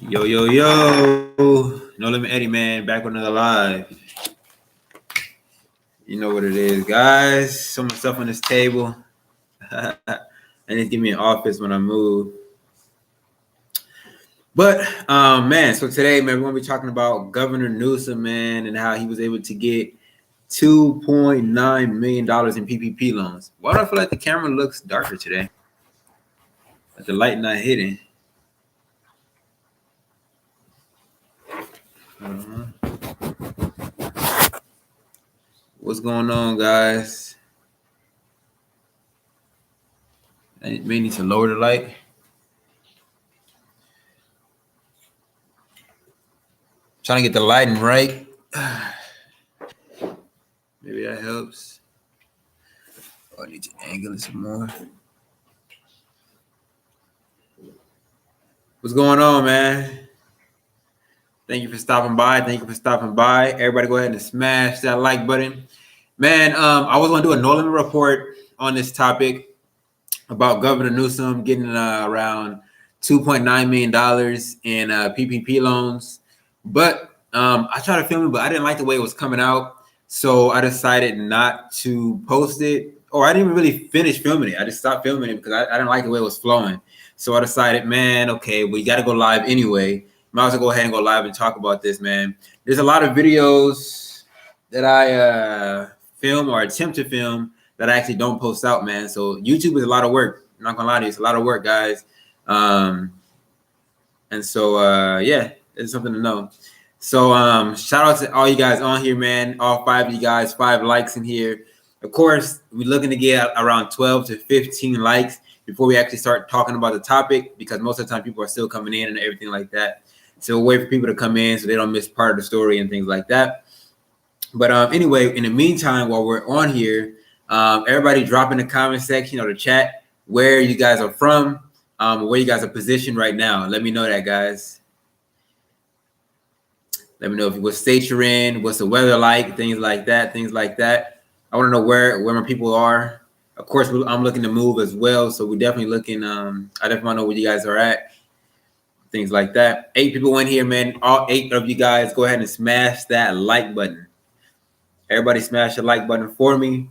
Yo, yo, yo. No Limit Eddie, man. Back with another live. You know what it is, guys. So much stuff on this table. I need to give me an office when I move. But, man, so today, man, we're going to be talking about Governor Newsom, man, and how he was able to get $2.9 million in PPP loans. Why do I feel like the camera looks darker today? Like the light not hitting. What's going on, guys? I may need to lower the light. Trying to get the lighting right. Maybe that helps. Oh, I need to angle it some more. What's going on, man? Thank you for stopping by. Everybody go ahead and smash that like button. Man, I was going to do a no limit report on this topic about Governor Newsom getting around $2.9 million in PPP loans. But I tried to film it, but I didn't like the way it was coming out. So I decided not to post it. Or I didn't even really finish filming it. I just stopped filming it because I didn't like the way it was flowing. So I decided, man, okay, we got to go live anyway. Might as well go ahead and go live and talk about this, man. There's a lot of videos that I film or attempt to film that I actually don't post out, man. So YouTube is a lot of work. I'm not gonna lie to you, it's a lot of work, guys. And so yeah, it's something to know. So shout out to all you guys on here, man. All 5 of you guys, 5 likes in here. Of course, we're looking to get around 12 to 15 likes before we actually start talking about the topic, because most of the time people are still coming in and everything like that. So we'll wait for people to come in so they don't miss part of the story and things like that. But anyway, in the meantime, while we're on here, everybody drop in the comment section or the chat where you guys are from, where you guys are positioned right now. Let me know that, guys. Let me know what state you're in, what's the weather like, things like that. I want to know where my people are. Of course, I'm looking to move as well, so we're definitely looking. I definitely want to know where you guys are at, things like that. 8 people in here, man. All 8 of you guys, go ahead and smash that like button. Everybody smash the like button for me.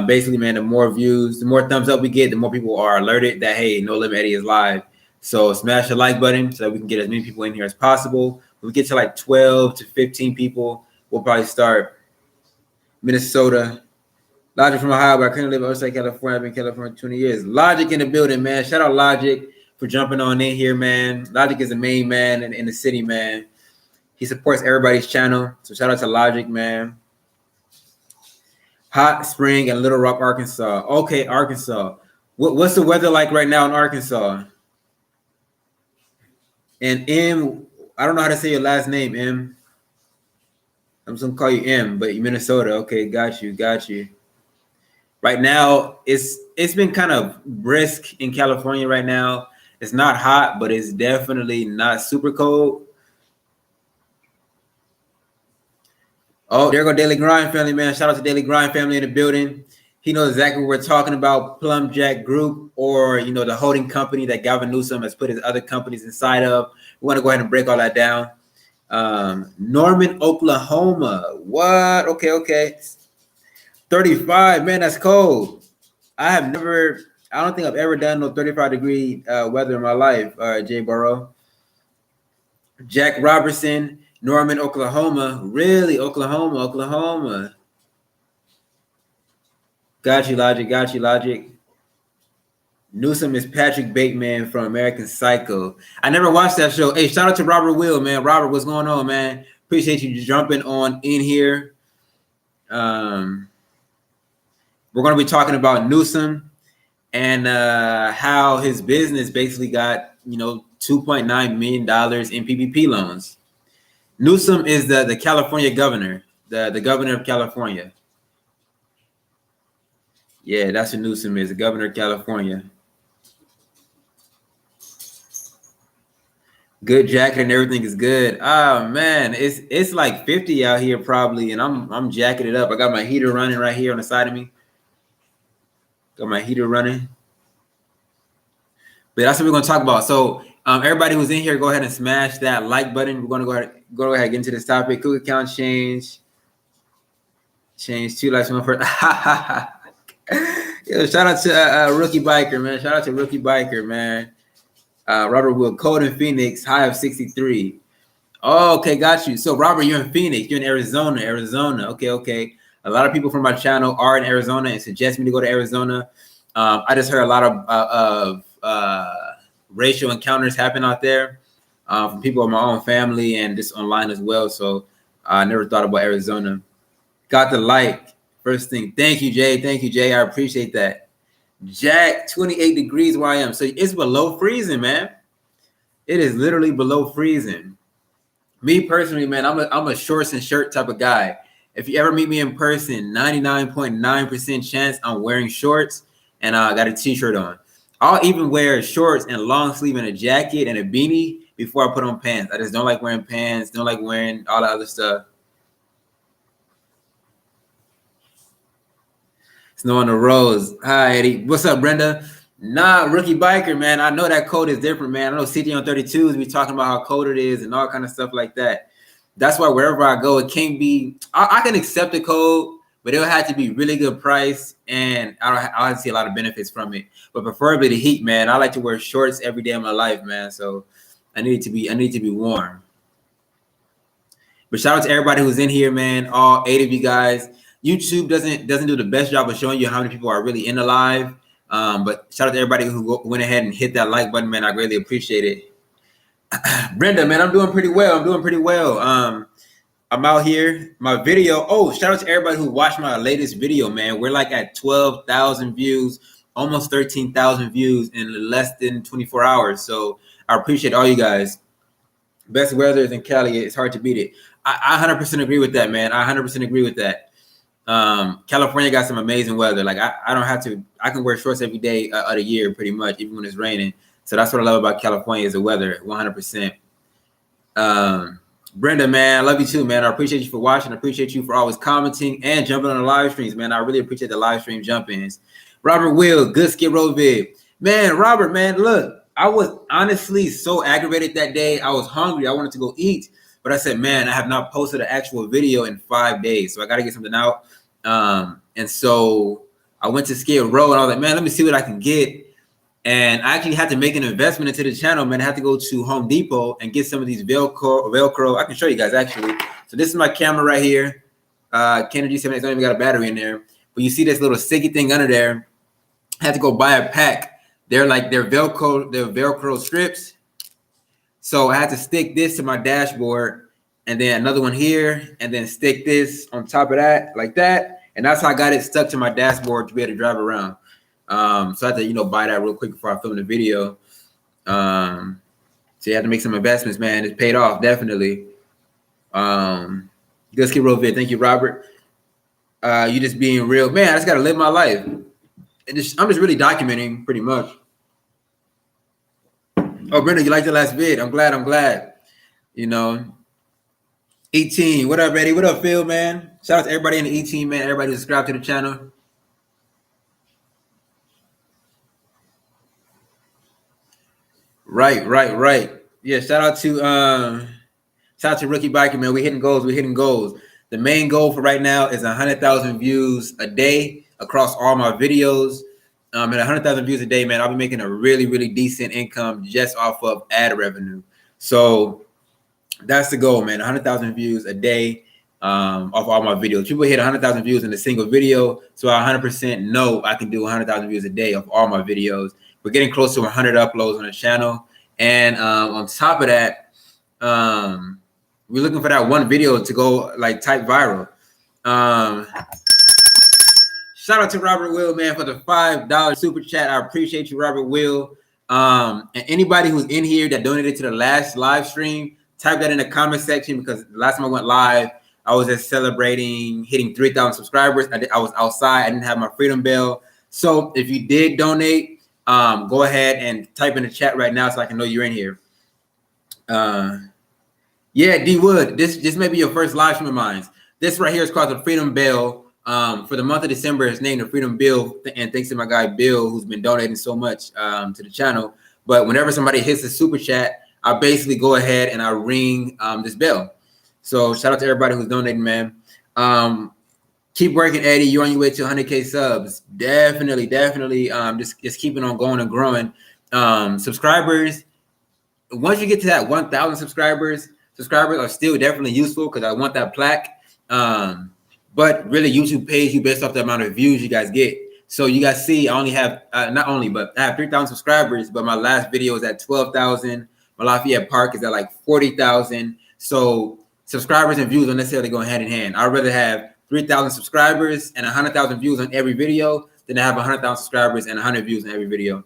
Basically, man, the more views, the more thumbs up we get, the more people are alerted that, hey, No Limit Eddie is live. So smash the like button so that we can get as many people in here as possible. When we get to like 12 to 15 people, we'll probably start. Minnesota. Logic from Ohio, but I currently live in outside California. I've been in California for 20 years. Logic in the building, man. Shout out Logic for jumping on in here, man. Logic is the main man in the city, man. He supports everybody's channel. So shout out to Logic, man. Hot Spring and Little Rock, Arkansas. Okay, Arkansas. What's the weather like right now in Arkansas? And M, I don't know how to say your last name, M. I'm just gonna call you M, but you Minnesota. Okay, got you. Right now, it's been kind of brisk in California right now. It's not hot, but it's definitely not super cold. Oh, there go Daily Grind family, man. Shout out to Daily Grind family in the building. He knows exactly what we're talking about. Plum Jack Group, or the holding company that Gavin Newsom has put his other companies inside of. We want to go ahead and break all that down. Norman, Oklahoma. What? Okay. 35, man, that's cold. I don't think I've ever done no 35-degree weather in my life, Jay Burrow. Jack Robertson, Norman, Oklahoma. Really? Oklahoma. Got you, Logic. Newsom is Patrick Bateman from American Psycho. I never watched that show. Hey, shout out to Robert Will, man. Robert, what's going on, man? Appreciate you jumping on in here. We're going to be talking about Newsom and how his business basically got, $2.9 million in PPP loans. Newsom is the California governor, the governor of California. Yeah, that's who Newsom is, the governor of California. Good jacket and everything is good. Oh man, it's like 50 out here probably, and I'm jacketed up. I got my heater running right here on the side of me. Got my heater running. But that's what we're gonna talk about. So Everybody who's in here, go ahead and smash that like button. We're gonna go ahead and get into this topic. Quick account change 2 likes, 1 for. Yo, shout out to Rookie Biker, man. Shout out to Rookie Biker, man. Robert Will, cold in Phoenix, high of 63. Oh, okay, got you. So, Robert, you're in Phoenix. You're in Arizona. Okay. A lot of people from my channel are in Arizona and suggest me to go to Arizona. I just heard a lot of racial encounters happen out there from people in my own family and just online as well. So, I never thought about Arizona. Got the like. First thing. Thank you, Jay. I appreciate that. Jack, 28 degrees where I am. So it's below freezing, man. It is literally below freezing. Me personally, man, I'm a shorts and shirt type of guy. If you ever meet me in person, 99.9% chance I'm wearing shorts and I got a t-shirt on. I'll even wear shorts and long sleeve and a jacket and a beanie before I put on pants. I just don't like wearing pants, don't like wearing all the other stuff. Snow on the Rose. Hi, Eddie. What's up, Brenda? Nah, Rookie Biker, man. I know that code is different, man. I know CJ on 32s be talking about how cold it is and all kind of stuff like that. That's why wherever I go, it can't be. I can accept the code, but it'll have to be really good price, and I'll see a lot of benefits from it. But preferably the heat, man. I like to wear shorts every day of my life, man. So I need to be warm. But shout out to everybody who's in here, man. All 8 of you guys. YouTube doesn't do the best job of showing you how many people are really in the live. But shout out to everybody who went ahead and hit that like button, man. I greatly appreciate it. Brenda, man, I'm doing pretty well. I'm out here. My video. Oh, shout out to everybody who watched my latest video, man. We're like at 12,000 views, almost 13,000 views in less than 24 hours. So I appreciate all you guys. Best weather is in Cali. It's hard to beat it. I 100% agree with that, man. I 100% agree with that. California got some amazing weather. Like I don't have to. I can wear shorts every day of the year, pretty much, even when it's raining. So that's what I love about California is the weather, 100%. Brenda, man, I love you too, man. I appreciate you for watching. I appreciate you for always commenting and jumping on the live streams, man. I really appreciate the live stream jump-ins. Robert Will, good Skip Row vid. Man, Robert, man, look, I was honestly so aggravated that day. I was hungry. I wanted to go eat. But I said, man, I have not posted an actual video in 5 days. So I got to get something out. And so I went to Skid Row and I was like, man, let me see what I can get. And I actually had to make an investment into the channel, man. I had to go to Home Depot and get some of these Velcro. I can show you guys actually. So this is my camera right here. Canon G7X, don't even got a battery in there. But you see this little sticky thing under there. I had to go buy a pack. They're Velcro strips. So I had to stick this to my dashboard and then another one here and then stick this on top of that like that. And that's how I got it stuck to my dashboard to be able to drive around. So I had to, buy that real quick before I film the video. So you have to make some investments, man. It's paid off, definitely. Good Skid Row vid. Thank you, Robert. You just being real. Man, I just got to live my life. And I'm just really documenting pretty much. Oh, Brenda, you liked the last vid. I'm glad. 18. What up, Eddie? What up, Phil, man? Shout out to everybody in the 18, man. Everybody who subscribed to the channel. Right. Yeah, shout out to Rookie Biker, man. We're hitting goals. The main goal for right now is 100,000 views a day across all my videos. At 100,000 views a day, man, I'll be making a really, really decent income just off of ad revenue. So that's the goal, man. 100,000 views a day off all my videos. People hit 100,000 views in a single video, so I 100% know I can do 100,000 views a day of all my videos. We're getting close to 100 uploads on the channel, and on top of that, we're looking for that one video to go like type viral. Shout out to Robert Will, man, for the $5 super chat. I appreciate you, Robert Will. And anybody who's in here that donated to the last live stream, type that in the comment section, because the last time I went live, I was just celebrating hitting 3,000 subscribers. I was outside. I didn't have my Freedom Bell. So if you did donate, go ahead and type in the chat right now so I can know you're in here. Yeah, D Wood, this may be your first live stream of mine. This right here is called the Freedom Bell. For the month of December, it's named the Freedom Bill, and thanks to my guy Bill, who's been donating so much to the channel. But whenever somebody hits the super chat, I basically go ahead and I ring this bell. So shout out to everybody who's donating, man. Keep working, Eddie. You're on your way to 100K subs. Definitely. Just keeping on going and growing. Subscribers. Once you get to that 1,000 subscribers are still definitely useful because I want that plaque. But really, YouTube pays you based off the amount of views you guys get. So you guys see, I only have but I have 3,000 subscribers. But my last video is at 12,000. My Lafayette Park is at like 40,000. So subscribers and views don't necessarily go hand in hand. I'd rather have 3,000 subscribers and 100,000 views on every video than to have 100,000 subscribers and 100 views on every video.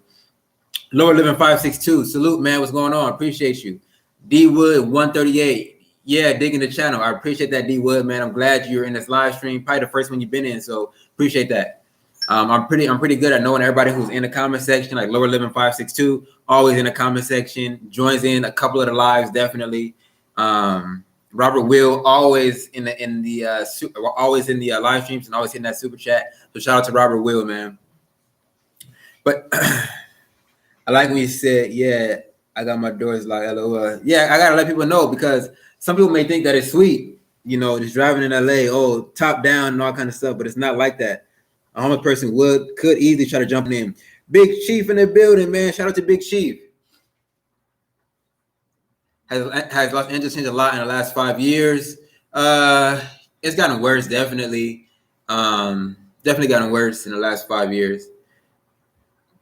Lower Living 562, salute, man. What's going on? Appreciate you. D Wood 138. Yeah, digging the channel. I appreciate that, D Wood, man. I'm glad you're in this live stream. Probably the first one you've been in, so appreciate that. I'm pretty good at knowing everybody who's in the comment section, like Lower Living 562, always in the comment section, joins in a couple of the lives, definitely. Robert Will always in the live streams and always hitting that super chat. So shout out to Robert Will, man. But I like when you said, yeah, I got my doors locked. LOL. Yeah, I gotta let people know because some people may think that it's sweet, just driving in LA, top down and all kind of stuff, but it's not like that. A homeless person could easily try to jump in. Big Chief in the building, man. Shout out to Big Chief. Has Los Angeles changed a lot in the last 5 years? It's gotten worse, definitely. Definitely gotten worse in the last 5 years.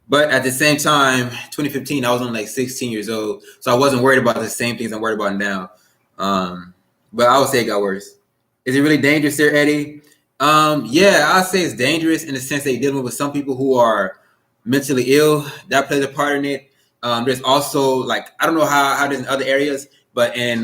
But at the same time, 2015, I was only like 16 years old. So I wasn't worried about the same things I'm worried about now. But I would say it got worse. Is it really dangerous there, Eddie? Yeah, I'd say it's dangerous in the sense that you're dealing with some people who are mentally ill. That plays a part in it. There's also I don't know how it is in other areas, but in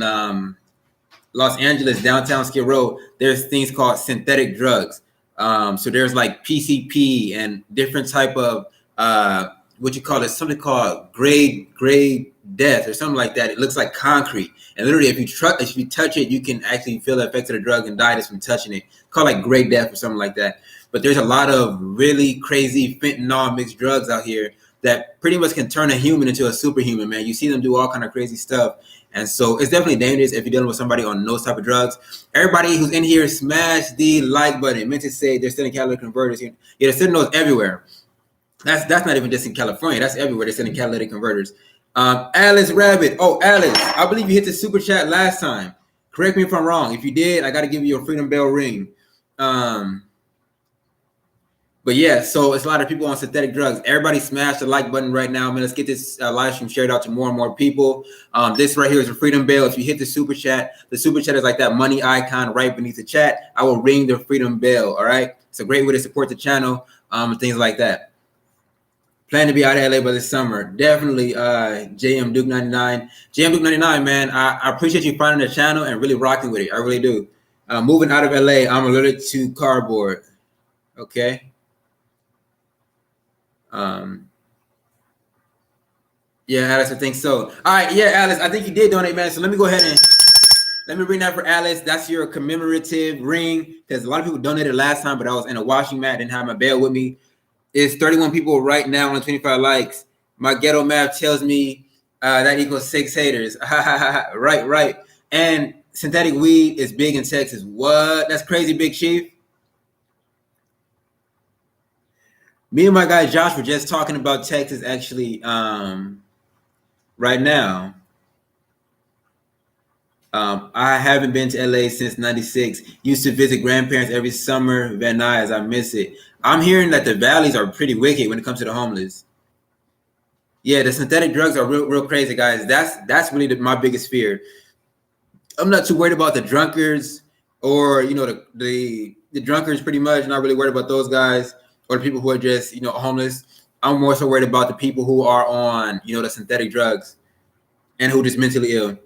Los Angeles, downtown Skid Row, there's things called synthetic drugs. So there's like PCP and different type of something called grade death or something like that. It looks like concrete, and literally if you touch it, you can actually feel the effects of the drug and die just from touching it. It's called like grade death or something like that. But there's a lot of really crazy fentanyl mixed drugs out here that pretty much can turn a human into a superhuman, man. You see them do all kind of crazy stuff. And so it's definitely dangerous if you're dealing with somebody on those type of drugs. Everybody who's in here, smash the like button. It meant to say they're selling catalytic converters here. Yeah, they're selling those everywhere. That's not even just in California. That's everywhere. They're selling catalytic converters. Alice Rabbit. Oh, Alice, I believe you hit the super chat last time. Correct me if I'm wrong. If you did, I got to give you a freedom bell ring. But yeah, so it's a lot of people on synthetic drugs. Everybody smash the like button right now, man. Let's get this live stream shared out to more and more people. This right here is a freedom bell. If you hit the super chat is like that money icon right beneath the chat. I will ring the freedom bell, all right? It's a great way to support the channel and things like that. Plan to be out of LA by this summer. Definitely JM Duke 99. JM Duke 99, man, I appreciate you finding the channel and really rocking with it. I really do. Moving out of LA, I'm allergic to cardboard. Okay. Yeah, Alice, I think so. All right, yeah, Alice, I think you did donate, man. So let me go ahead and let me ring that for Alice. That's your commemorative ring because a lot of people donated last time, but I was in a washing mat, didn't have my bell with me. It's 31 people right now on 25 likes. My ghetto math tells me that equals 6 haters. Right. And synthetic weed is big in Texas. What? That's crazy, Big Chief. Me and my guy Josh were just talking about Texas actually right now. I haven't been to LA since 96. Used to visit grandparents every summer. Van Nuys, I miss it. I'm hearing that the valleys are pretty wicked when it comes to the homeless. Yeah, the synthetic drugs are real crazy, guys. That's really my biggest fear. I'm not too worried about the drunkards or the drunkards pretty much. Not really worried about those guys or the people who are just homeless. I'm more so worried about the people who are on the synthetic drugs and who are just mentally ill.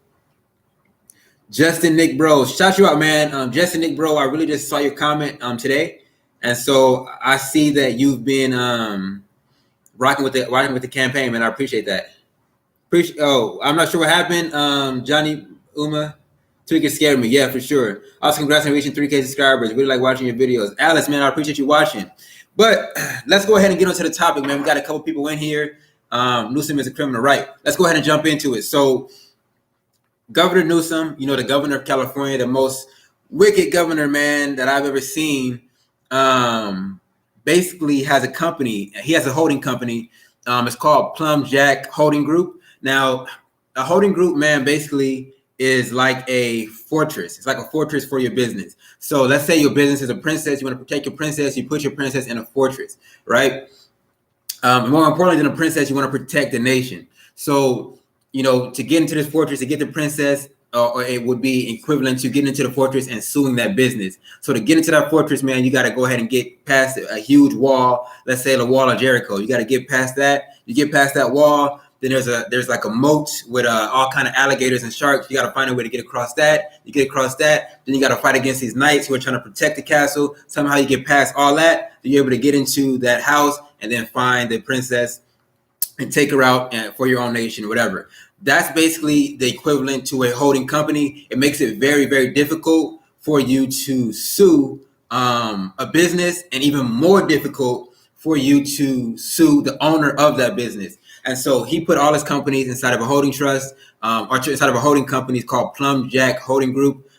Justin Nick Bro, shout you out, man. Justin Nick Bro, I really just saw your comment today, and so I see that you've been rocking with the campaign, man. I appreciate that. I'm not sure what happened. Johnny Uma, Tweaker scared me. Yeah, for sure. Also, congrats on reaching 3K subscribers. Really like watching your videos. Alice, man, I appreciate you watching. But let's go ahead and get onto the topic, man. We got a couple people in here. Newsom is a criminal, right? Let's go ahead and jump into it. So Governor Newsom, the governor of California, the most wicked governor, man, that I've ever seen, basically has a company. He has a holding company. It's called Plum Jack Holding Group. Now, a holding group, man, basically is like a fortress. It's like a fortress for your business. So let's say your business is a princess. You want to protect your princess. You put your princess in a fortress, right? More importantly than a princess, you want to protect the nation. So, to get into this fortress, to get the princess, or it would be equivalent to getting into the fortress and suing that business. So to get into that fortress, man, you got to go ahead and get past a huge wall. Let's say the wall of Jericho. You got to get past that. You get past that wall. Then there's like a moat with all kind of alligators and sharks. You got to find a way to get across that. You get across that. Then you got to fight against these knights who are trying to protect the castle. Somehow you get past all that. You're able to get into that house and then find the princess and take her out for your own nation or whatever. That's basically the equivalent to a holding company. It makes it very, very difficult for you to sue a business, and even more difficult for you to sue the owner of that business. And so he put all his companies inside of a holding trust, or inside of a holding company called Plum Jack Holding Group.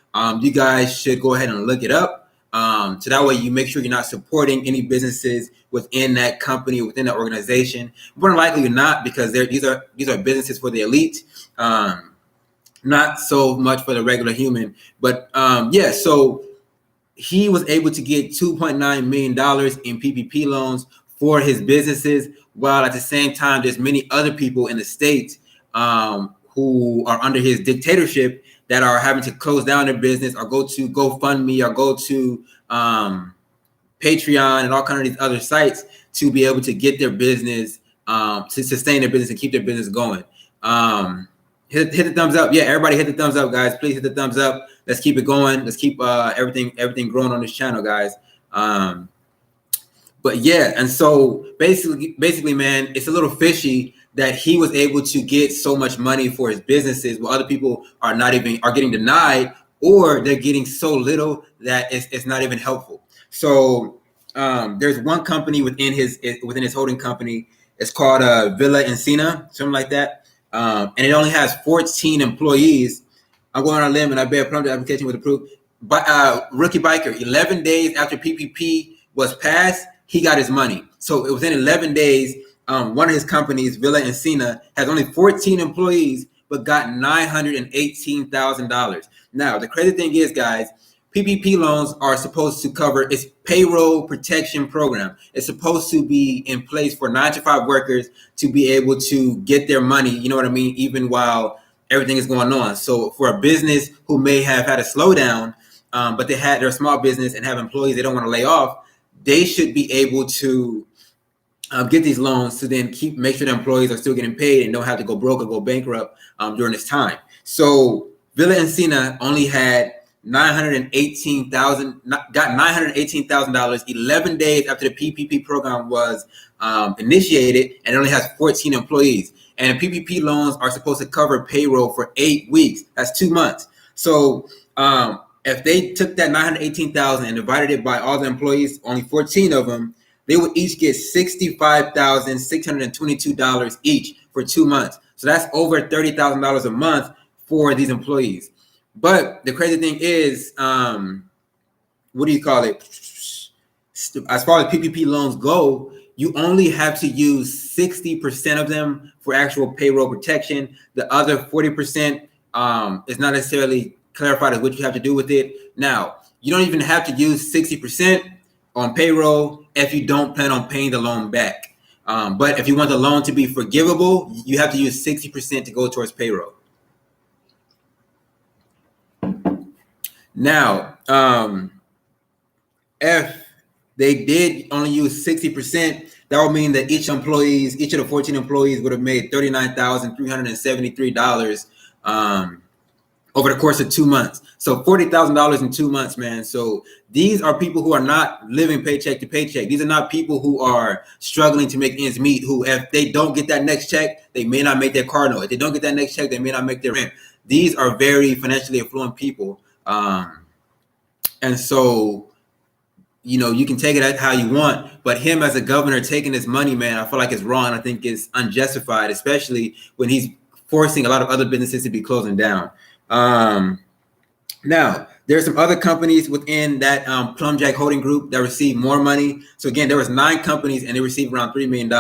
You guys should go ahead and look it up. So that way you make sure you're not supporting any businesses within that company, within that organization. More than likely you're not, because these are businesses for the elite, not so much for the regular human. But so he was able to get $2.9 million in PPP loans for his businesses, while at the same time there's many other people in the state who are under his dictatorship that are having to close down their business or go to GoFundMe or go to Patreon and all kinds of these other sites to be able to get their business, to sustain their business and keep their business going. Hit the thumbs up. Yeah, everybody hit the thumbs up, guys. Please hit the thumbs up. Let's keep it going. Let's keep everything growing on this channel, guys. But yeah, and so basically, man, it's a little fishy that he was able to get so much money for his businesses while other people are getting denied, or they're getting so little that it's not even helpful. So there's one company within his holding company. It's called Villa Encina, something like that, and it only has 14 employees. I'm going on a limb, and I bear prompt application with approved. But rookie biker, 11 days after PPP was passed, he got his money. So within 11 days, one of his companies, Villa Encina, has only 14 employees, but got $918,000. Now, the crazy thing is, guys, PPP loans are supposed to cover its payroll protection program. It's supposed to be in place for 9-to-5 workers to be able to get their money, you know what I mean, even while everything is going on. So for a business who may have had a slowdown, but they're a small business and have employees they don't want to lay off, they should be able to get these loans to then make sure the employees are still getting paid and don't have to go broke or go bankrupt during this time. So Villa Encina only had $918,000 11 days after the PPP program was initiated, and it only has 14 employees. And PPP loans are supposed to cover payroll for 8 weeks. That's 2 months. So if they took that $918,000 and divided it by all the employees, only 14 of them, they would each get $65,622 each for 2 months. So that's over $30,000 a month for these employees. But the crazy thing is, what do you call it? As far as PPP loans go, you only have to use 60% of them for actual payroll protection. The other 40% is not necessarily clarified as what you have to do with it. Now, you don't even have to use 60% on payroll if you don't plan on paying the loan back. But if you want the loan to be forgivable, you have to use 60% to go towards payroll. Now, if they did only use 60%, that would mean that each of the 14 employees would have made $39,373 over the course of 2 months. So $40,000 in 2 months, man. So these are people who are not living paycheck to paycheck. These are not people who are struggling to make ends meet, who, if they don't get that next check, they may not make their car note. If they don't get that next check, they may not make their rent. These are very financially affluent people. And so you can take it how you want, but him as a governor taking this money, man, I feel like it's wrong. I think it's unjustified, especially when he's forcing a lot of other businesses to be closing down. Now, there are some other companies within that Plum Jack Holding Group that received more money. So again, there was 9 companies and they received around $3 million.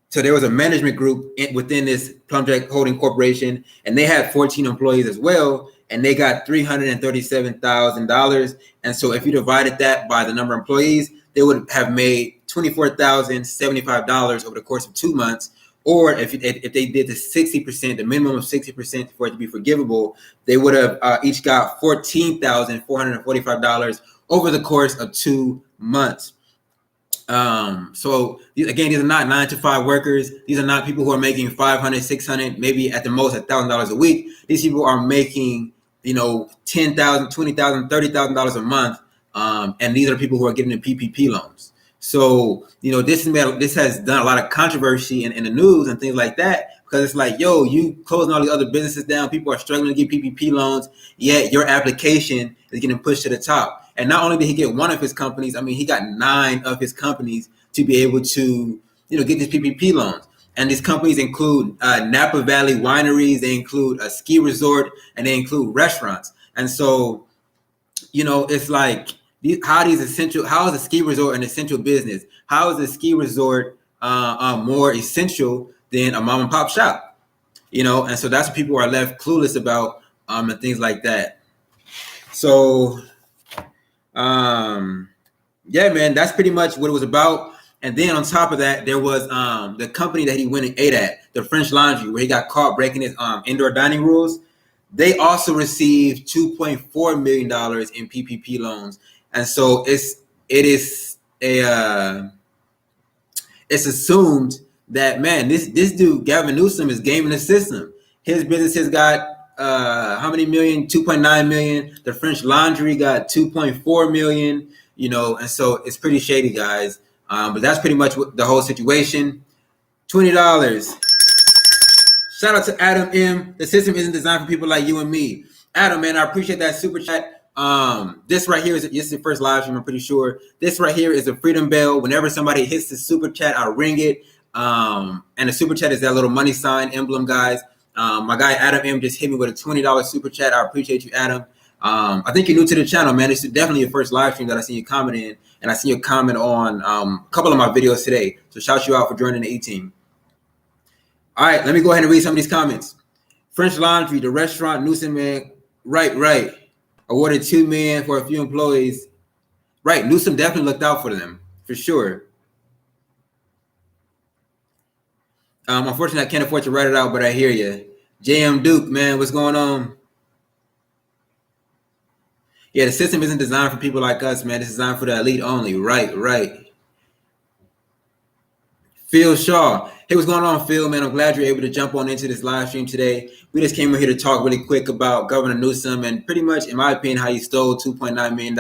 So there was a management group within this Plum Jack Holding Corporation, and they had 14 employees as well, and they got $337,000. And so if you divided that by the number of employees, they would have made $24,075 over the course of 2 months. Or if they did the 60%, the minimum of 60% for it to be forgivable, they would have each got $14,445 over the course of 2 months. So again, these are not 9-to-5 workers. These are not people who are making $500, $600, maybe at the most $1,000 a week. These people are making, $10,000, $20,000, $30,000 a month. And these are people who are getting the PPP loans. So, this has done a lot of controversy in the news and things like that, because it's like, yo, you closing all these other businesses down. People are struggling to get PPP loans, yet your application is getting pushed to the top. And not only did he get one of his companies, he got 9 of his companies to be able to, get these PPP loans. And these companies include Napa Valley wineries, they include a ski resort, and they include restaurants. And so, it's like, how is a ski resort an essential business? How is a ski resort more essential than a mom and pop shop? And so that's what people are left clueless about, and things like that. So, yeah, man, that's pretty much what it was about. And then on top of that, there was the company that he went and ate at, the French Laundry, where he got caught breaking his indoor dining rules. They also received $2.4 million in PPP loans. And so it's assumed that, man, this dude, Gavin Newsom, is gaming the system. His business has got how many million? 2.9 million. The French Laundry got 2.4 million, and so it's pretty shady, guys. But that's pretty much what the whole situation. $20. Shout out to Adam M. The system isn't designed for people like you and me. Adam, man, I appreciate that super chat. This right here this is the first live stream, I'm pretty sure. This right here is a freedom bell. Whenever somebody hits the super chat, I ring it. And the super chat is that little money sign emblem, guys. My guy Adam M just hit me with a $20 super chat. I appreciate you, Adam. I think you're new to the channel, man. This is definitely your first live stream that I see you comment in, and I see you comment on a couple of my videos today. So shout you out for joining the E-team. All right, let me go ahead and read some of these comments. French Laundry, the restaurant, Newsom, man. Right. Awarded $2 million for a few employees. Right, Newsom definitely looked out for them, for sure. Unfortunately, I can't afford to write it out, but I hear you. JM Duke, man, what's going on? Yeah, the system isn't designed for people like us, man. It's designed for the elite only. Right. Phil Shaw. Hey, what's going on, Phil, man? I'm glad you're able to jump on into this live stream today. We just came in here to talk really quick about Governor Newsom and pretty much, in my opinion, how he stole $2.9 million.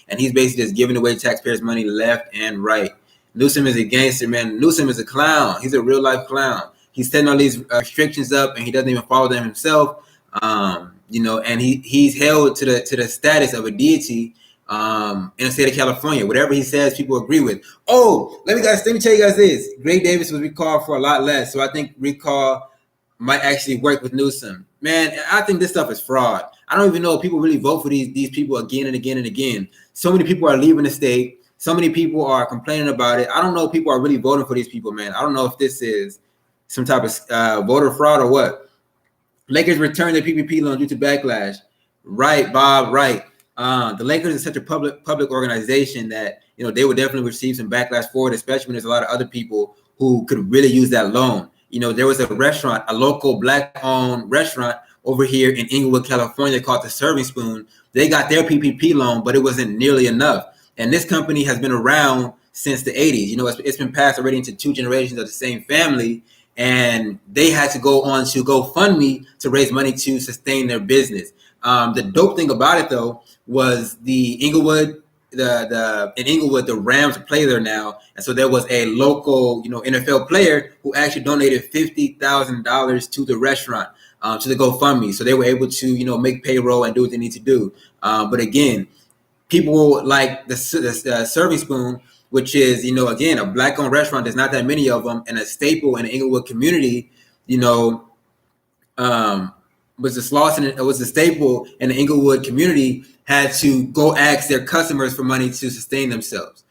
And he's basically just giving away taxpayers' money left and right. Newsom is a gangster, man. Newsom is a clown. He's a real-life clown. He's setting all these restrictions up, and he doesn't even follow them himself. And he's held to the status of a deity in the state of California. Whatever he says, people agree with. Oh, let me tell you guys this. Gray Davis was recalled for a lot less, so I think recall might actually work with Newsom. Man, I think this stuff is fraud. I don't even know if people really vote for these people again and again and again. So many people are leaving the state. So many people are complaining about it. I don't know if people are really voting for these people, man. I don't know if this is some type of voter fraud or what. Lakers returned their PPP loan due to backlash. Right, Bob, right. The Lakers is such a public organization that, they would definitely receive some backlash for it, especially when there's a lot of other people who could really use that loan. There was a restaurant, a local Black-owned restaurant over here in Inglewood, California called the Serving Spoon. They got their PPP loan, but it wasn't nearly enough. And this company has been around since the 80s. It's been passed already into 2 generations of the same family. And they had to go on to GoFundMe to raise money to sustain their business. The dope thing about it, though, was the Inglewood, in Inglewood, the Rams play there now. And so there was a local, NFL player who actually donated $50,000 to the restaurant, to the GoFundMe. So they were able to, make payroll and do what they need to do. But again, people like the serving spoon, which is, again, a black-owned restaurant. There's not that many of them, and a staple in the Inglewood community. Was the Slauson, it was a staple in the Inglewood community, had to go ask their customers for money to sustain themselves,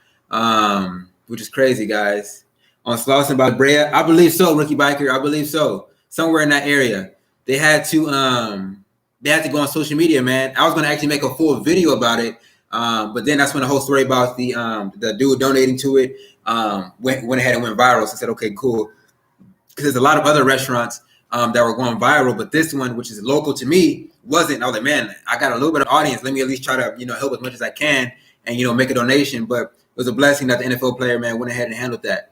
which is crazy, guys. On Slauson by Brea, I believe so, Rookie Biker, I believe so. Somewhere in that area, they had to go on social media, man. I was going to actually make a full video about it, but then that's when the whole story about the dude donating to it went ahead and went viral. So I said, okay, cool, because there's a lot of other restaurants that were going viral, but this one, which is local to me, wasn't. I was like, man, I got a little bit of audience. Let me at least try to, help as much as I can and, make a donation. But it was a blessing that the NFL player, man, went ahead and handled that.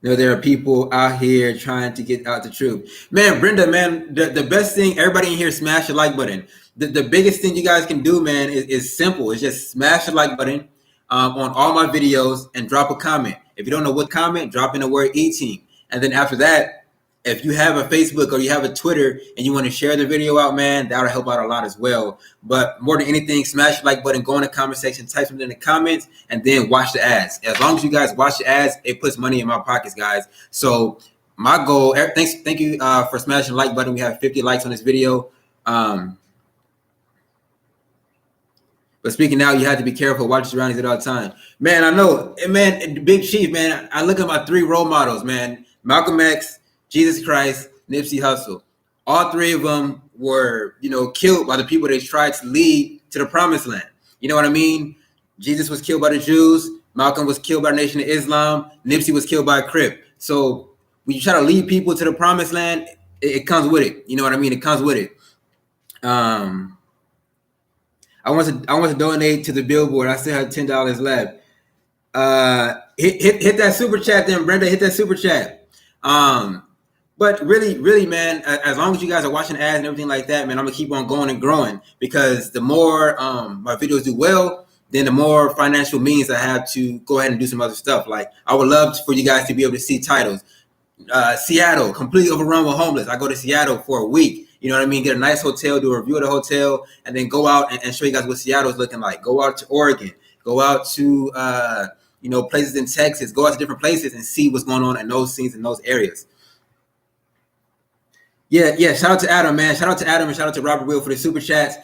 There are people out here trying to get out the truth. Man, Brenda, man, the best thing, everybody in here, smash the like button. The biggest thing you guys can do, man, is simple. It's just smash the like button on all my videos and drop a comment. If you don't know what comment, drop in the word E-Team. And then after that, if you have a Facebook or you have a Twitter and you want to share the video out, man, that'll help out a lot as well. But more than anything, smash the like button, go in the comment section, type something in the comments, and then watch the ads. As long as you guys watch the ads, it puts money in my pockets, guys. So my goal, thank you for smashing the like button. We have 50 likes on this video. But speaking now, you have to be careful. Watch your surroundings at all time. Man, I know. Man, Big Chief, man, I look at my 3 role models, man. Malcolm X, Jesus Christ, Nipsey Hussle. All 3 of them were, killed by the people they tried to lead to the promised land. You know what I mean? Jesus was killed by the Jews. Malcolm was killed by the Nation of Islam. Nipsey was killed by a Crip. So when you try to lead people to the promised land, it comes with it. You know what I mean? It comes with it. I want to donate to the billboard. I still have $10 left. Hit that super chat then, Brenda. Hit that super chat. But really, man, as long as you guys are watching ads and everything like that, man, I'm gonna keep on going and growing, because the more my videos do well, then the more financial means I have to go ahead and do some other stuff. Like, I would love for you guys to be able to see titles. Seattle, completely overrun with homeless. I go to Seattle for a week. You know what I mean? Get a nice hotel, do a review of the hotel, and then go out and show you guys what Seattle is looking like. Go out to Oregon. Go out to, places in Texas. Go out to different places and see what's going on in those scenes in those areas. Yeah. Shout out to Adam, man. Shout out to Adam and shout out to Robert Will for the super chats.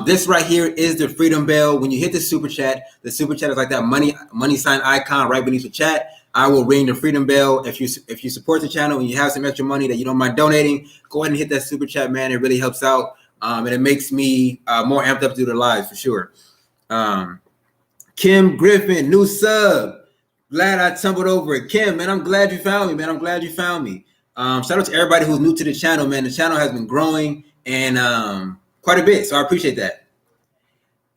This right here is the Freedom Bell. When you hit the super chat is like that money sign icon right beneath the chat. I will ring the Freedom Bell. If you support the channel and you have some extra money that you don't mind donating, go ahead and hit that super chat, man. It really helps out, and it makes me more amped up to do the lives for sure. Kim Griffin, new sub. Glad I tumbled over it. Kim, man, I'm glad you found me, man. I'm glad you found me. Shout out to everybody who's new to the channel, man. The channel has been growing and quite a bit, so I appreciate that.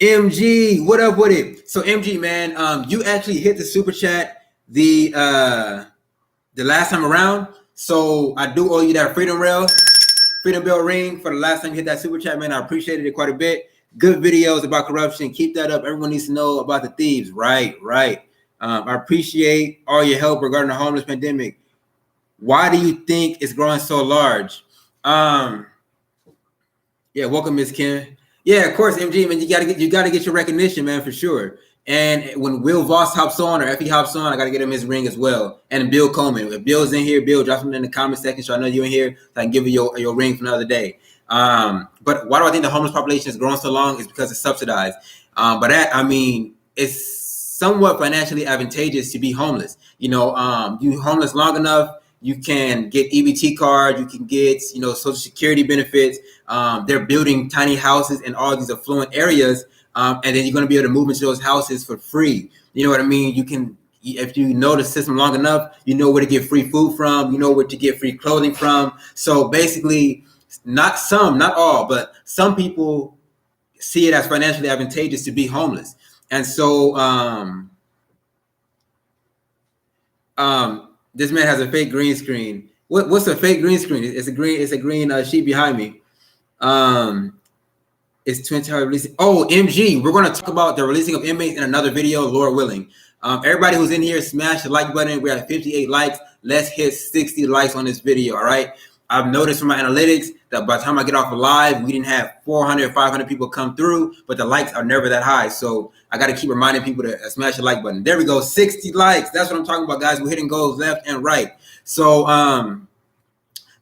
MG, what up with it? So MG, man, you actually hit the super chat the last time around, so I do owe you that Freedom Bell ring for the last time you hit that super chat, man. I appreciated it quite a bit. Good videos about corruption. Keep that up. Everyone needs to know about the thieves. Right. I appreciate all your help regarding the homeless pandemic. Why do you think it's growing so large? Yeah, welcome, Miss Kim. Yeah, of course, MG, man. You gotta get your recognition, man, for sure. And when Will Voss hops on or Effie hops on, I got to get him his ring as well. And Bill Coleman. If Bill's in here, Bill, drop something in the comment section so I know you're in here, so I can give you your ring for another day. But why do I think the homeless population has grown so long? Is because it's subsidized. But that, I mean, it's somewhat financially advantageous to be homeless. You homeless long enough, you can get EBT cards, you can get, Social Security benefits. They're building tiny houses in all these affluent areas. And then you're going to be able to move into those houses for free. You know what I mean? You can, if you know the system long enough, you know where to get free food from, you know where to get free clothing from. So basically, not all, but some people see it as financially advantageous to be homeless. And so this man has a fake green screen. What's a fake green screen? It's a green sheet behind me. It's 20 releasing. Oh, MG, we're going to talk about the releasing of inmates in another video, Lord willing. Everybody who's in here, smash the like button. We're at 58 likes. Let's hit 60 likes on this video, all right? I've noticed from my analytics that by the time I get off live, we didn't have 400, 500 people come through, but the likes are never that high. So I got to keep reminding people to smash the like button. There we go, 60 likes. That's what I'm talking about, guys. We're hitting goals left and right. So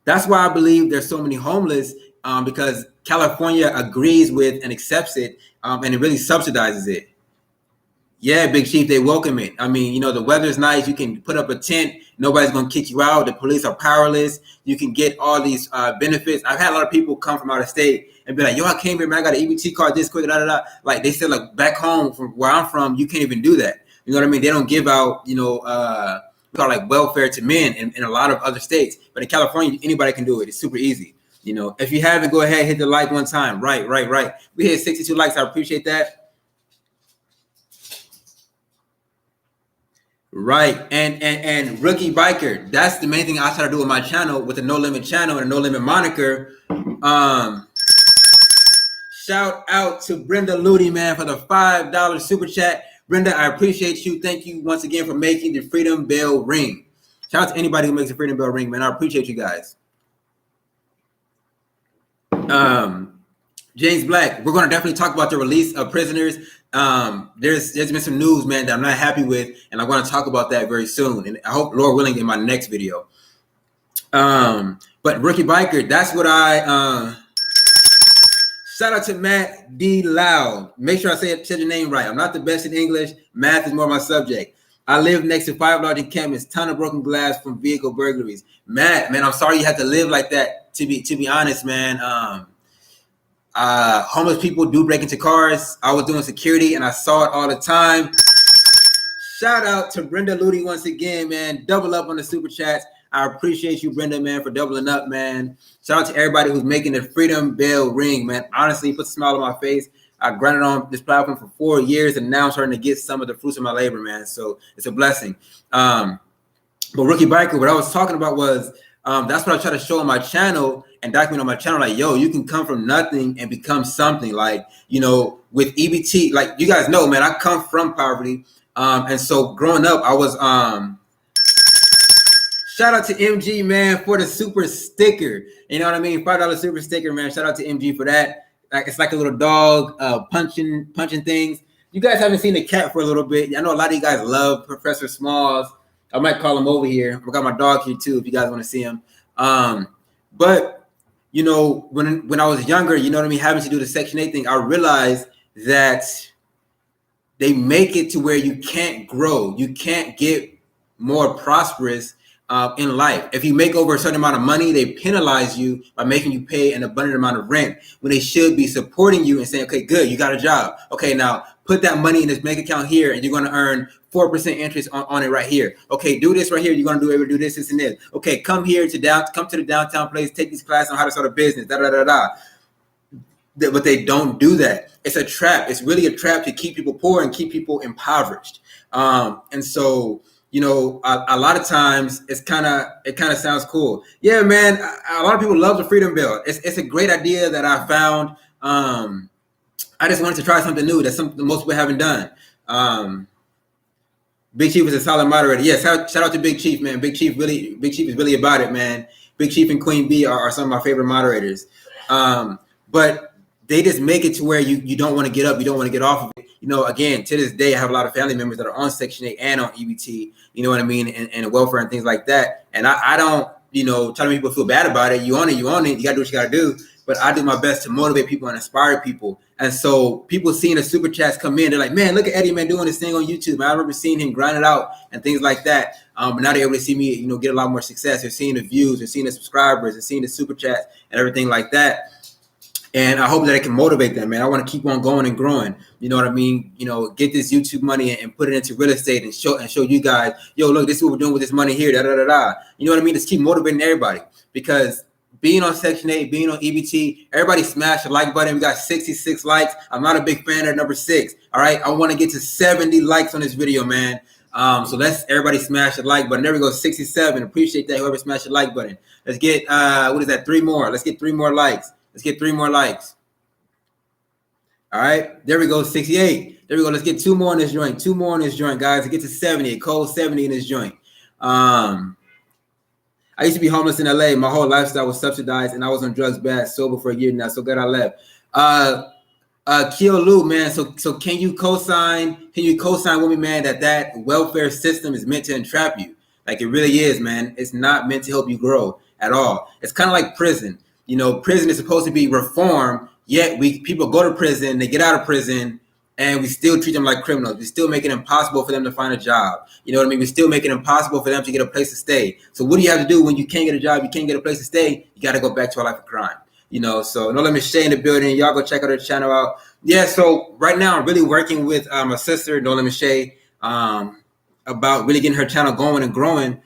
that's why I believe there's so many homeless, because California agrees with and accepts it, and it really subsidizes it. Yeah, Big Chief, they welcome it. I mean, the weather's nice. You can put up a tent. Nobody's going to kick you out. The police are powerless. You can get all these benefits. I've had a lot of people come from out of state and be like, yo, I came here, man. I got an EBT card this quick, da, da, da. Like, they said, like, back home from where I'm from, you can't even do that. You know what I mean? They don't give out, we call it like welfare to men in a lot of other states. But in California, anybody can do it. It's super easy. If you haven't, go ahead, hit the like one time. Right. We hit 62 likes. I appreciate that. Right. And Rookie Biker, that's the main thing I try to do with my channel, with the No Limit channel and the No Limit moniker. Shout out to Brenda Ludy, man, for the $5 super chat. Brenda, I appreciate you. Thank you once again for making the Freedom Bell ring. Shout out to anybody who makes the Freedom Bell ring, man. I appreciate you guys. James Black, we're going to definitely talk about the release of prisoners. There's been some news, man, that I'm not happy with, and I'm going to talk about that very soon. And I hope, Lord willing, in my next video. But Rookie Biker, that's what shout out to Matt D. Loud. Make sure I said your name right. I'm not the best in English. Math is more my subject. I live next to 5 large encampments, ton of broken glass from vehicle burglaries. Matt, man, I'm sorry you had to live like that. To be honest, man. Homeless people do break into cars. I was doing security and I saw it all the time. Shout out to Brenda Ludy once again, man. Double up on the super chats. I appreciate you, Brenda, man, for doubling up, man. Shout out to everybody who's making the Freedom Bell ring, man. Honestly, put a smile on my face. I grinded on this platform for 4 years, and now I'm starting to get some of the fruits of my labor, man. So it's a blessing. But Rookie Biker, what I was talking about was that's what I try to show on my channel and document on my channel. Like, yo, you can come from nothing and become something. Like, with EBT, like you guys know, man, I come from poverty. And so growing up, I was shout out to MG, man, for the super sticker. You know what I mean? $5 super sticker, man. Shout out to MG for that. Like, it's like a little dog punching things. You guys haven't seen the cat for a little bit. I know a lot of you guys love Professor Smalls. I might call him over here. I got my dog here too, if you guys want to see him. But when I was younger, you know what I mean, having to do the Section 8 thing, I realized that they make it to where you can't grow. You can't get more prosperous in life. If you make over a certain amount of money, they penalize you by making you pay an abundant amount of rent when they should be supporting you and saying, okay, good, you got a job. Okay, now put that money in this bank account here and you're going to earn 4% interest on it right here. Okay, do this right here. You're going to be able to do this and this. Okay, come to the downtown place, take these classes on how to start a business, But they don't do that. It's a trap. It's really a trap to keep people poor and keep people impoverished. And so, a lot of times it kind of sounds cool. Yeah, man. A lot of people love the Freedom Bell. It's a great idea that I found. I just wanted to try something new. That's something most people haven't done. Big Chief is a solid moderator. Yes, shout out to Big Chief, man. Big Chief is really about it, man. Big Chief and Queen B are some of my favorite moderators. But they just make it to where you don't want to get up, you don't want to get off of it. Again, to this day, I have a lot of family members that are on Section 8 and on EBT, you know what I mean, and welfare and things like that. And I don't, telling people feel bad about it. You own it, you got to do what you got to do. But I do my best to motivate people and inspire people. And so people seeing the super chats come in, they're like, man, look at Eddie, man, doing this thing on YouTube. Man, I remember seeing him grind it out and things like that. But now they're able to see me, get a lot more success. They're seeing the views, they're seeing the subscribers, they're seeing the super chats and everything like that. And I hope that it can motivate them, man. I want to keep on going and growing. You know what I mean? Get this YouTube money and put it into real estate and show you guys, yo, look, this is what we're doing with this money here, You know what I mean? Just keep motivating everybody, because being on Section 8, being on EBT, everybody smash the like button. We got 66 likes. I'm not a big fan of number 6. All right. I want to get to 70 likes on this video, man. So let's everybody smash the like button. There we go. 67. Appreciate that. Whoever smashed the like button. Let's get, 3 more. Let's get 3 more likes. Let's get 3 more likes. All right. There we go. 68. There we go. Let's get 2 more in this joint. 2 more in this joint, guys. To get to 70. A cold 70 in this joint. I used to be homeless in LA. My whole lifestyle was subsidized, and I was on drugs bad, sober for a year now. So glad I left. Keo Lu, man. So can you co-sign? Can you co-sign with me, man? That welfare system is meant to entrap you. Like it really is, man. It's not meant to help you grow at all. It's kind of like prison. You know, prison is supposed to be reform. Yet people go to prison, they get out of prison, and we still treat them like criminals. We still make it impossible for them to find a job. You know what I mean? We still make it impossible for them to get a place to stay. So what do you have to do when you can't get a job, you can't get a place to stay? You got to go back to a life of crime. You know, so No Limit Shay in the building. Y'all go check out her channel out. Yeah, so right now I'm really working with my sister, No Limit Shay, about really getting her channel going and growing.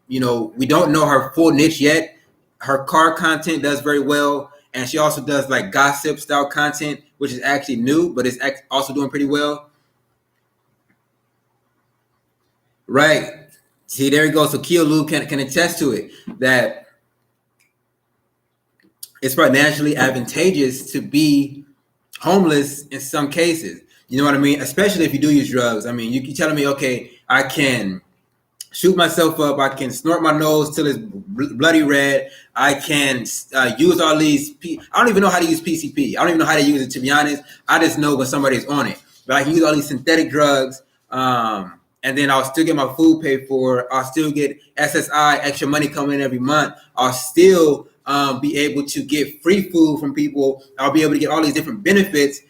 You know, we don't know her full niche yet. Her car content does very well. And she also does like gossip style content, which is actually new, but it's also doing pretty well. Right. See, there you go. So Keo Lu can attest to it, that it's financially advantageous to be homeless in some cases. You know what I mean? Especially if you do use drugs. I mean, you keep telling me, okay, I can shoot myself up. I can snort my nose till it's bloody red. I can use all these. I don't even know how to use PCP. I don't even know how to use it, to be honest. I just know when somebody's on it. But I can use all these synthetic drugs, and then I'll still get my food paid for. I'll still get SSI, extra money coming in every month. I'll still be able to get free food from people. I'll be able to get all these different benefits.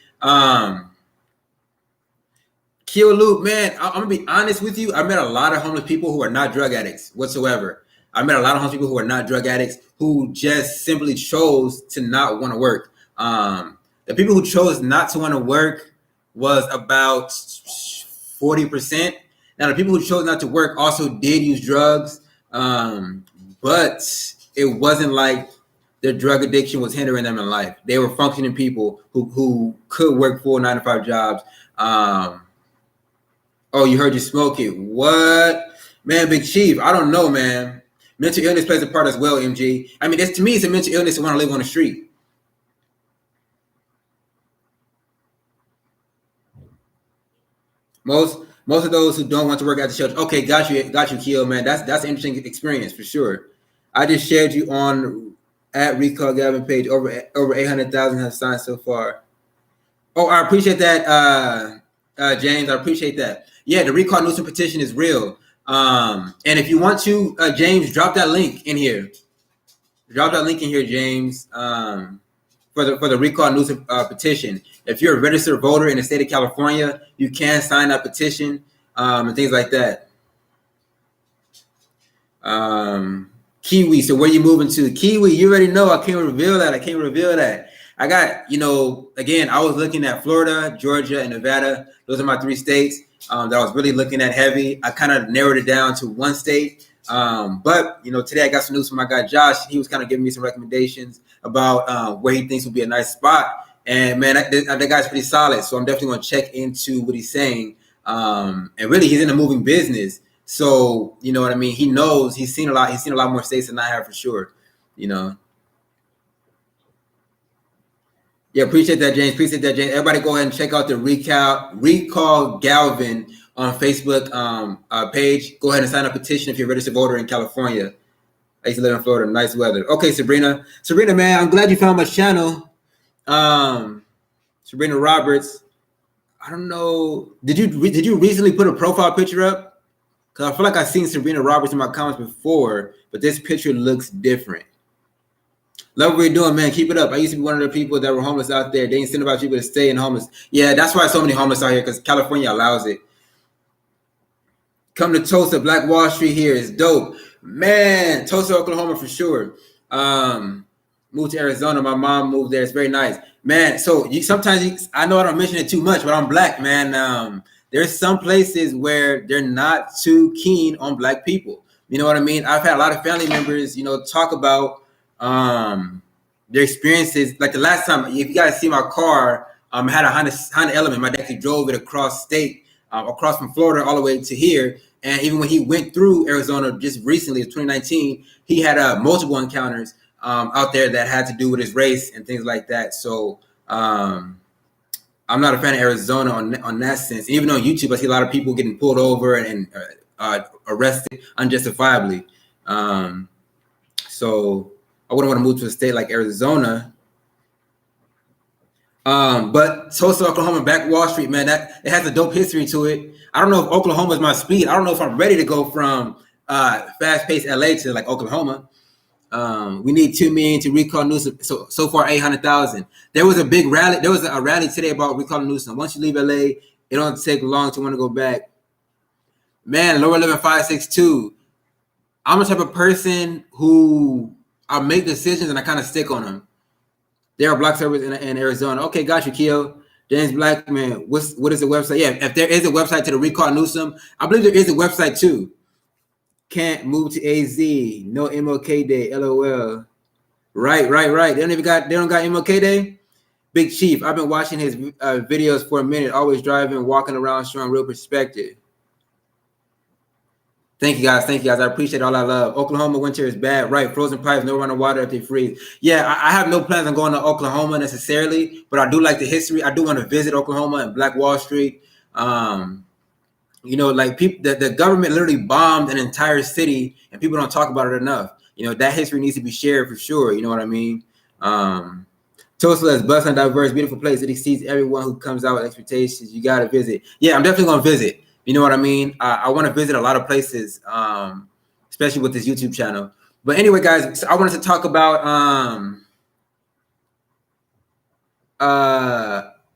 Keo Lu, man, I'm gonna be honest with you. I met a lot of homeless people who are not drug addicts whatsoever. I met a lot of homeless people who are not drug addicts who just simply chose to not want to work. The people who chose not to want to work was about 40%. Now, the people who chose not to work also did use drugs, but it wasn't like their drug addiction was hindering them in life. They were functioning people who could work full 9-to-5 jobs. Oh, you heard you smoke it. What? Man, Big Chief, I don't know, man. Mental illness plays a part as well, MG. I mean, to me, it's a mental illness to want to live on the street. Most of those who don't want to work at the shelter. Okay, got you, Keo, man. That's an interesting experience for sure. I just shared you on at Recall Gavin page. Over 800,000 have signed so far. Oh, I appreciate that, James. I appreciate that. Yeah, the Recall Newsom petition is real. And if you want to, James, drop that link in here. Drop that link in here, James, for the Recall Newsom petition. If you're a registered voter in the state of California, you can sign that petition and things like that. Kiwi, so where you moving to? Kiwi, you already know. I can't reveal that. I got, again, I was looking at Florida, Georgia, and Nevada. Those are my 3 states that I was really looking at heavy. I kind of narrowed it down to 1 state. But today I got some news from my guy Josh. He was kind of giving me some recommendations about where he thinks would be a nice spot. And man, that guy's pretty solid. So I'm definitely going to check into what he's saying. And really, he's in the moving business. So, you know what I mean? He knows, he's seen a lot more states than I have for sure, Yeah, appreciate that, James. Everybody go ahead and check out the Recall Galvin on Facebook page. Go ahead and sign a petition if you're a registered voter in California. I used to live in Florida. Nice weather. Okay, Sabrina, man, I'm glad you found my channel. Sabrina Roberts. I don't know. Did you recently put a profile picture up? Because I feel like I've seen Sabrina Roberts in my comments before, but this picture looks different. Love what you're doing, man. Keep it up. I used to be one of the people that were homeless out there. They incentivized people to stay in homeless. Yeah, that's why so many homeless out here, because California allows it. Come to Tulsa, Black Wall Street here is dope. Man, Tulsa, Oklahoma for sure. Moved to Arizona. My mom moved there. It's very nice. Man, so I know I don't mention it too much, but I'm Black, man. There's some places where they're not too keen on Black people. You know what I mean? I've had a lot of family members, talk about their experiences. Like the last time, if you guys see my car, I had a Honda Element. My dad actually drove it across state, across from Florida all the way to here. And even when he went through Arizona just recently, in 2019, he had multiple encounters out there that had to do with his race and things like that. So I'm not a fan of Arizona on that sense. Even on YouTube, I see a lot of people getting pulled over and arrested unjustifiably. So I wouldn't want to move to a state like Arizona. But Tulsa, Oklahoma, back Wall Street, man, that it has a dope history to it. I don't know if Oklahoma is my speed. I don't know if I'm ready to go from fast-paced LA to like Oklahoma. We need 2 million to recall Newsom. So far 800,000. There was a big rally. There was a rally today about recalling Newsom. Once you leave LA, it don't take long to want to go back. Man, lower 11562. I'm the type of person who I make decisions and I kind of stick on them. There are block servers in Arizona. Okay, got you, Keo. James Blackman, what is the website? Yeah, if there is a website to the recall Newsom, I believe there is a website too. Can't move to AZ. No MLK Day. LOL. Right. They don't got MLK Day. Big Chief. I've been watching his videos for a minute. Always driving, walking around, showing real perspective. Thank you guys. I appreciate all that love. Oklahoma winter is bad. Right. Frozen pipes, no running water if they freeze. Yeah, I have no plans on going to Oklahoma necessarily, but I do like the history. I do want to visit Oklahoma and Black Wall Street. Like people, the government literally bombed an entire city and people don't talk about it enough. That history needs to be shared for sure. You know what I mean? Tulsa is blessed and diverse, beautiful place. It exceeds everyone who comes out with expectations. You got to visit. Yeah, I'm definitely going to visit. You know what I mean? I want to visit a lot of places, especially with this YouTube channel. But anyway, guys, so I wanted to talk about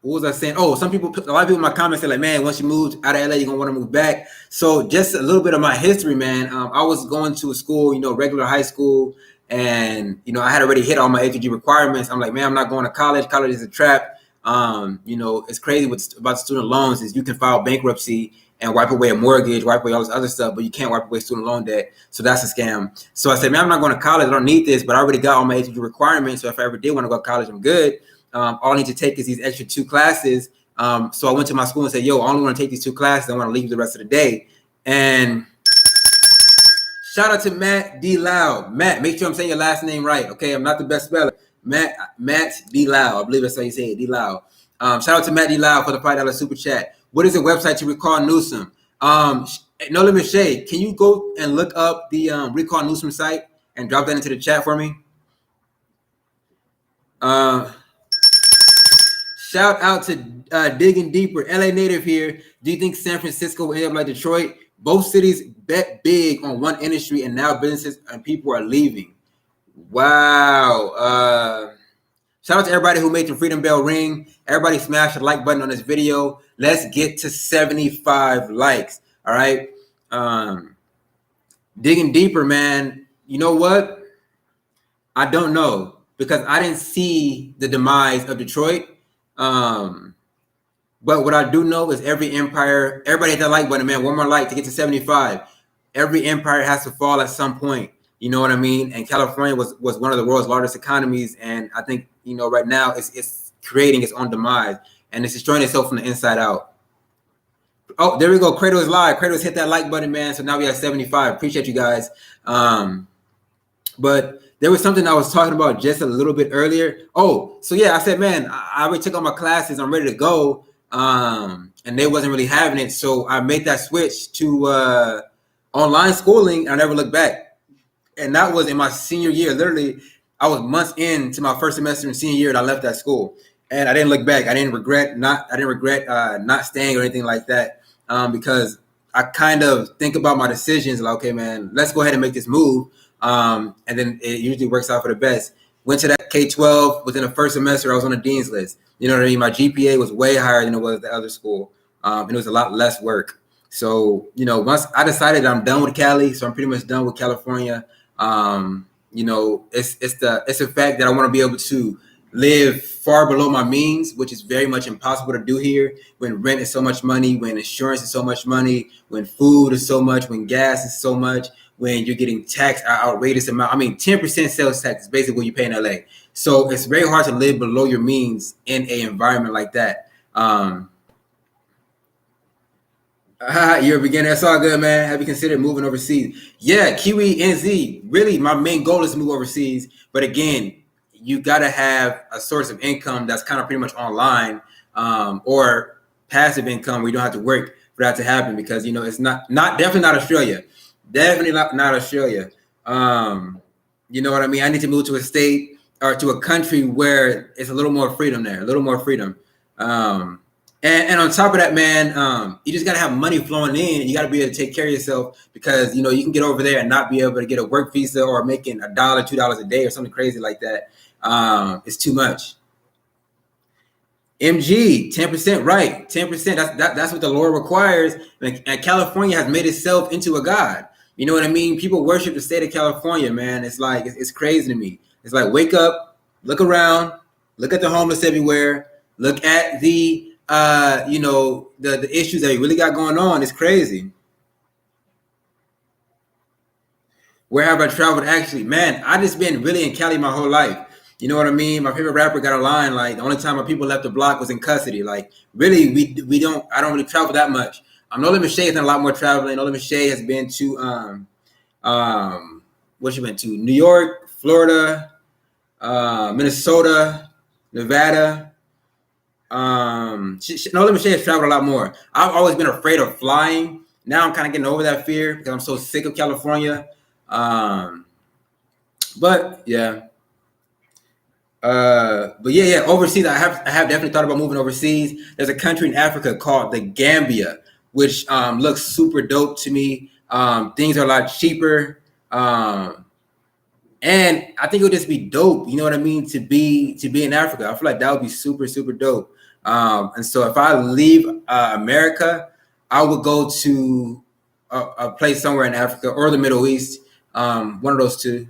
what was I saying? Oh, a lot of people in my comments say like, man, once you move out of LA, you're gonna want to move back. So just a little bit of my history, man. I was going to a school, regular high school, and I had already hit all my HG requirements. I'm like, man, I'm not going to college. College is a trap. It's crazy about student loans is you can file bankruptcy and wipe away a mortgage, wipe away all this other stuff, but you can't wipe away student loan debt. So that's a scam. So I said, man, I'm not going to college. I don't need this, but I already got all my HG requirements. So if I ever did want to go to college, I'm good. All I need to take is these extra 2 classes. So I went to my school and said, yo, I only want to take these 2 classes. I want to leave the rest of the day. And shout out to Matt D. Loud. Matt, make sure I'm saying your last name right. Okay, I'm not the best speller. Matt D. Loud. I believe that's how you say it, D. Loud. Shout out to Matt D. Loud for the $5 super chat. What is the website to recall Newsom? No Limit Shade, can you go and look up the recall Newsom site and drop that into the chat for me? Shout out to Digging Deeper, LA native here. Do you think San Francisco will end up like Detroit? Both cities bet big on one industry, and now businesses and people are leaving. Wow. Shout out to everybody who made the Freedom Bell ring. Everybody smash the like button on this video. Let's get to 75 likes. All right. Digging Deeper, man. You know what? I don't know because I didn't see the demise of Detroit. But what I do know is every empire, everybody hit that like button, man. One more like to get to 75. Every empire has to fall at some point. You know what I mean? And California was one of the world's largest economies. And I think, right now it's creating its own demise and it's destroying itself from the inside out. Oh, there we go. Kratos is live. Kratos hit that like button, man. So now we have 75. Appreciate you guys. But there was something I was talking about just a little bit earlier. Oh, so yeah, I said, man, I already took all my classes. I'm ready to go. And they wasn't really having it. So I made that switch to online schooling. I never looked back. And that was in my senior year. Literally, I was months into my first semester in senior year and I left that school. And I didn't look back. I didn't regret not staying or anything like that. Because I kind of think about my decisions like, okay, man, let's go ahead and make this move. And then it usually works out for the best. Went to that K-12 within the first semester. I was on the dean's list. You know what I mean? My GPA was way higher than it was at the other school. And it was a lot less work. So, once I decided I'm done with Cali, so I'm pretty much done with California. It's a fact that I want to be able to live far below my means, which is very much impossible to do here when rent is so much money, when insurance is so much money, when food is so much, when gas is so much, when you're getting taxed an outrageous amount. 10% sales tax is basically what you pay in LA. So it's very hard to live below your means in an environment like that. You're a beginner. That's all good, man. Have you considered moving overseas? Yeah, Kiwi, NZ. Really, my main goal is to move overseas. But again, you got to have a source of income that's kind of pretty much online or passive income where you don't have to work for that to happen because, it's not definitely not Australia. Definitely not Australia. You know what I mean? I need to move to a state or to a country where it's a little more freedom there, a little more freedom. And on top of that, man, you just gotta have money flowing in. You gotta be able to take care of yourself because you know you can get over there and not be able to get a work visa or making $1, $2 a day or something crazy like that. It's too much. MG, 10%, right? 10%. That's what the Lord requires. And California has made itself into a god. You know what I mean? People worship the state of California, man. It's like it's crazy to me. It's like wake up, look around, look at the homeless everywhere, look at the you know the issues that we really got going on. It's crazy. Where have I traveled? Actually, man, I just been really in Cali my whole life. You know what I mean? My favorite rapper got a line like the only time my people left the block was in custody. Like really, we don't. I don't really travel that much. No Limit Shay has done a lot more traveling. No Limit Shay has been to what she went to? New York, Florida, Minnesota, Nevada. No Limit Shay has traveled a lot more. I've always been afraid of flying. Now I'm kind of getting over that fear because I'm so sick of California. But yeah. But yeah, overseas. I have definitely thought about moving overseas. There's a country in Africa called the Gambia, which looks super dope to me. Things are a lot cheaper. And I think it would just be dope, you know what I mean, to be in Africa. I feel like that would be super, super dope. And so if I leave America, I would go to a place somewhere in Africa or the Middle East. One of those two.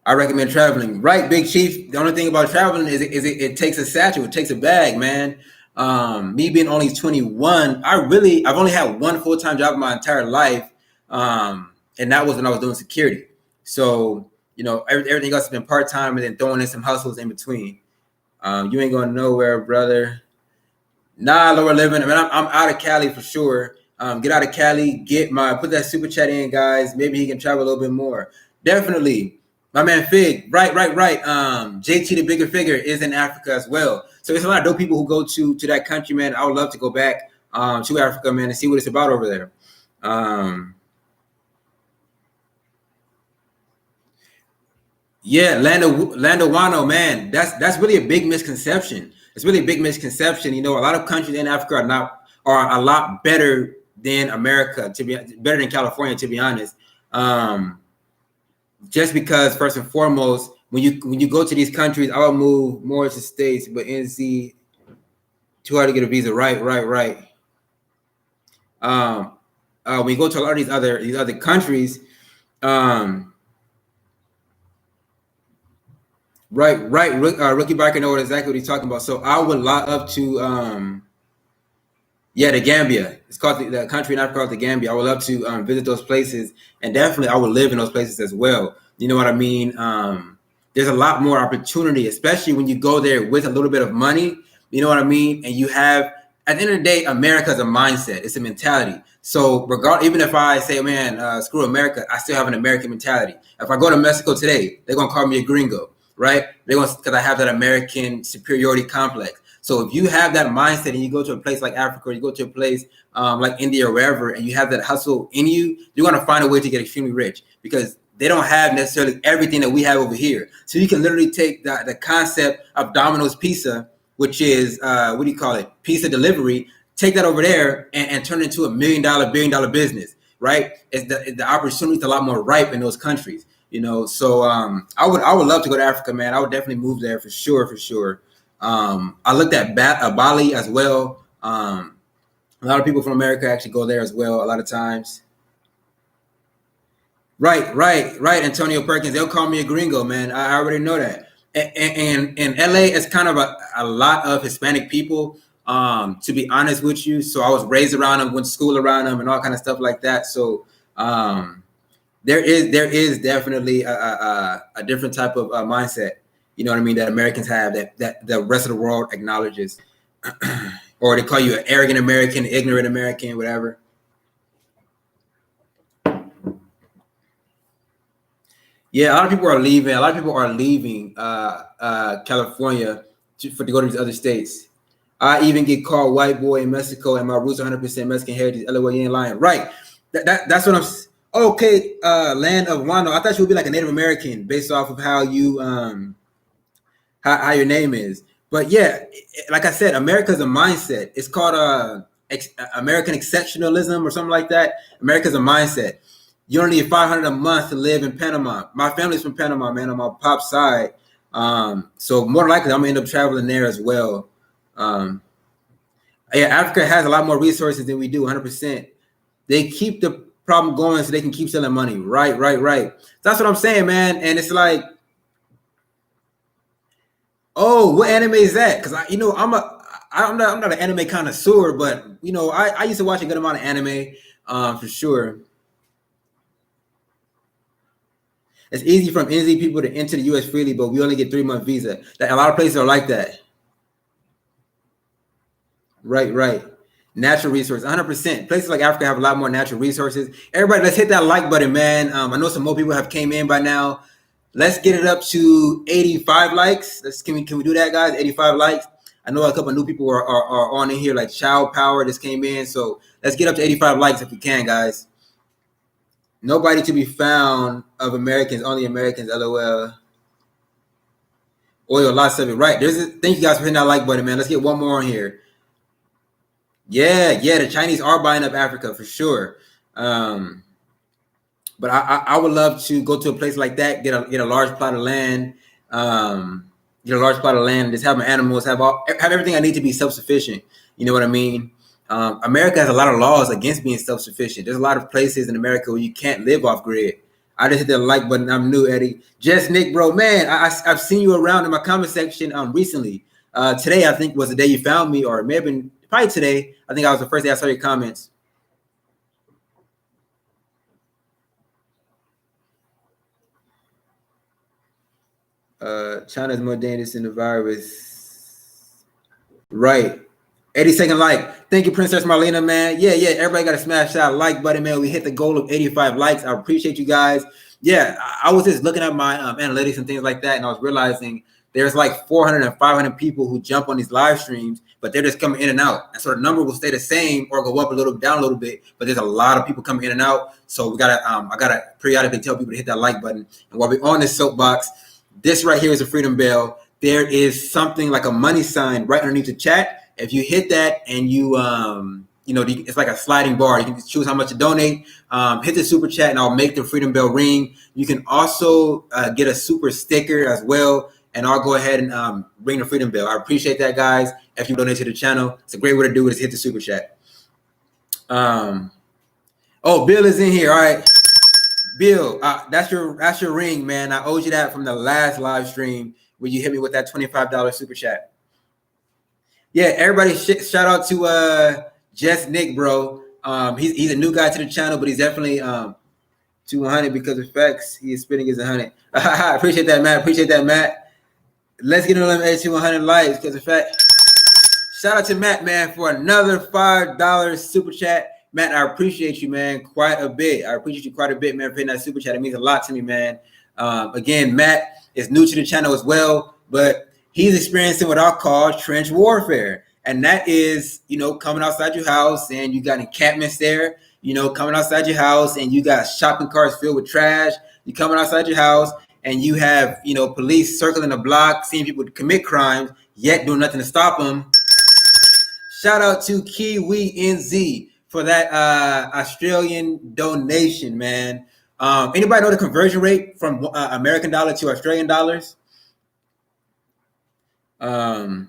I recommend traveling. Right, Big Chief. The only thing about traveling is it takes a satchel, it takes a bag, man. Me being only 21, I've only had one full-time job in my entire life. And that was when I was doing security. So, you know, everything else has been part-time and then throwing in some hustles in between. You ain't going nowhere, brother. Nah, lower living. I mean, I'm out of Cali for sure. Get out of Cali, put that super chat in, guys. Maybe he can travel a little bit more. Definitely. My man Fig, right. JT the Bigger Figure is in Africa as well. So there's a lot of dope people who go to that country, man. I would love to go back to Africa, man, and see what it's about over there. Yeah, Landowano, man, that's really a big misconception. It's really a big misconception. You know, a lot of countries in Africa are a lot better than America, better than California, to be honest. Just because, first and foremost, when you go to these countries, I will move more to states, but NC too hard to get a visa. Right. When you go to a lot of these other countries, right. Rookie Biker know exactly what he's talking about. So I would lot up to the Gambia. It's called the country in Africa called the Gambia. I would love to visit those places, and definitely I would live in those places as well. You know what I mean? There's a lot more opportunity, especially when you go there with a little bit of money. You know what I mean? And you have, at the end of the day, America is a mindset. It's a mentality. So even if I say, man, screw America, I still have an American mentality. If I go to Mexico today, they're going to call me a gringo, right? Because I have that American superiority complex. So if you have that mindset and you go to a place like Africa, or you go to a place like India or wherever, and you have that hustle in you, you're going to find a way to get extremely rich because they don't have necessarily everything that we have over here. So you can literally take the concept of Domino's Pizza, which is, what do you call it? Pizza delivery, take that over there and turn it into $1 million, billion-dollar business, right? The opportunity is a lot more ripe in those countries, you know? So I would love to go to Africa, man. I would definitely move there for sure. I looked at Bali as well. A lot of people from America actually go there as well a lot of times. Right. Antonio Perkins. They'll call me a gringo, man. I already know that. And LA is kind of a lot of Hispanic people, to be honest with you. So I was raised around them, went to school around them and all kind of stuff like that. So there is definitely a different type of mindset, you know what I mean, that Americans have that the rest of the world acknowledges. Or they call you an arrogant American, ignorant American, whatever. Yeah, a lot of people are leaving. A lot of people are leaving California to go to these other states. I even get called white boy in Mexico, and my roots are 100% Mexican heritage. LOL, you ain't lying. Right. That's what I'm. Okay, land of Wano. I thought you would be like a Native American based off of how you how your name is. But yeah, like I said, America's a mindset. It's called American exceptionalism or something like that. America's a mindset. You don't need 500 a month to live in Panama. My family's from Panama, man, on my pop's side. So more likely, I'm gonna end up traveling there as well. Um, yeah, Africa has a lot more resources than we do. 100%. They keep the problem going so they can keep selling money. Right, right, right. That's what I'm saying, man. And it's like, oh, what anime is that? Because I'm not an anime connoisseur, but I used to watch a good amount of anime, for sure. It's easy from NZ people to enter the U.S. freely, but we only get 3-month visa. A lot of places are like that. Right, right. Natural resources, 100%. Places like Africa have a lot more natural resources. Everybody, let's hit that like button, man. I know some more people have came in by now. Let's get it up to 85 likes. Can we do that, guys? 85 likes. I know a couple of new people are on in here, like Child Power just came in. So let's get up to 85 likes if we can, guys. Nobody to be found of Americans, only Americans, LOL. Oil, lots of it. Right. Thank you guys for hitting that like button, man. Let's get one more on here. Yeah, the Chinese are buying up Africa for sure. But I would love to go to a place like that, get a large plot of land, just have my animals, have everything I need to be self-sufficient. You know what I mean? America has a lot of laws against being self-sufficient. There's a lot of places in America where you can't live off grid. I just hit the like button. I'm new, Eddie. Just Nick, bro, man. I've seen you around in my comment section recently. Today, I think was the day you found me, or it may have been probably today. I think I was the first day I saw your comments. China is more dangerous than the virus. Right. 80-second like. Thank you, Princess Marlena, man. Yeah. Everybody got to smash that like button, man. We hit the goal of 85 likes. I appreciate you guys. Yeah, I was just looking at my analytics and things like that, and I was realizing there's like 400 and 500 people who jump on these live streams, but they're just coming in and out. And so the number will stay the same or go up a little, down a little bit, but there's a lot of people coming in and out. So I gotta periodically tell people to hit that like button. And while we're on this soapbox, this right here is a freedom bell. There is something like a money sign right underneath the chat. If you hit that and you it's like a sliding bar. You can choose how much to donate. Hit the super chat and I'll make the freedom bell ring. You can also get a super sticker as well. And I'll go ahead and ring the freedom bell. I appreciate that, guys. If you donate to the channel, it's a great way to do it is hit the super chat. Oh, Bill is in here. All right. Bill, that's your ring, man. I owed you that from the last live stream where you hit me with that $25 super chat. Yeah, everybody shout out to Just Nick, bro. He's a new guy to the channel, but he's definitely to 100 because of facts. He is spinning his 100. Appreciate that, Matt. Let's get them to 100 likes because of fact. Shout out to Matt, man, for another $5 super chat. Matt, I appreciate you, man, quite a bit. Man, for hitting that super chat. It means a lot to me, man. Again, Matt is new to the channel as well, but he's experiencing what I'll call trench warfare. And that is, coming outside your house and you got encampments there, coming outside your house and you got shopping carts filled with trash. You coming outside your house and you have, police circling the block, seeing people commit crimes, yet doing nothing to stop them. Shout out to Kiwi NZ for that Australian donation, man. Anybody know the conversion rate from American dollar to Australian dollars? Shout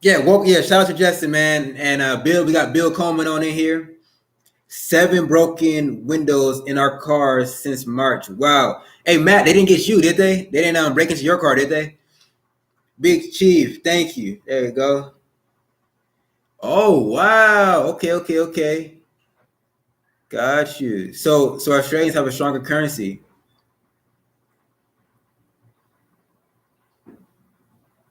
out to Justin, man. And Bill, we got Bill Coleman on in here. 7 broken windows in our cars since March. Wow. Hey, Matt, they didn't get you, did they? They didn't break into your car, did they? Big Chief, thank you. There you go. Oh, wow. Okay. Got you. So Australians have a stronger currency.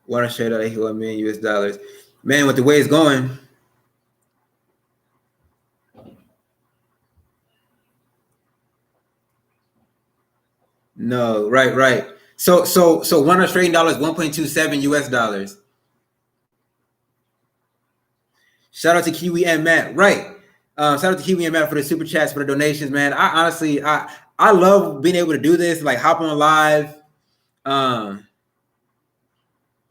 $1 Australian $1 million US. Man, with the way it's going. No, right. So $1 Australian $1.27 US. Shout out to Kiwi and Matt. Right. Shout out to Kiwi and Matt for the super chats, for the donations, man. I honestly, I love being able to do this, like hop on live. $1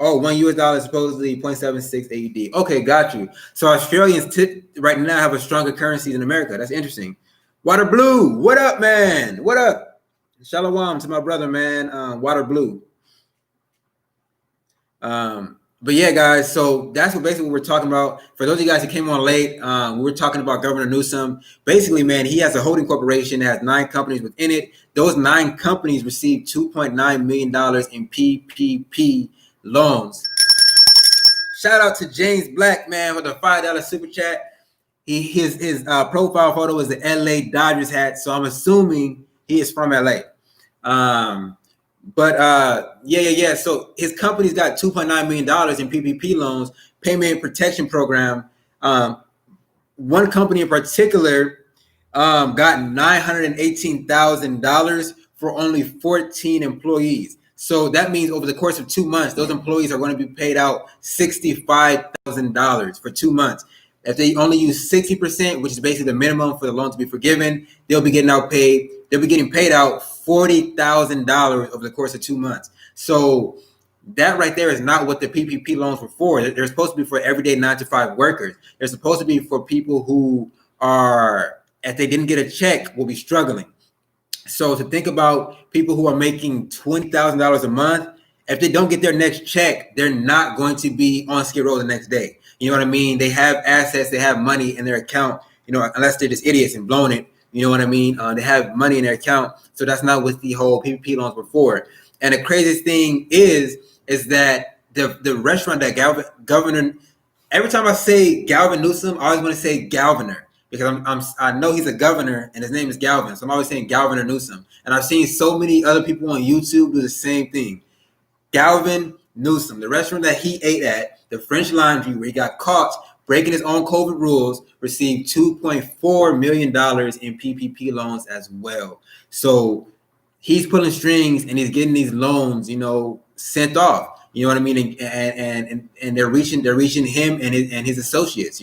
US is supposedly 0.76 AUD. Okay, got you. So Australians right now have a stronger currency than America. That's interesting. Water Blue, what up, man? What up? Shalom to my brother, man. Water Blue. But yeah, guys, so that's what basically we're talking about. For those of you guys who came on late, we were talking about Governor Newsom. Basically, man, he has a holding corporation that has 9 companies within it. Those 9 companies received $2.9 million in PPP loans. Shout out to James Black, man, with a $5 super chat. His profile photo is the LA Dodgers hat, so I'm assuming he is from LA. Yeah. So his company's got $2.9 million in PPP loans, payment protection program. One company in particular got $918,000 for only 14 employees. So that means over the course of 2 months, those employees are going to be paid out $65,000 for 2 months. If they only use 60%, which is basically the minimum for the loan to be forgiven, they'll be getting paid out $40,000 over the course of 2 months. So that right there is not what the PPP loans were for. They're supposed to be for everyday 9-to-5 workers. They're supposed to be for people who are, if they didn't get a check, will be struggling. So to think about people who are making $20,000 a month, if they don't get their next check, they're not going to be on Skid Row the next day. You know what I mean? They have assets, they have money in their account, unless they're just idiots and blown it. You know what I mean? They have money in their account. So that's not what the whole PPP loans were for. And the craziest thing is that the restaurant that Governor, every time I say Galvin Newsom, I always want to say Galviner, because I know he's a governor and his name is Galvin. So I'm always saying Galvin or Newsom. And I've seen so many other people on YouTube do the same thing. Galvin Newsom, the restaurant that he ate at, the French Laundry, where he got caught breaking his own COVID rules, received $2.4 million in PPP loans as well. So he's pulling strings and he's getting these loans, sent off. You know what I mean? And they're reaching him and his associates.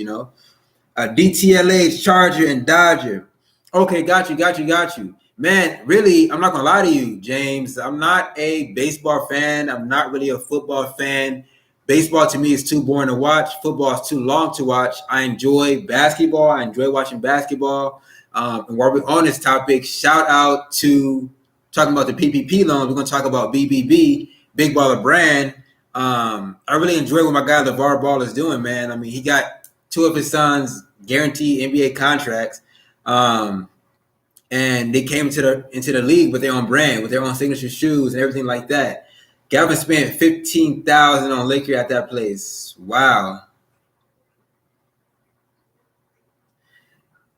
DTLH, Charger, and Dodger. Okay, got you. Man, really, I'm not gonna lie to you, James. I'm not a baseball fan. I'm not really a football fan. Baseball to me is too boring to watch. Football is too long to watch. I enjoy basketball. I enjoy watching basketball. And while we're on this topic, shout out to talking about the PPP loans. We're going to talk about BBB, Big Baller Brand. I really enjoy what my guy LeVar Ball is doing, man. I mean, he got 2 of his sons guaranteed NBA contracts. And they came into the league with their own brand, with their own signature shoes and everything like that. Galvin spent $15,000 on liquor at that place. Wow.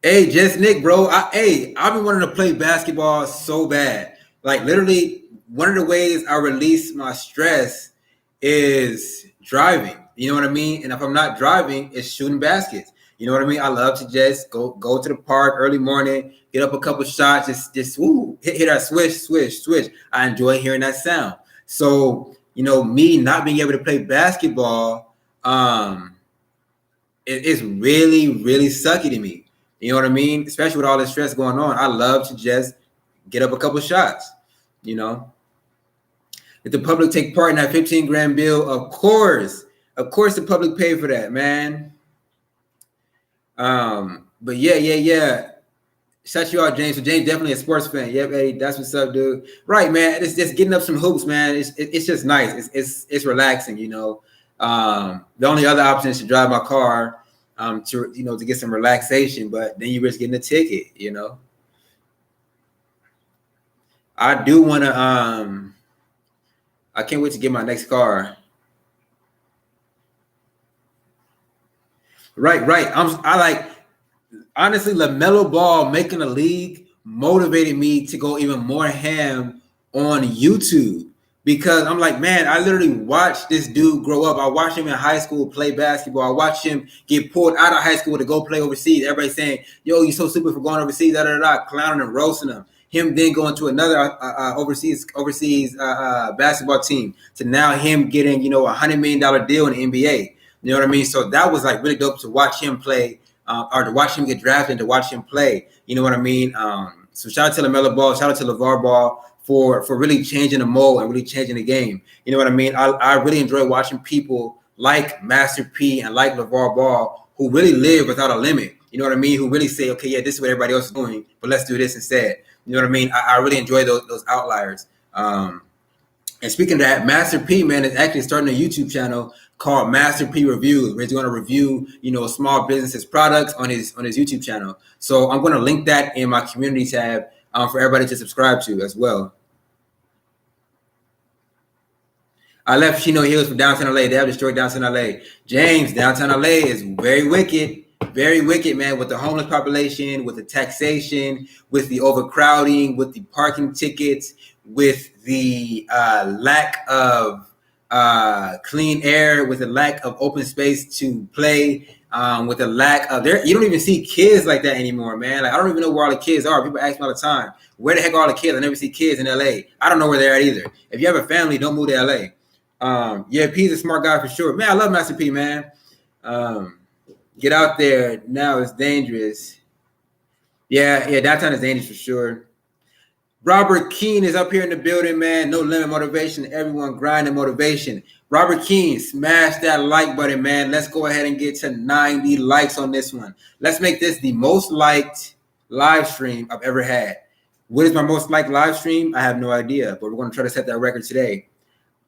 Hey, just Nick, bro. I've been wanting to play basketball so bad. Like, literally, one of the ways I release my stress is driving. You know what I mean? And if I'm not driving, it's shooting baskets. You know what I mean? I love to just go to the park early morning, get up a couple shots, just hit that swish. I enjoy hearing that sound. So, me not being able to play basketball, it's really, really sucky to me. You know what I mean? Especially with all this stress going on. I love to just get up a couple shots, If the public take part in that 15 grand bill, of course the public pay for that, man. But yeah. Shout you out, James. So James definitely a sports fan. Yep, hey, that's what's up, dude. Right, man. It's just getting up some hoops, man. It's just nice. It's relaxing, The only other option is to drive my car, to get some relaxation, but then you risk getting a ticket, I do want to. I can't wait to get my next car. Right. Honestly, LaMelo Ball making a league motivated me to go even more ham on YouTube, because I'm like, man, I literally watched this dude grow up. I watched him in high school play basketball. I watched him get pulled out of high school to go play overseas. Everybody saying, yo, you're so stupid for going overseas, clowning and roasting him. Him then going to another overseas basketball team, to now him getting, $100 million deal in the NBA. You know what I mean? So that was like really dope to watch him play or to watch him get drafted and to watch him play. You know what I mean? So shout out to LaMelo Ball, shout out to LeVar Ball for really changing the mold and really changing the game. You know what I mean? I really enjoy watching people like Master P and like LeVar Ball who really live without a limit. You know what I mean? Who really say, okay, yeah, this is what everybody else is doing, but let's do this instead. You know what I mean? I really enjoy those outliers. And speaking of that, Master P, man, is actually starting a YouTube channel called Master P Reviews, where he's going to review, small businesses' products on his YouTube channel. So I'm going to link that in my community tab for everybody to subscribe to as well. I left Chino Hills from downtown LA. They have destroyed downtown LA. James, downtown LA is very wicked, man, with the homeless population, with the taxation, with the overcrowding, with the parking tickets, with the lack of clean air, with the lack of open space to play, with the lack of you don't even see kids like that anymore, man. Like, I don't even know where all the kids are. People ask me all the time, where the heck are all the kids? I never see kids in LA. I don't know where they're at either. If you have a family, don't move to LA. Yeah, P's a smart guy for sure. Man, I love Master P, man. Get out there now. It's dangerous. Yeah, downtown is dangerous for sure. Robert Keene is up here in the building, man. No limit motivation. Everyone grinding motivation. Robert Keene, smash that like button, man. Let's go ahead and get to 90 likes on this one. Let's make this the most liked live stream I've ever had. What is my most liked live stream? I have no idea, but we're going to try to set that record today.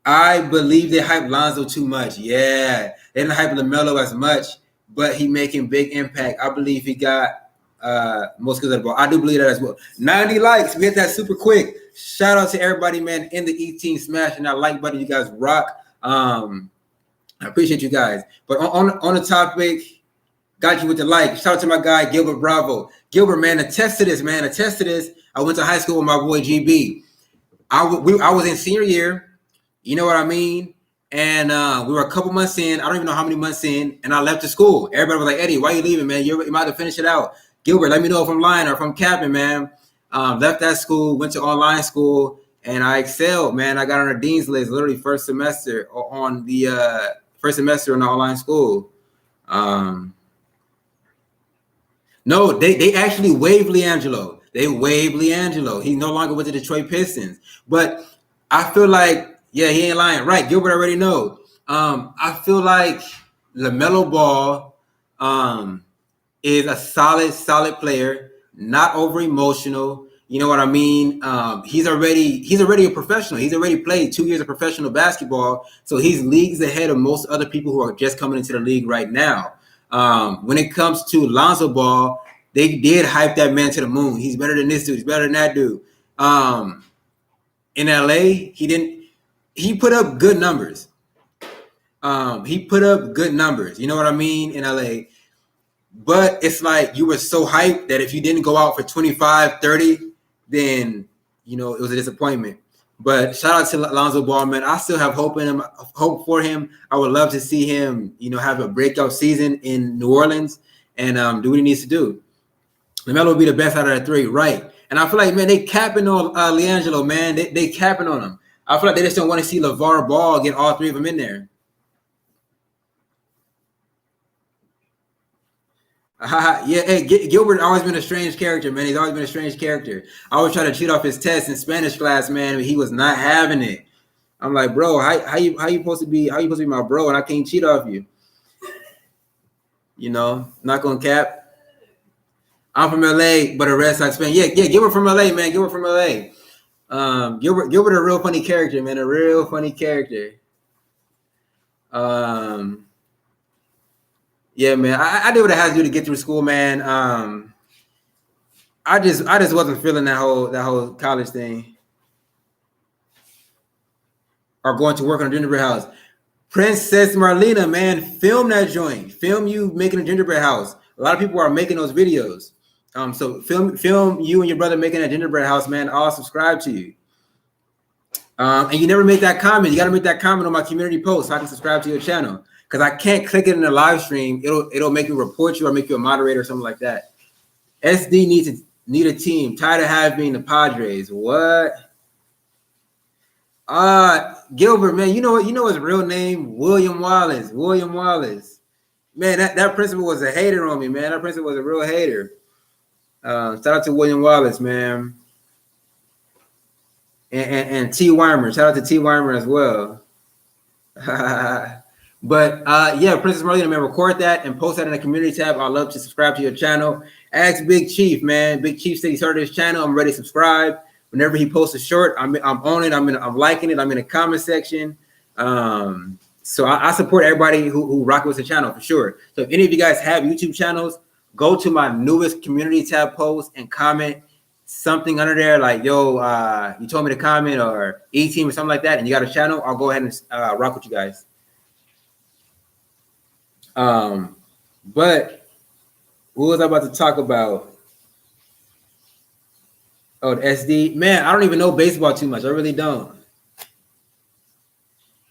I believe they hype Lonzo too much. Yeah, they didn't hype LaMelo as much, but he making big impact. I believe he got most skills of the ball. I do believe that as well. 90 likes. We hit that super quick. Shout out to everybody, man, in the E-Team smashing that like button. You guys rock. I appreciate you guys. But on the topic, got you with the like. Shout out to my guy, Gilbert Bravo. Gilbert, man, attest to this, man. Attest to this. I went to high school with my boy GB. I was in senior year. You know what I mean? And we were a couple months in. I don't even know how many months in. And I left the school. Everybody was like, Eddie, why are you leaving, man? You might have to finish it out. Gilbert, let me know if I'm lying or if I'm capping, man. Left that school, went to online school, and I excelled, man. I got on a dean's list literally first semester on the online school. No, they actually waived LiAngelo. They waived LiAngelo. He's no longer with the Detroit Pistons. But I feel like, yeah, he ain't lying. Right, Gilbert already know. I feel like LaMelo Ball is a solid player, not over emotional. You know what I mean? He's already a professional. He's already played 2 years of professional basketball, so he's leagues ahead of most other people who are just coming into the league right now. When it comes to Lonzo Ball, they did hype that man to the moon. He's better than this dude. He's better than that dude. In LA, he put up good numbers. You know what I mean, in LA. But it's like you were so hyped that if you didn't go out for 25, 30, then, it was a disappointment. But shout out to Lonzo Ball, man. I still have hope for him. I would love to see him, have a breakout season in New Orleans and do what he needs to do. LaMelo will be the best out of the three, right? And I feel like, man, they capping on LiAngelo, man. They capping on him. I feel like they just don't want to see LeVar Ball get all three of them in there. Yeah, hey, Gilbert always been a strange character, man. He's always been a strange character. I always try to cheat off his test in Spanish class, man. He was not having it. I'm like, bro, how you supposed to be my bro and I can't cheat off you? Not gonna cap. I'm from LA, but a Red Sox fan. Yeah, Gilbert from LA, man. Gilbert from LA. Gilbert a real funny character, man. A real funny character. Yeah, man. I did what I had to do to get through school, man. I just wasn't feeling that whole college thing. Or going to work on a gingerbread house. Princess Marlena, man, film that joint. Film you making a gingerbread house. A lot of people are making those videos. So film you and your brother making a gingerbread house, man. I'll subscribe to you. And you never make that comment. You got to make that comment on my community post so I can subscribe to your channel. Because I can't click it in the live stream. It'll make me report you or make you a moderator or something like that. SD need a team. Tired of having the Padres. What? Gilbert, man, you know his real name? William Wallace. Man, that principal was a hater on me, man. That principal was a real hater. Shout out to William Wallace, man. And T. Weimer. Shout out to T. Weimer as well. But yeah, Princess Marlena, man, record that and post that in the community tab. I'd love to subscribe to your channel. Ask Big Chief, man. Big Chief said he started his channel. I'm ready to subscribe. Whenever he posts a short, I'm on it. I'm liking it. I'm in the comment section. So I support everybody who rock with the channel for sure. So if any of you guys have YouTube channels, go to my newest community tab post and comment something under there like, yo, you told me to comment, or E-Team or something like that, and you got a channel, I'll go ahead and rock with you guys. But what was I about to talk about? Oh, the SD. Man, I don't even know baseball too much. I really don't.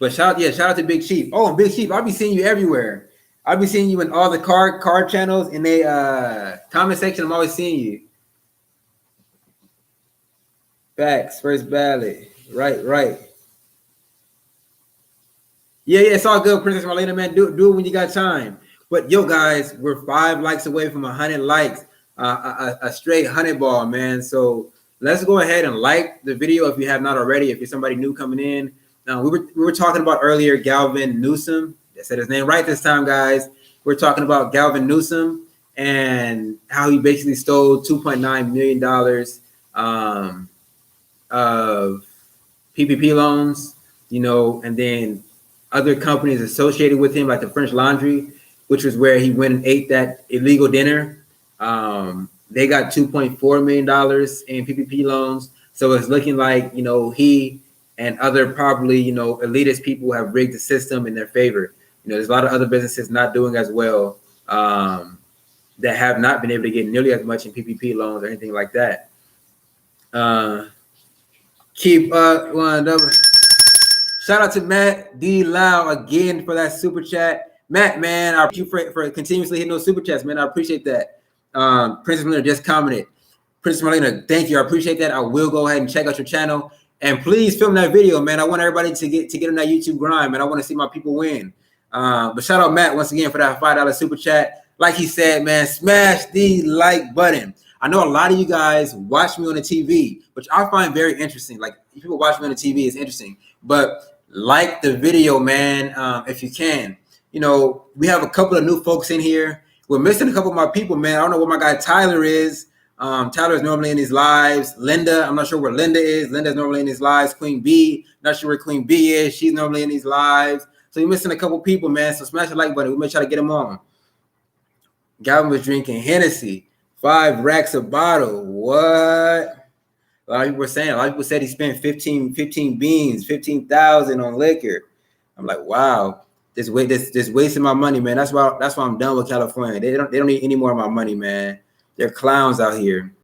But shout out to Big Chief. Oh, Big Chief, I'll be seeing you everywhere. I'll be seeing you in all the card channels in the comment section. I'm always seeing you. Facts, first ballot. Right. Yeah, it's all good, Princess Marlena, man. Do it when you got time. But yo, guys, we're 5 likes away from 100 likes. A straight 100 ball, man. So let's go ahead and like the video if you have not already. If you're somebody new coming in, we were talking about earlier Gavin Newsom. I said his name right this time, guys. We're talking about Gavin Newsom and how he basically stole $2.9 million of PPP loans, and then other companies associated with him, like the French Laundry, which was where he went and ate that illegal dinner. They got $2.4 million in PPP loans. So it's looking like, he and other probably, elitist people have rigged the system in their favor. There's a lot of other businesses not doing as well that have not been able to get nearly as much in PPP loans or anything like that. Keep one double. Shout out to Matt D. Lau again for that super chat. Matt, man, I appreciate you for continuously hitting those super chats, man. I appreciate that. Princess Marlena just commented. Princess Marlena, thank you. I appreciate that. I will go ahead and check out your channel. And please film that video, man. I want everybody to get on that YouTube grind, man. I want to see my people win. But shout out Matt once again for that $5 super chat. Like he said, man, smash the like button. I know a lot of you guys watch me on the TV, which I find very interesting. Like, if people watch me on the TV, it's interesting. But like the video, man, if you can. We have a couple of new folks in here. We're missing a couple of my people, man. I don't know where my guy Tyler is. Tyler is normally in his lives. Linda, I'm not sure where Linda is. Linda's normally in his lives. Queen B, not sure where Queen B is. She's normally in his lives. So you're missing a couple people, man. So smash the like button. We may try to get them on. Gavin was drinking Hennessy. 5 racks a bottle. What? A lot of people were saying. A lot of people said he spent 15 beans, 15,000 on liquor. I'm like, wow, this wasting my money, man. That's why I'm done with California. They don't need any more of my money, man. They're clowns out here.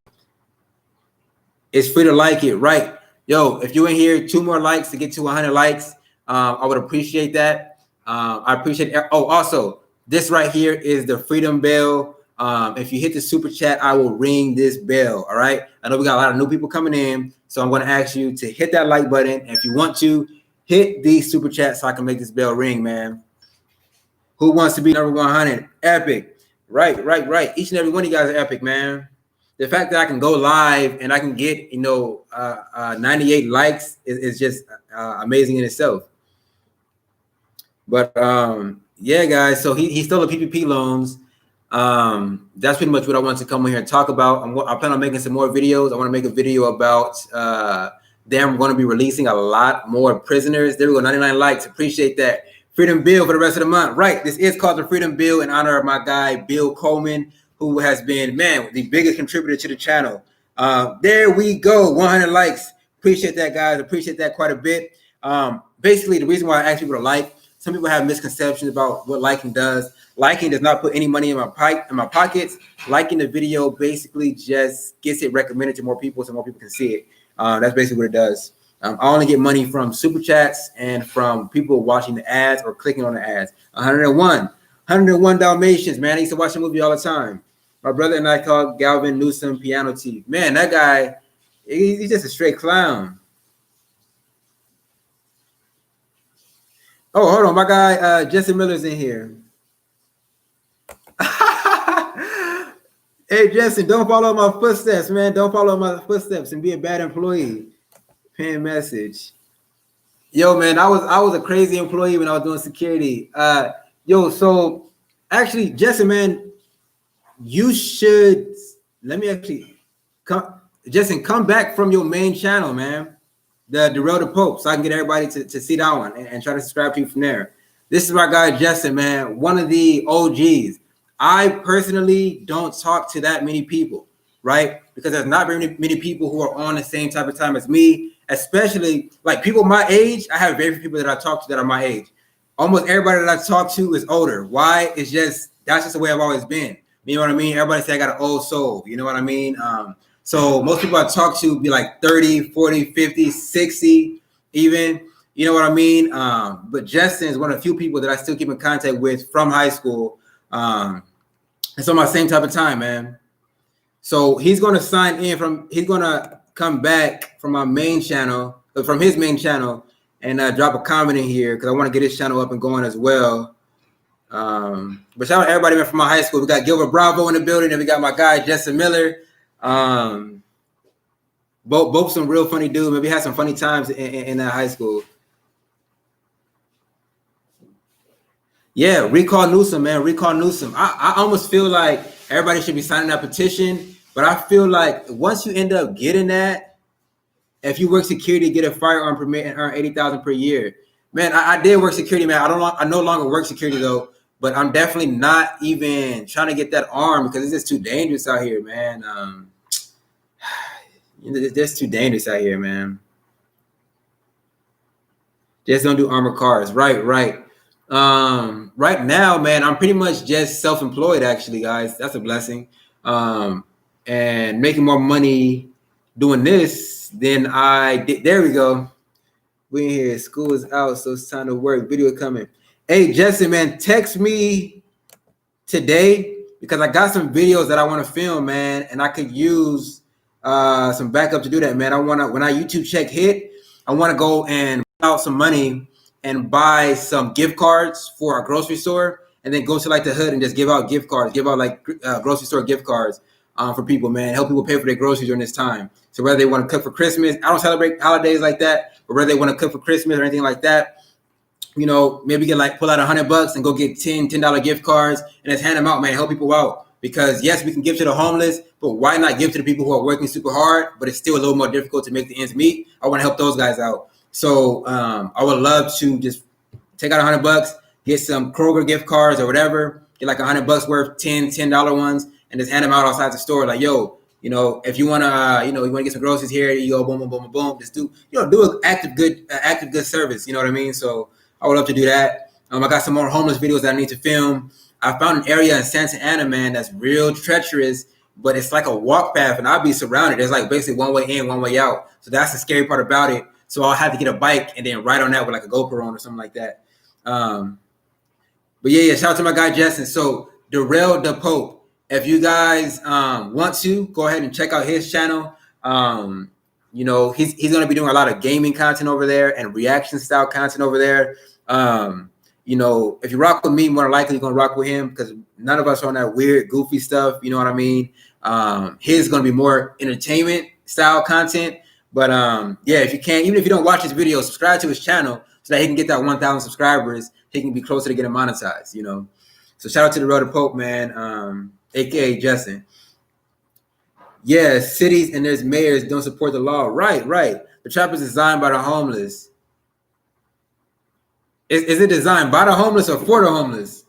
It's free to like it, right? Yo, if you're in here, 2 more likes to get to 100 likes. I would appreciate that. I appreciate it. Oh, also, this right here is the Freedom Bell. If you hit the super chat, I will ring this bell. All right. I know we got a lot of new people coming in, so I'm going to ask you to hit that like button. And if you want to, hit the super chat so I can make this bell ring, man. Who wants to be number 100? Epic. Right. Each and every one of you guys are epic, man. The fact that I can go live and I can get, 98 likes is just amazing in itself. But yeah, guys. So he stole the PPP loans. That's pretty much what I want to come in here and talk about. I plan on making some more videos. I want to make a video about them going to be releasing a lot more prisoners. There we go, 99 likes. Appreciate that. Freedom Bill for the rest of the month. Right. This is called the Freedom Bill in honor of my guy, Bill Coleman, who has been, man, the biggest contributor to the channel. There we go. 100 likes. Appreciate that, guys. Appreciate that quite a bit. Basically, the reason why I ask people to like, some people have misconceptions about what liking does. Liking does not put any money in my pockets. Liking the video basically just gets it recommended to more people so more people can see it. That's basically what it does. I only get money from super chats and from people watching the ads or clicking on the ads. 101 Dalmatians, man. I used to watch the movie all the time. My brother and I called Gavin Newsom piano teeth. Man, that guy, he's just a straight clown. Oh, hold on. My guy, Jesse Miller's in here. Hey, Justin, don't follow my footsteps, man. Don't follow my footsteps and be a bad employee. Pin message. Yo, man, I was a crazy employee when I was doing security. So actually, Justin, man, you should let me actually come, Justin, come back from your main channel, man. The Road to Pope, so I can get everybody to see that one and try to subscribe to you from there. This is my guy Justin, man, one of the OGs. I personally don't talk to that many people, right? Because there's not very many people who are on the same type of time as me, especially like people my age. I have very few people that I talk to that are my age. Almost everybody that I talk to is older. Why? It's just that's just the way I've always been. You know what I mean? Everybody say I got an old soul. You know what I mean? So most people I talk to be like 30, 40, 50, 60 even. You know what I mean? But Justin is one of the few people that I still keep in contact with from high school. It's on my same type of time, man. So he's going to sign in he's going to come back from my main channel, from his main channel, and drop a comment in here because I want to get his channel up and going as well. But shout out to everybody from my high school. We got Gilbert Bravo in the building, and we got my guy Justin Miller. Both some real funny dudes. Maybe had some funny times in that high school. Yeah, recall Newsom, man. Recall Newsom. I almost feel like everybody should be signing that petition, but I feel like once you end up getting that, if you work security, get a firearm permit and earn $80,000 per year. Man, I did work security, man. I no longer work security though, but I'm definitely not even trying to get that arm because it's just too dangerous out here, man. It's just too dangerous out here, man. Just don't do armored cars. Right. Right now, man, I'm pretty much just self-employed, actually, guys. That's a blessing. And making more money doing this than I did. There we go. We in here. School is out, so it's time to work. Video coming. Hey, Justin, man, text me today because I got some videos that I want to film, man, and I could use some backup to do that, man. When our YouTube check hit, I want to go and put out some money and buy some gift cards for a grocery store, and then go to like the hood and just give out gift cards, give out like grocery store gift cards for people, man. Help people pay for their groceries during this time. So whether they want to cook for Christmas, I don't celebrate holidays like that, but whether they want to cook for Christmas or anything like that, you know, maybe pull out $100 and go get $10 gift cards and just hand them out, man. Help people out. Because yes, we can give to the homeless, but why not give to the people who are working super hard, but it's still a little more difficult to make the ends meet? I want to help those guys out. So I would love to just take out $100, get some Kroger gift cards or whatever, get like $100 worth, $10 ones, and just hand them out outside the store. Like, yo, you know, if you wanna, you want to get some groceries here, you go boom, boom, boom, boom. Just do an active good service. You know what I mean? So I would love to do that. I got some more homeless videos that I need to film. I found an area in Santa Ana, man, that's real treacherous, but it's like a walk path, and I'll be surrounded. There's like basically one way in, one way out. So that's the scary part about it. So I'll have to get a bike and then ride on that with like a GoPro on or something like that. But yeah, shout out to my guy Justin. So Darrell the Pope. If you guys want to, go ahead and check out his channel. He's going to be doing a lot of gaming content over there and reaction style content over there. If you rock with me, more likely you're going to rock with him because none of us are on that weird, goofy stuff. You know what I mean? His is going to be more entertainment style content. But yeah, if you can, even if you don't watch his video, subscribe to his channel so that he can get that 1,000 subscribers. He can be closer to getting monetized, So shout out to the Road to Pope, man, aka Justin. Yeah, cities and their mayors don't support the law. Right. The trap is designed by the homeless. Is it designed by the homeless or for the homeless?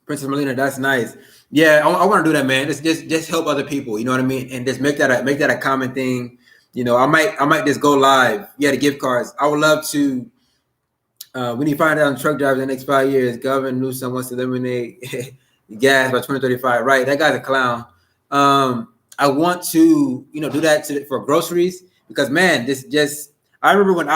Princess Melina, that's nice. Yeah, I want to do that, man. Just help other people. You know what I mean? And just make that a common thing. I might just go live. Yeah, the gift cards. I would love to. We need to find out truck drivers in the next 5 years. Governor Newsom wants to eliminate gas by 2035. Right, that guy's a clown. I want to, do that for groceries because, man, I remember when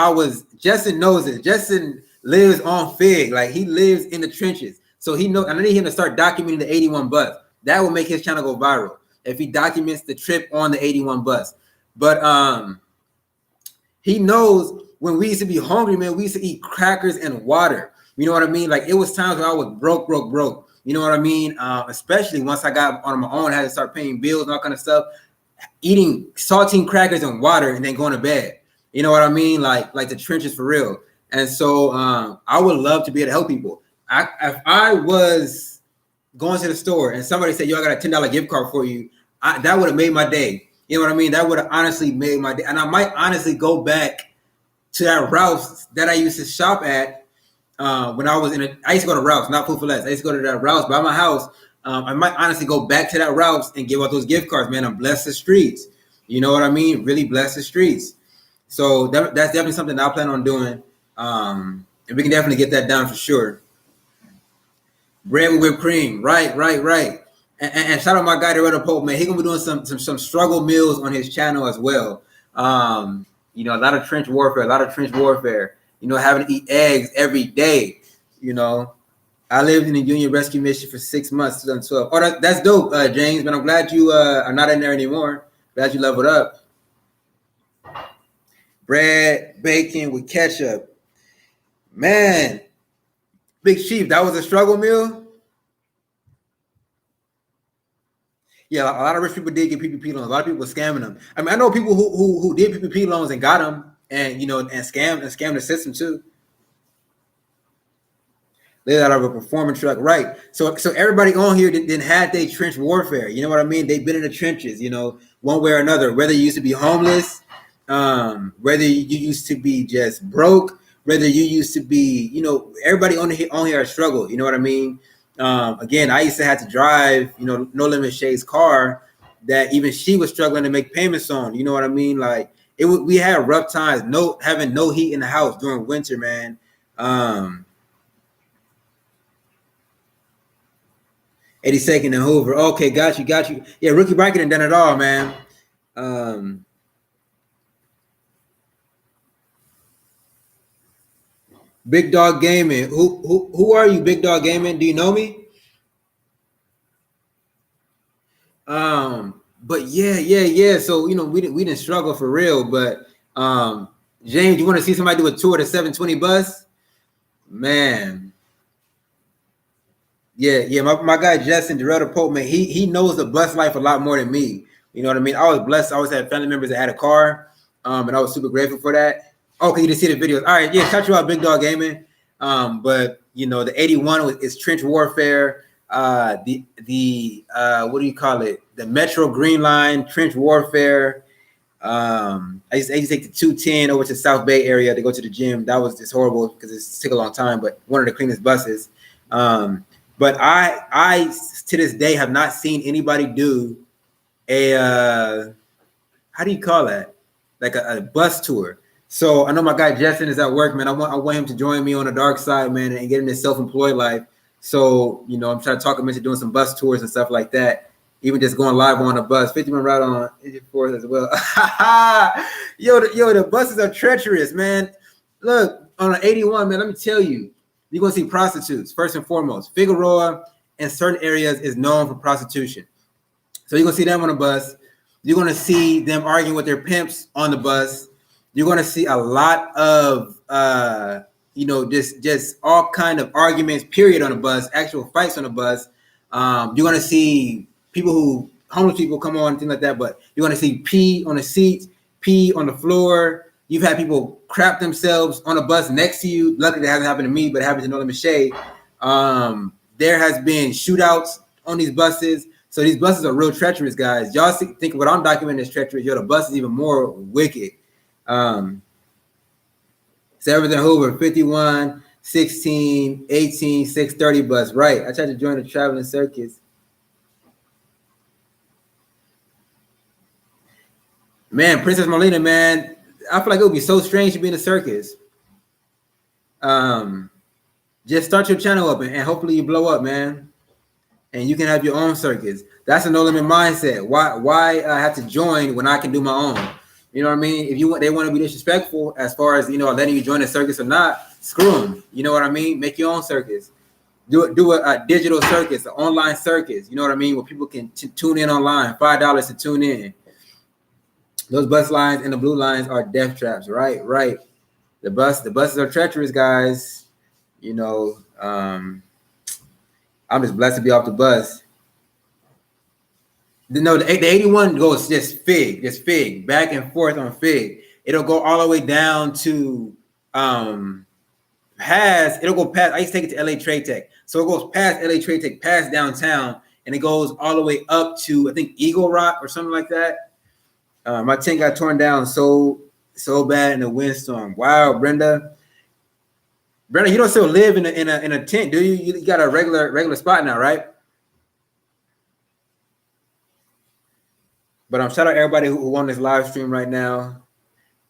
Justin knows it. Justin lives on Fig, like he lives in the trenches. So I need him to start documenting the 81 bus. That will make his channel go viral if he documents the trip on the 81 bus. But he knows when we used to be hungry, man, we used to eat crackers and water. You know what I mean? Like it was times where I was broke. You know what I mean? Especially once I got on my own, I had to start paying bills and all kind of stuff, eating saltine crackers and water and then going to bed. You know what I mean? Like the trenches for real. And so I would love to be able to help people. If I was going to the store and somebody said, yo, I got a $10 gift card for you, that would have made my day. You know what I mean? That would have honestly made my day. And I might honestly go back to that Ralph's that I used to shop at when I was I used to go to Ralph's, not Food for Less. I used to go to that Ralph's by my house. I might honestly go back to that Ralph's and give out those gift cards, man. I'm blessed the streets. You know what I mean? Really bless the streets. So that's definitely something I plan on doing. And we can definitely get that done for sure. Bread with whipped cream. Right. And shout out my guy, the Red Pope, man. He's gonna be doing some struggle meals on his channel as well. You know, a lot of trench warfare. You know, having to eat eggs every day. You know, I lived in the Union Rescue Mission for 6 months, 2012. Oh, that's dope, James. But I'm glad you are not in there anymore. Glad you leveled up. Bread, bacon with ketchup. Man, Big Chief, that was a struggle meal. Yeah, a lot of rich people did get PPP loans. A lot of people were scamming them. I mean, I know people who did PPP loans and got them, and you know, and scammed the system too. They out of a performance truck, right? So everybody on here didn't have their trench warfare. You know what I mean? They've been in the trenches, you know, one way or another. Whether you used to be homeless, whether you used to be just broke, whether you used to be, you know, everybody on here struggled. You know what I mean? Again, I used to have to drive, you know, No Limit Shay's car that even she was struggling to make payments on. You know what I mean? Like we had rough times. Having no heat in the house during winter, man. 82nd and Hoover. Okay, got you. Yeah, Rookie Biker done it all, man. Big Dog Gaming. Who are you, Big Dog Gaming? Do you know me? But yeah. So you know, we didn't struggle for real. But James, you want to see somebody do a tour of the 720 bus? Man. Yeah. My guy Justin Doretta Pope, man, he knows the bus life a lot more than me. You know what I mean? I was blessed. I always had family members that had a car, and I was super grateful for that. Okay, you didn't see the videos. All right, yeah, shout you out, Big Dog Gaming. But you know, the 81 is trench warfare. The what do you call it? The Metro Green Line trench warfare. I used to take the 210 over to South Bay area to go to the gym. That was just horrible because it took a long time, but one of the cleanest buses. But I to this day have not seen anybody do a how do you call that? Like a bus tour. So I know my guy Justin is at work, man. I want him to join me on the dark side, man, and get in this self-employed life. So, you know, I'm trying to talk him into doing some bus tours and stuff like that. Even just going live on a bus. 51 ride on 84 as well. yo, the buses are treacherous, man. Look, on an 81, man, let me tell you, you're going to see prostitutes, first and foremost. Figueroa in certain areas is known for prostitution. So you're going to see them on a bus. You're going to see them arguing with their pimps on the bus. You're going to see a lot of, you know, just all kind of arguments, period, on the bus, actual fights on the bus. You're going to see homeless people come on, things like that. But you're going to see pee on the seats, pee on the floor. You've had people crap themselves on a bus next to you. Luckily, that hasn't happened to me, but it happened to No Limit Shade. There has been shootouts on these buses. So these buses are real treacherous, guys. Y'all think what I'm documenting is treacherous. The bus is even more wicked. 7th and Hoover, 51, 16, 18, 630 bus. Right. I tried to join the traveling circus. Man, Princess Marlena, man, I feel like it would be so strange to be in a circus. Just start your channel up and hopefully you blow up, man. And you can have your own circus. That's a no limit mindset. Why I have to join when I can do my own? You know what I mean? If they want to be disrespectful as far as, you know, letting you join a circus or not, screw them. You know what I mean? Make your own circus. Do a digital circus, an online circus. You know what I mean? Where people can tune in online, $5 to tune in. Those bus lines and the blue lines are death traps. Right. The buses are treacherous, guys. You know, I'm just blessed to be off the bus. No, the 81 goes just fig, back and forth on fig. It'll go all the way down to it'll go past. I used to take it to LA Trade Tech. So it goes past LA Trade Tech, past downtown, and it goes all the way up to, I think, Eagle Rock or something like that. My tent got torn down so bad in a windstorm. Wow, Brenda, you don't still live in a tent, do you? You got a regular spot now, right? But shout out everybody who on this live stream right now.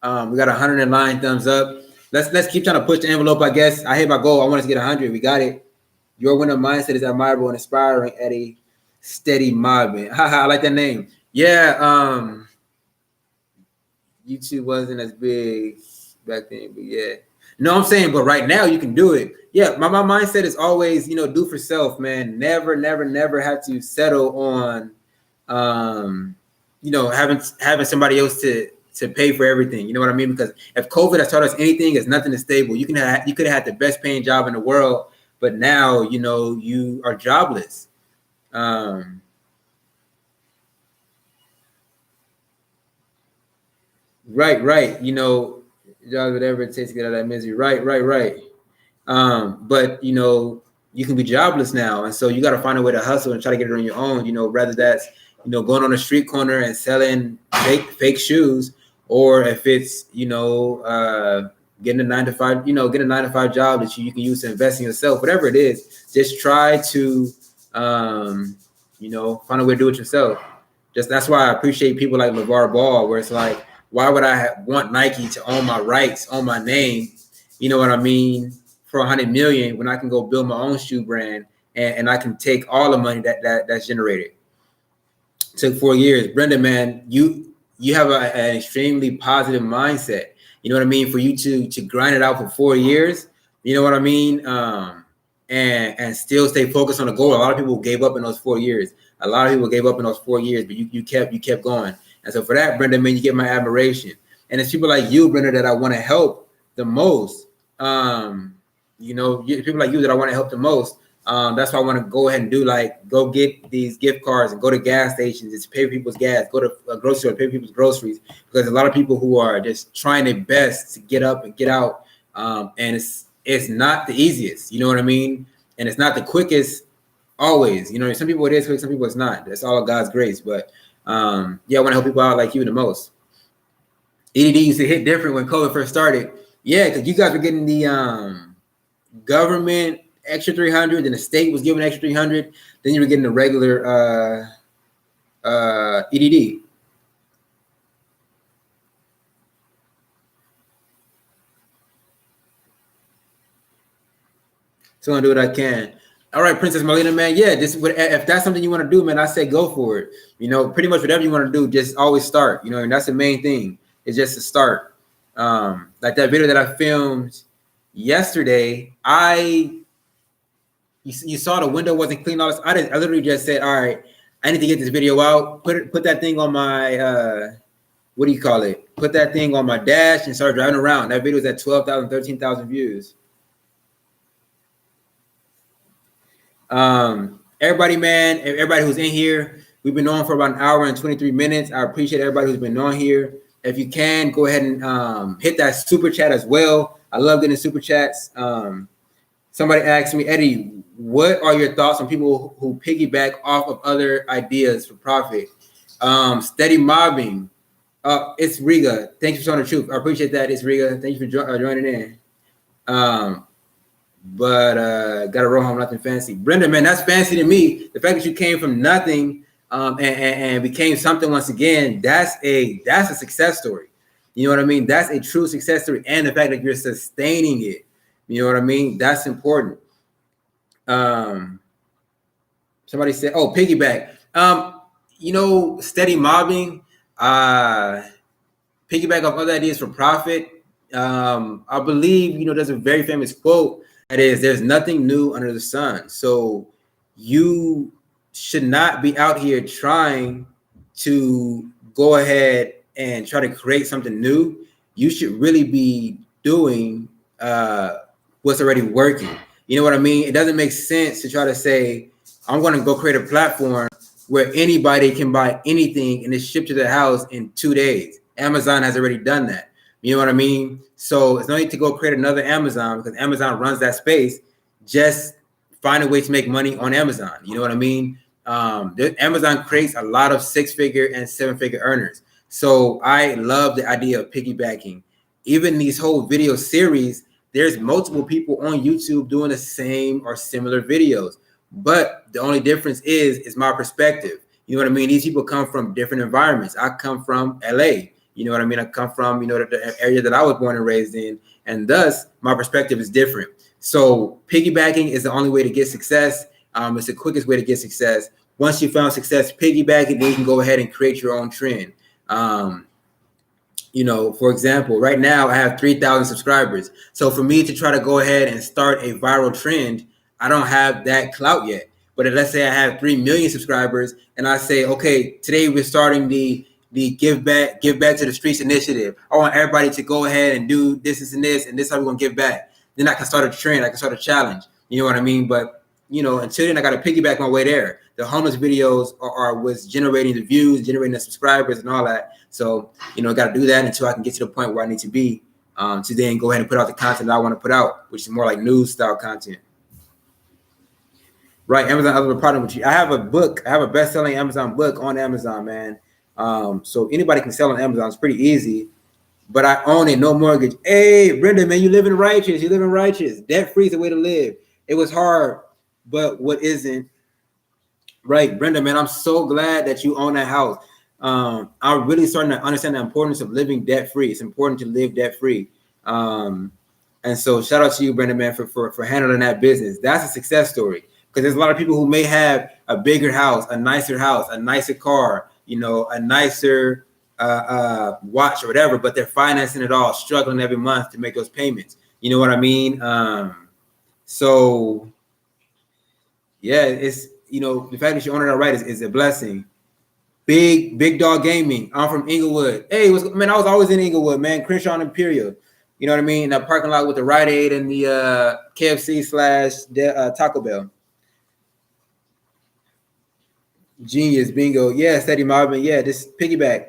We got 109 thumbs up. Let's keep trying to push the envelope, I guess. I hit my goal. I want us to get 100. We got it. Your winner mindset is admirable and inspiring at a steady mobbing. Haha, I like that name. Yeah, YouTube wasn't as big back then, but yeah. No, I'm saying, but right now you can do it. Yeah, my mindset is always, do for self, man. Never have to settle on having somebody else to pay for everything. You know what I mean? Because if COVID has taught us anything, it's nothing is stable. You could have had the best paying job in the world, but now you are jobless. Right. Jobs, whatever it takes to get out of that misery. Right. But you can be jobless now, and so you got to find a way to hustle and try to get it on your own. Rather that's going on a street corner and selling fake shoes, or if it's getting a 9-to-5 job that you can use to invest in yourself. Whatever it is, just try to find a way to do it yourself. That's why I appreciate people like LeVar Ball, where it's like, why would I want Nike to own my rights, own my name? You know what I mean? For $100 million, when I can go build my own shoe brand and I can take all the money that's generated. Took 4 years. Brenda, man, you have an extremely positive mindset. You know what I mean? For you to grind it out for 4 years, you know what I mean? And still stay focused on the goal. A lot of people gave up in those 4 years. But you kept going. And so for that, Brenda, man, you get my admiration. And it's people like you, Brenda, that I want to help the most. People like you that I want to help the most. That's why I want to go ahead and go get these gift cards and go to gas stations and pay people's gas, go to a grocery store, pay people's groceries, because a lot of people who are just trying their best to get up and get out. And it's not the easiest, you know what I mean? And it's not the quickest always, some people it is quick, some people it's not. That's all of God's grace. But I want to help people out like you the most. EDD used to hit different when COVID first started. Yeah, because you guys were getting the government extra 300, then the state was giving extra 300, then you were getting the regular EDD. So I'm gonna do what I can. All right, Princess Marlena, man. Yeah, if that's something you want to do, man, I say go for it. Pretty much whatever you want to do, just always start. And that's the main thing. It's just to start. Like that video that I filmed yesterday, you saw the window wasn't clean. All this. I literally just said, all right, I need to get this video out. Put that thing on my what do you call it? Put that thing on my dash and start driving around. That video was at 12,000, 13,000 views. Everybody, man, everybody who's in here, we've been on for about an hour and 23 minutes. I appreciate everybody who's been on here. If you can, go ahead and hit that super chat as well. I love getting super chats. Somebody asked me, Eddie, what are your thoughts on people who piggyback off of other ideas for profit? Steady mobbing. It's Riga. Thank you for showing the truth. I appreciate that. It's Riga. Thank you for joining in. But gotta roll home, nothing fancy. Brenda, man, that's fancy to me. The fact that you came from nothing and became something once again, that's a success story. You know what I mean? That's a true success story. And the fact that you're sustaining it, you know what I mean? That's important. Somebody said, oh, piggyback. Steady mobbing, piggyback off other ideas for profit. I believe, there's a very famous quote that is, there's nothing new under the sun. So you should not be out here trying to go ahead and try to create something new. You should really be doing what's already working. You know what I mean? It doesn't make sense to try to say, I'm going to go create a platform where anybody can buy anything and it's shipped to their house in 2 days. Amazon has already done that. You know what I mean? So it's no need to go create another Amazon because Amazon runs that space. Just find a way to make money on Amazon. You know what I mean? Amazon creates a lot of 6-figure and 7-figure earners. So I love the idea of piggybacking. Even these whole video series, there's multiple people on YouTube doing the same or similar videos. But the only difference is my perspective. You know what I mean? These people come from different environments. I come from LA. You know what I mean? I come from, the area that I was born and raised in. And thus, my perspective is different. So piggybacking is the only way to get success. It's the quickest way to get success. Once you found success piggybacking, then you can go ahead and create your own trend. For example, right now I have 3,000 subscribers. So for me to try to go ahead and start a viral trend, I don't have that clout yet. But let's say I have 3 million subscribers and I say, okay, today we're starting the give back to the streets initiative. I want everybody to go ahead and do this and this is how we're going to give back. Then I can start a trend. I can start a challenge. You know what I mean? But, until then I got to piggyback my way there. The homeless videos was generating the views, generating the subscribers and all that. So, got to do that until I can get to the point where I need to be to then go ahead and put out the content that I want to put out, which is more like news style content. Right. Amazon, other partner with you. I have a book. I have a best-selling Amazon book on Amazon, man. So anybody can sell on Amazon. It's pretty easy. But I own it, no mortgage. Hey, Brenda, man, you living righteous. You living righteous. Debt-free is the way to live. It was hard, but what isn't? Right, Brenda, man, I'm so glad that you own that house. I'm really starting to understand the importance of living debt-free. It's important to live debt-free. And so shout out to you, Brenda, man, for handling that business. That's a success story. Because there's a lot of people who may have a bigger house, a nicer car, a nicer watch or whatever, but they're financing it all, struggling every month to make those payments. You know what I mean? So yeah, it's, the fact that you own it all right is a blessing. Big Dog Gaming. I'm from Inglewood. Hey, man, I was always in Inglewood, man. Crenshaw and Imperial. You know what I mean? That parking lot with the Rite Aid and the KFC / Taco Bell. Genius, bingo. Yeah, Steady Marvin. Yeah, this piggyback.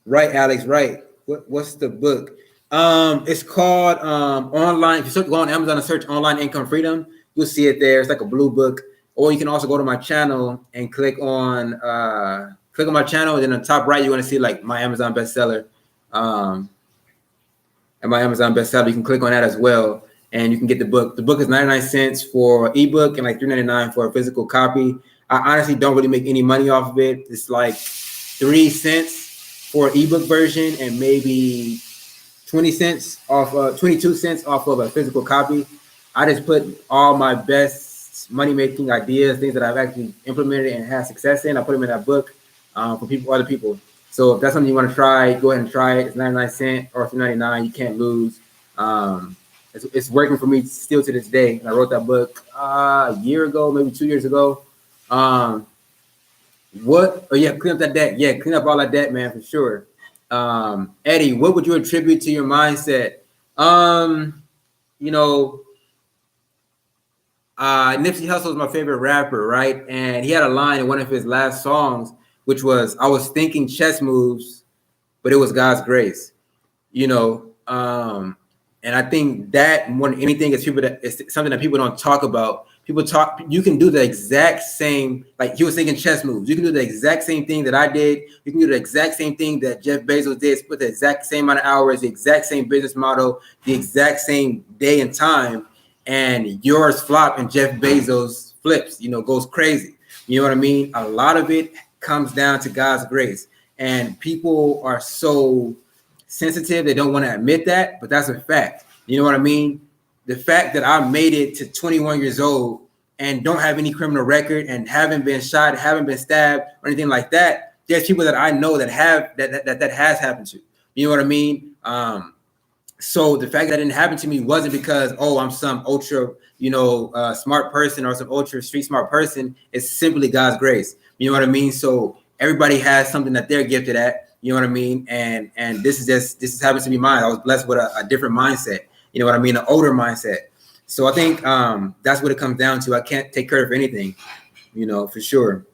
Right, Alex, right. What's the book? It's called Online. If you go on Amazon and search Online Income Freedom, you'll see it there. It's like a blue book. Or you can also go to my channel and click on my channel, and then on the top right, you're going to see like my Amazon bestseller. And my Amazon bestseller, you can click on that as well. And you can get the book. The book is 99 cents for ebook and like $3.99 for a physical copy. I honestly don't really make any money off of it. It's like 3 cents for an ebook version and maybe 22 cents off of a physical copy. I just put all my best money-making ideas, things that I've actually implemented and had success in. I put them in that book for other people. So if that's something you want to try, go ahead and try it. It's 99 cents or $3.99. You can't lose. It's working for me still to this day. I wrote that book a year ago, maybe 2 years ago. Clean up that debt. Yeah, clean up all that debt, man, for sure. Eddie, what would you attribute to your mindset? Nipsey Hussle is my favorite rapper, right? And he had a line in one of his last songs, which was, I was thinking chess moves, but it was God's grace, and I think that more than anything is something that people don't talk about. You can do the exact same, like he was thinking chess moves. You can do the exact same thing that I did. You can do the exact same thing that Jeff Bezos did, put the exact same amount of hours, the exact same business model, the exact same day and time, and yours flop and Jeff Bezos flips, goes crazy. You know what I mean? A lot of it comes down to God's grace. And people are so sensitive, they don't want to admit that, but that's a fact. You know what I mean? The fact that I made it to 21 years old and don't have any criminal record and haven't been shot, haven't been stabbed or anything like that, there's people that I know that has happened to. You know what I mean? So the fact that it didn't happen to me wasn't because, I'm some ultra, smart person or some ultra street smart person. It's simply God's grace. You know what I mean? So everybody has something that they're gifted at. You know what I mean? And this happens to be mine. I was blessed with a different mindset. You know what I mean? An older mindset. So I think that's what it comes down to. I can't take credit for anything, you know, for sure.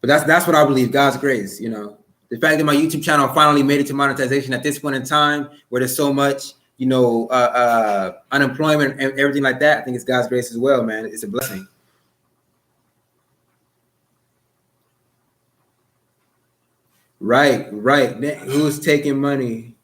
But that's what I believe, God's grace, you know. The fact that my YouTube channel finally made it to monetization at this point in time, where there's so much, you know, unemployment and everything like that, I think it's God's grace as well, man. It's a blessing. Right. Who's taking money?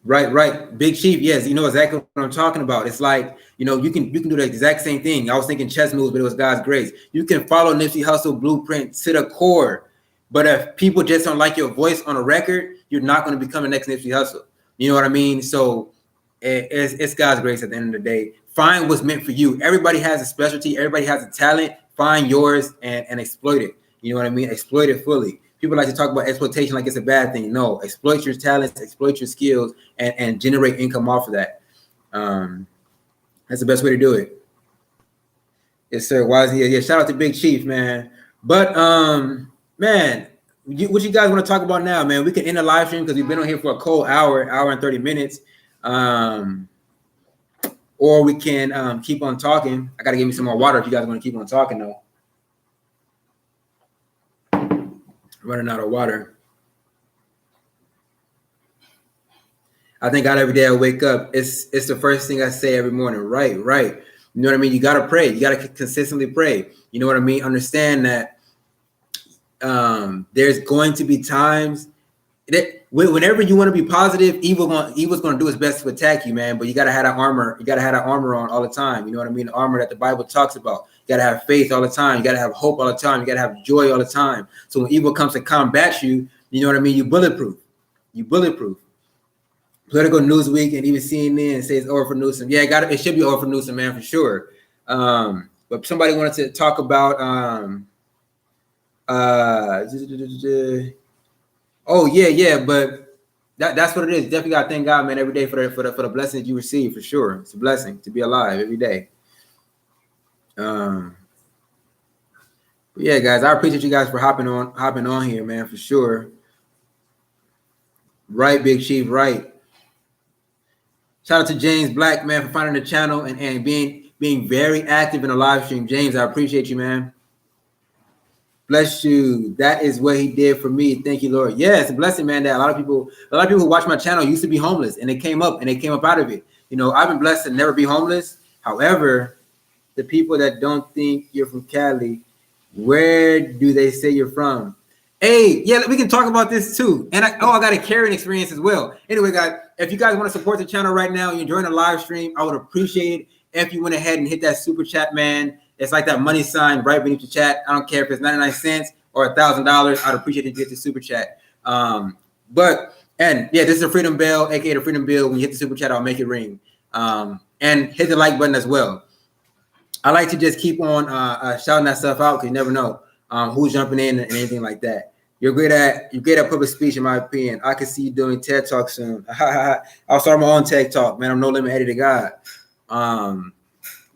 Right. Big Chief, yes, you know exactly what I'm talking about. It's like, you know, you can do the exact same thing. I was thinking chess moves, but it was God's grace. You can follow Nipsey Hussle blueprint to the core, but if people just don't like your voice on a record, you're not going to become the next Nipsey Hussle. You know what I mean? So it's God's grace at the end of the day. Find what's meant for you. Everybody has a specialty. Everybody has a talent. Find yours and exploit it. You know what I mean? Exploit it fully. People like to talk about exploitation like it's a bad thing. No, exploit your talents, exploit your skills, and generate income off of that. That's the best way to do it. Yes, sir. Why is he? Yeah, shout out to Big Chief, man. But man, what you guys want to talk about now, man? We can end the live stream because we've been on here for a cold hour and 30 minutes. Or we can keep on talking. I gotta give me some more water if you guys want to keep on talking though. Running out of water. I thank God every day I wake up. It's the first thing I say every morning. Right. You know what I mean? You got to pray. You got to consistently pray. You know what I mean? Understand that there's going to be times that whenever you want to be positive, evil's going to do its best to attack you, man. But you got to have that armor. You got to have that armor on all the time. You know what I mean? The armor that the Bible talks about. You got to have faith all the time. You got to have hope all the time. You got to have joy all the time. So when evil comes to combat you, you know what I mean? You bulletproof. Political Newsweek and even CNN says over for Newsom. Yeah, it should be over for Newsom, man, for sure. But somebody wanted to talk about oh yeah, but that's what it is. Definitely gotta thank God, man, every day for the blessings you receive, for sure. It's a blessing to be alive every day. But yeah, guys, I appreciate you guys for hopping on here, man, for sure. Right, Big Chief, right. Shout out to James Black, man, for finding the channel and being very active in the live stream. James, I appreciate you, man. Bless you. That is what he did for me. Thank you, Lord. Yeah, it's a blessing, man. That a lot of people who watch my channel used to be homeless, and they came up out of it. You know, I've been blessed to never be homeless. However, the people that don't think you're from Cali, where do they say you're from? Hey, yeah, we can talk about this too. And I got a carrying experience as well. Anyway, guys, if you guys want to support the channel right now, you're enjoying the live stream, I would appreciate it if you went ahead and hit that super chat, man. It's like that money sign right beneath the chat. I don't care if it's 99 cents or $1,000. I'd appreciate it to get the super chat. And yeah, this is a Freedom Bell, aka the Freedom Bill. When you hit the super chat, I'll make it ring. And hit the like button as well. I like to just keep on shouting that stuff out because you never know who's jumping in and anything like that. You're great at public speech, in my opinion. I can see you doing TED Talk soon. I'll start my own TED Talk, man. I'm no limit headed to God.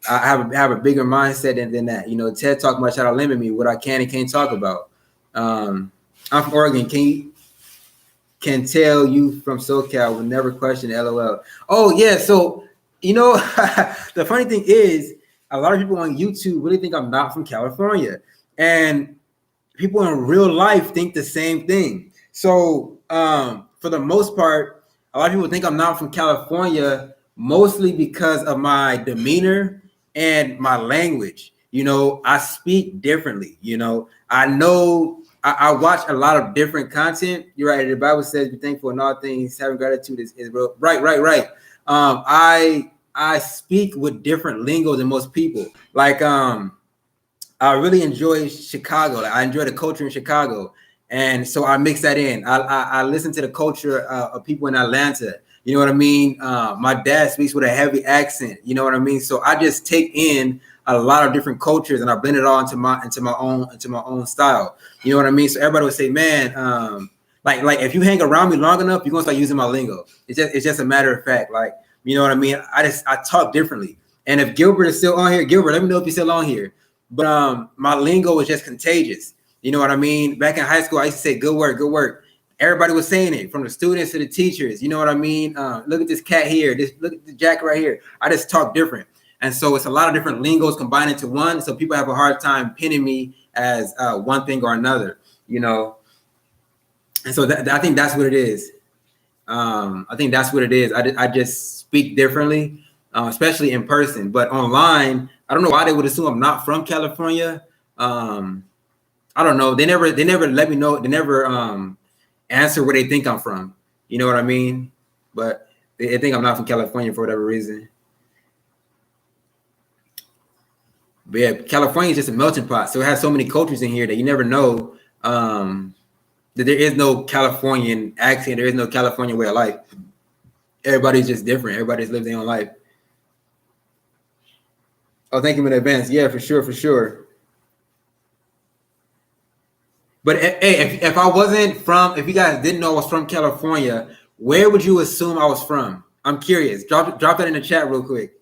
I have a bigger mindset than that. You know, TED Talk might try to limit me what I can and can't talk about. I'm from Oregon. Can tell you from SoCal. Will never question. LOL. Oh yeah. So you know, the funny thing is, a lot of people on YouTube really think I'm not from California, and people in real life think the same thing. So for the most part, a lot of people think I'm not from California, mostly because of my demeanor and my language. You know, I speak differently. You know, I watch a lot of different content. You're right. The Bible says, be thankful in all things, having gratitude is real. Right. I speak with different lingo than most people. Like, I really enjoy Chicago. I enjoy the culture in Chicago. And so I mix that in. I listen to the culture of people in Atlanta. You know what I mean? My dad speaks with a heavy accent. You know what I mean? So I just take in a lot of different cultures and I blend it all into my own style. You know what I mean? So everybody would say, man, like if you hang around me long enough, you're gonna start using my lingo. It's just a matter of fact. Like, you know what I mean? I talk differently. And if Gilbert is still on here, Gilbert, let me know if you're still on here. But my lingo is just contagious. You know what I mean? Back in high school, I used to say, good work. everybody was saying it, from the students to the teachers. You know what I mean? Look at this cat here. Look at the jacket right here. I just talk different. And so it's a lot of different lingos combined into one. So people have a hard time pinning me as one thing or another, you know. And so I think that's what it is. I think that's what it is. I just speak differently, especially in person. But online, I don't know why they would assume I'm not from California. I don't know. They never let me know. They never answer where they think I'm from. You know what I mean? But they think I'm not from California for whatever reason. But yeah, California is just a melting pot. So it has so many cultures in here that you never know that there is no Californian accent. There is no California way of life. Everybody's just different. Everybody's living their own life. Oh, thank you in advance. Yeah, for sure, for sure. But hey, if I wasn't from, if you guys didn't know I was from California, where would you assume I was from? I'm curious. Drop that in the chat real quick.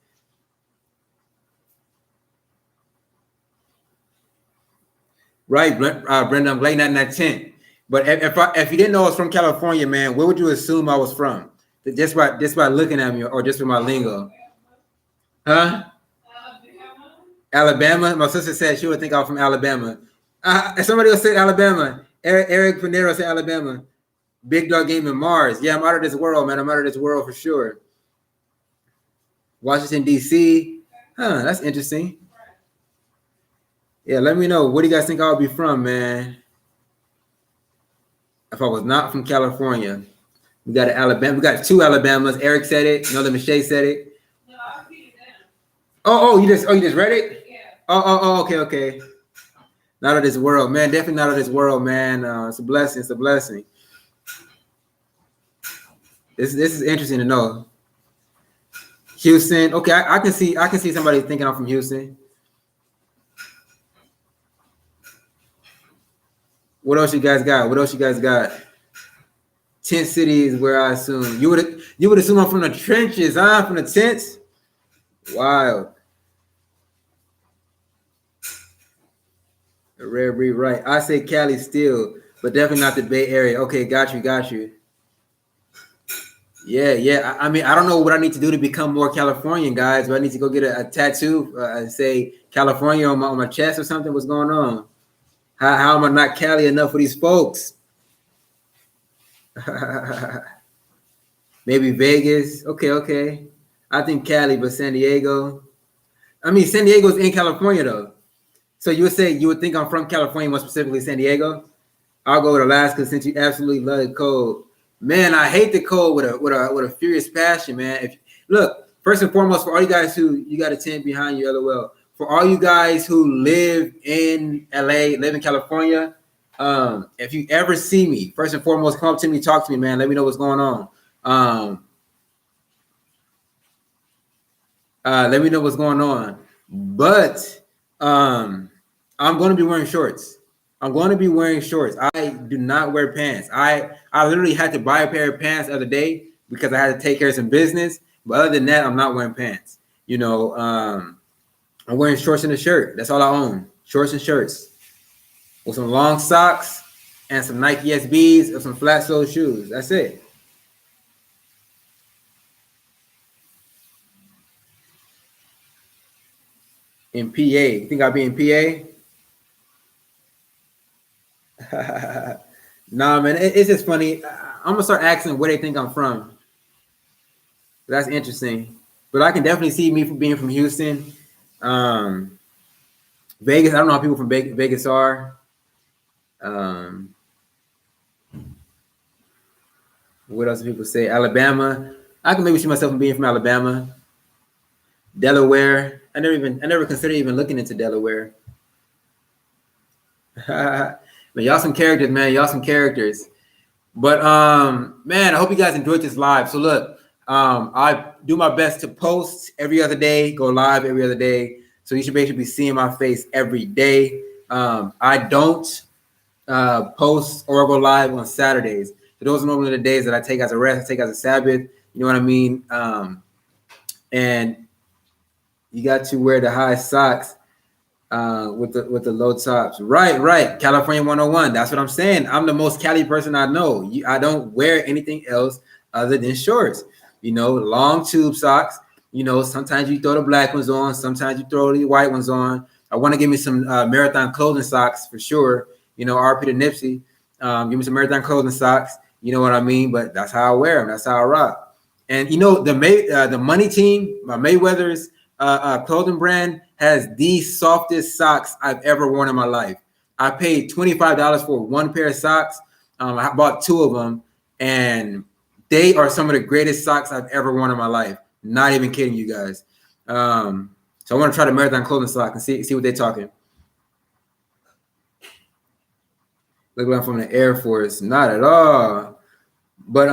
Right, Brenda, I'm laying that in that tent. But if you didn't know I was from California, man, where would you assume I was from? Just by looking at me, or just with my lingo? Huh? Alabama. My sister said she would think I was from Alabama. Somebody else said Alabama. Eric Pinero said Alabama. Big Dog Game in Mars. Yeah, I'm out of this world, man. I'm out of this world for sure. Washington, D.C. Huh, that's interesting. Yeah, let me know. Where do you guys think I would be from, man? If I was not from California. We got an Alabama. We got two Alabamas. Eric said it. Another Michelle said it. No, I'll read it down. You just read it? Yeah. Okay. Not of this world, man. Definitely not of this world, man. It's a blessing. It's a blessing. This is interesting to know. Houston. Okay, I can see somebody thinking I'm from Houston. What else you guys got? Tent City is where I assume you would assume I'm from the trenches, huh? From the tents. Wild. A rare breed, right? I say Cali still, but definitely not the Bay Area. Okay, got you. Yeah. I mean, I don't know what I need to do to become more Californian, guys. Do I need to go get a tattoo and say California on my chest or something? What's going on? How am I not Cali enough for these folks? Maybe Vegas. Okay. I think Cali, but San Diego. I mean, San Diego's in California though. So you would think I'm from California, more specifically San Diego. I'll go with Alaska since you absolutely love the cold. Man, I hate the cold with a furious passion, man. Look, first and foremost, for all you guys who you got a tent behind you, LOL. For all you guys who live in LA, live in California, if you ever see me, first and foremost, come up to me, talk to me, man. Let me know what's going on. Let me know what's going on. But I'm going to be wearing shorts. I do not wear pants. I literally had to buy a pair of pants the other day because I had to take care of some business. But other than that, I'm not wearing pants. You know, I'm wearing shorts and a shirt. That's all I own. Shorts and shirts with some long socks and some Nike SBs or some flat sole shoes. That's it. In PA. You think I'll be in PA? Nah, man, it's just funny. I'm gonna start asking where they think I'm from. That's interesting. But I can definitely see me being from Houston. Vegas, I don't know how people from Vegas are. What else do people say? Alabama. I can maybe see myself being from Alabama. Delaware. I never considered even looking into Delaware. Man, y'all some characters, man. Y'all some characters. But man, I hope you guys enjoyed this live. So look, I do my best to post every other day, go live every other day. So you should basically be seeing my face every day. I don't post or go live on Saturdays. So those are normally the days that I take as a rest, I take as a Sabbath. You know what I mean? And you got to wear the high socks. with the low tops. Right. California 101. That's what I'm saying. I'm the most Cali person I know. I don't wear anything else other than shorts. Long tube socks. Sometimes you throw the black ones on. Sometimes you throw the white ones on. I want to give me some marathon clothing socks for sure. RP to Nipsey. Give me some marathon clothing socks. You know what I mean? But that's how I wear them. That's how I rock. And the money team, my Mayweather's clothing brand, has the softest socks I've ever worn in my life. I paid $25 for one pair of socks. I bought two of them, and they are some of the greatest socks I've ever worn in my life. Not even kidding you guys. So I want to try the marathon clothing sock and see what they're talking. Look like I'm from the Air Force. Not at all. But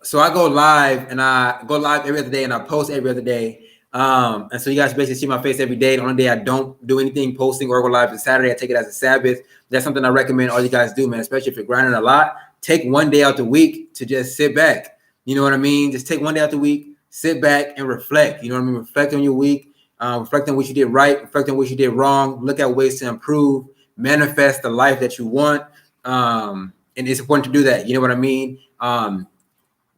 so I go live, and I go live every other day, and I post every other day. And so you guys basically see my face every day. The only day I don't do anything posting or go live is Saturday. I take it as a Sabbath. That's something I recommend all you guys do, man, especially if you're grinding a lot. Take one day out the week to just sit back. You know what I mean? Just take one day out the week, sit back and reflect. You know what I mean? Reflect on your week, reflect on what you did right, reflect on what you did wrong, look at ways to improve, manifest the life that you want. And it's important to do that. You know what I mean?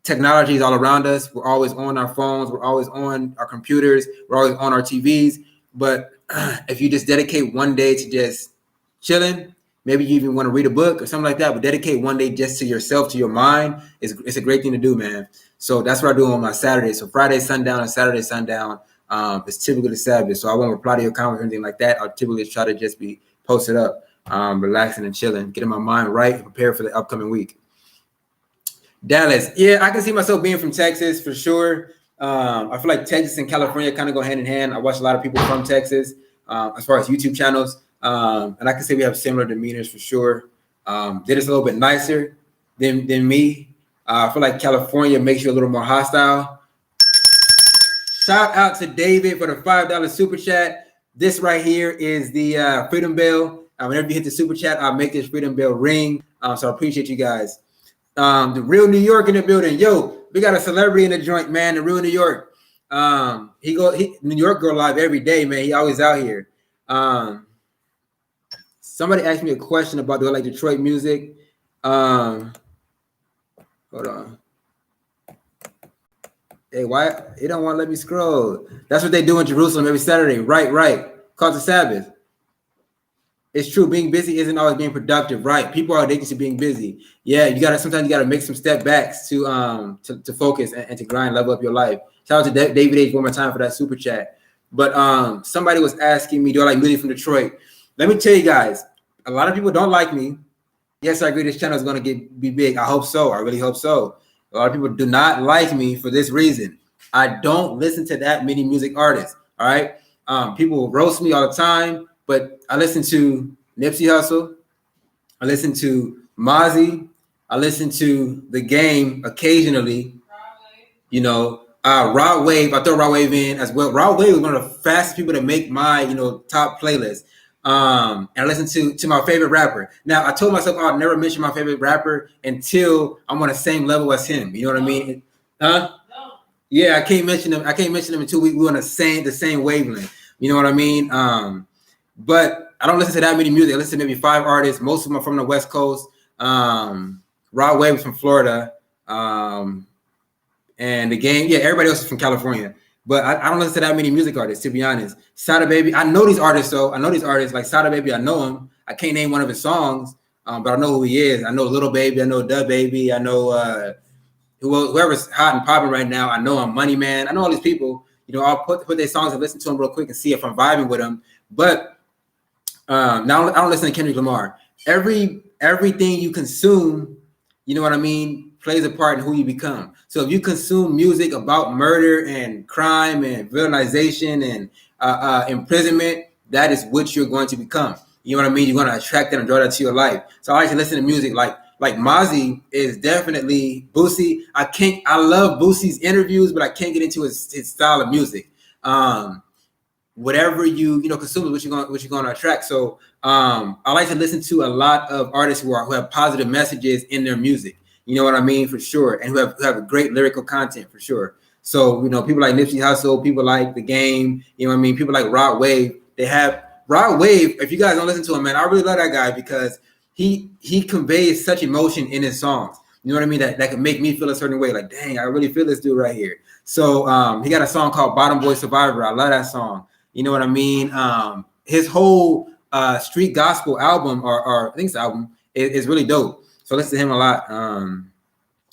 Technology is all around us. We're always on our phones. We're always on our computers. We're always on our TVs. But if you just dedicate one day to just chilling, maybe you even want to read a book or something like that, but dedicate one day just to yourself, to your mind, it's a great thing to do, man. So that's what I do on my Saturday. So Friday sundown and Saturday sundown is typically the Sabbath. So I won't reply to your comments or anything like that. I'll typically try to just be posted up, relaxing and chilling, getting my mind right and prepared for the upcoming week. Dallas, yeah, I can see myself being from Texas for sure. I feel like Texas and California kind of go hand in hand. I watch a lot of people from Texas as far as YouTube channels, and I can say we have similar demeanors for sure. They're just a little bit nicer than me. I feel like California makes you a little more hostile. Shout out to David for the $5 super chat. This right here is the Freedom Bell. Whenever you hit the super chat, I'll make this Freedom Bell ring. So I appreciate you guys. The real New York in the building. Yo, we got a celebrity in the joint, man. The real New York. New York go live every day, man. He always out here. Somebody asked me a question about, do I like Detroit music? Hold on. Hey, why it don't want to let me scroll? That's what they do in Jerusalem every Saturday. Right. Called the Sabbath. It's true. Being busy isn't always being productive, right? People are addicted to being busy. Yeah, sometimes you gotta make some step backs to focus and to grind, level up your life. Shout out to David H one more time for that super chat. But somebody was asking me, do I like music from Detroit? Let me tell you guys, a lot of people don't like me. Yes, I agree. This channel is gonna be big. I hope so. I really hope so. A lot of people do not like me for this reason. I don't listen to that many music artists. All right. People will roast me all the time. But I listen to Nipsey Hussle. I listen to Mozzie. I listen to The Game occasionally. Rod Wave. I throw Rod Wave in as well. Rod Wave was one of the fastest people to make my, top playlist. And I listen to my favorite rapper. Now, I told myself I'll never mention my favorite rapper until I'm on the same level as him. You know what I mean? Huh? No. Yeah, I can't mention him. I can't mention him until we're on the same wavelength. You know what I mean? But I don't listen to that many music. I listen to maybe 5 artists. Most of them are from the West Coast. Rod Wave is from Florida. And The Game, yeah, everybody else is from California. But I don't listen to that many music artists, to be honest. Sada Baby, I know these artists, though. I know these artists. Like Sada Baby, I know him. I can't name one of his songs, but I know who he is. I know Little Baby. I know Dub Baby. I know whoever's hot and popping right now. I know I'm Money Man. I know all these people. I'll put their songs and listen to them real quick and see if I'm vibing with them. But now I don't listen to Kendrick Lamar. Everything you consume, you know what I mean, plays a part in who you become. So if you consume music about murder and crime and villainization and imprisonment, that is what you're going to become. You know what I mean? You're going to attract that and draw that to your life. So I like to listen to music like Mozzie is definitely Boosie. I love Boosie's interviews, but I can't get into his style of music. Whatever you consume is what you're going to attract. So I like to listen to a lot of artists who have positive messages in their music. You know what I mean, for sure, and who have great lyrical content for sure. So people like Nipsey Hussle, people like The Game. You know what I mean, people like Rod Wave. They have Rod Wave, if you guys don't listen to him, man, I really love that guy because he conveys such emotion in his songs. You know what I mean? That can make me feel a certain way. Like, dang, I really feel this dude right here. So he got a song called Bottom Boy Survivor. I love that song. You know what I mean? His whole street gospel album, or I think it's album, is really dope. So I listen to him a lot.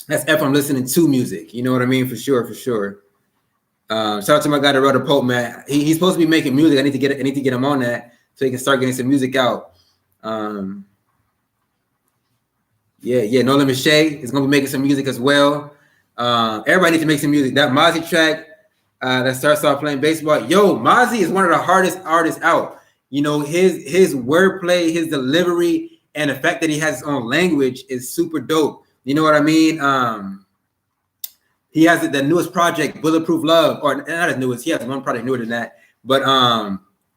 That's if I'm listening to music. You know what I mean? For sure. Shout out to my guy that wrote the Pope, man. He's supposed to be making music. I need to get him on that so he can start getting some music out. Yeah. No Limit Shay is gonna be making some music as well. Everybody needs to make some music. That Mozzie track that starts off playing baseball. Yo, Mozzie is one of the hardest artists out. You know, his wordplay, his delivery, and the fact that he has his own language is super dope. You know what I mean? He has the newest project, Bulletproof Love, or not his newest. He has one project newer than that. But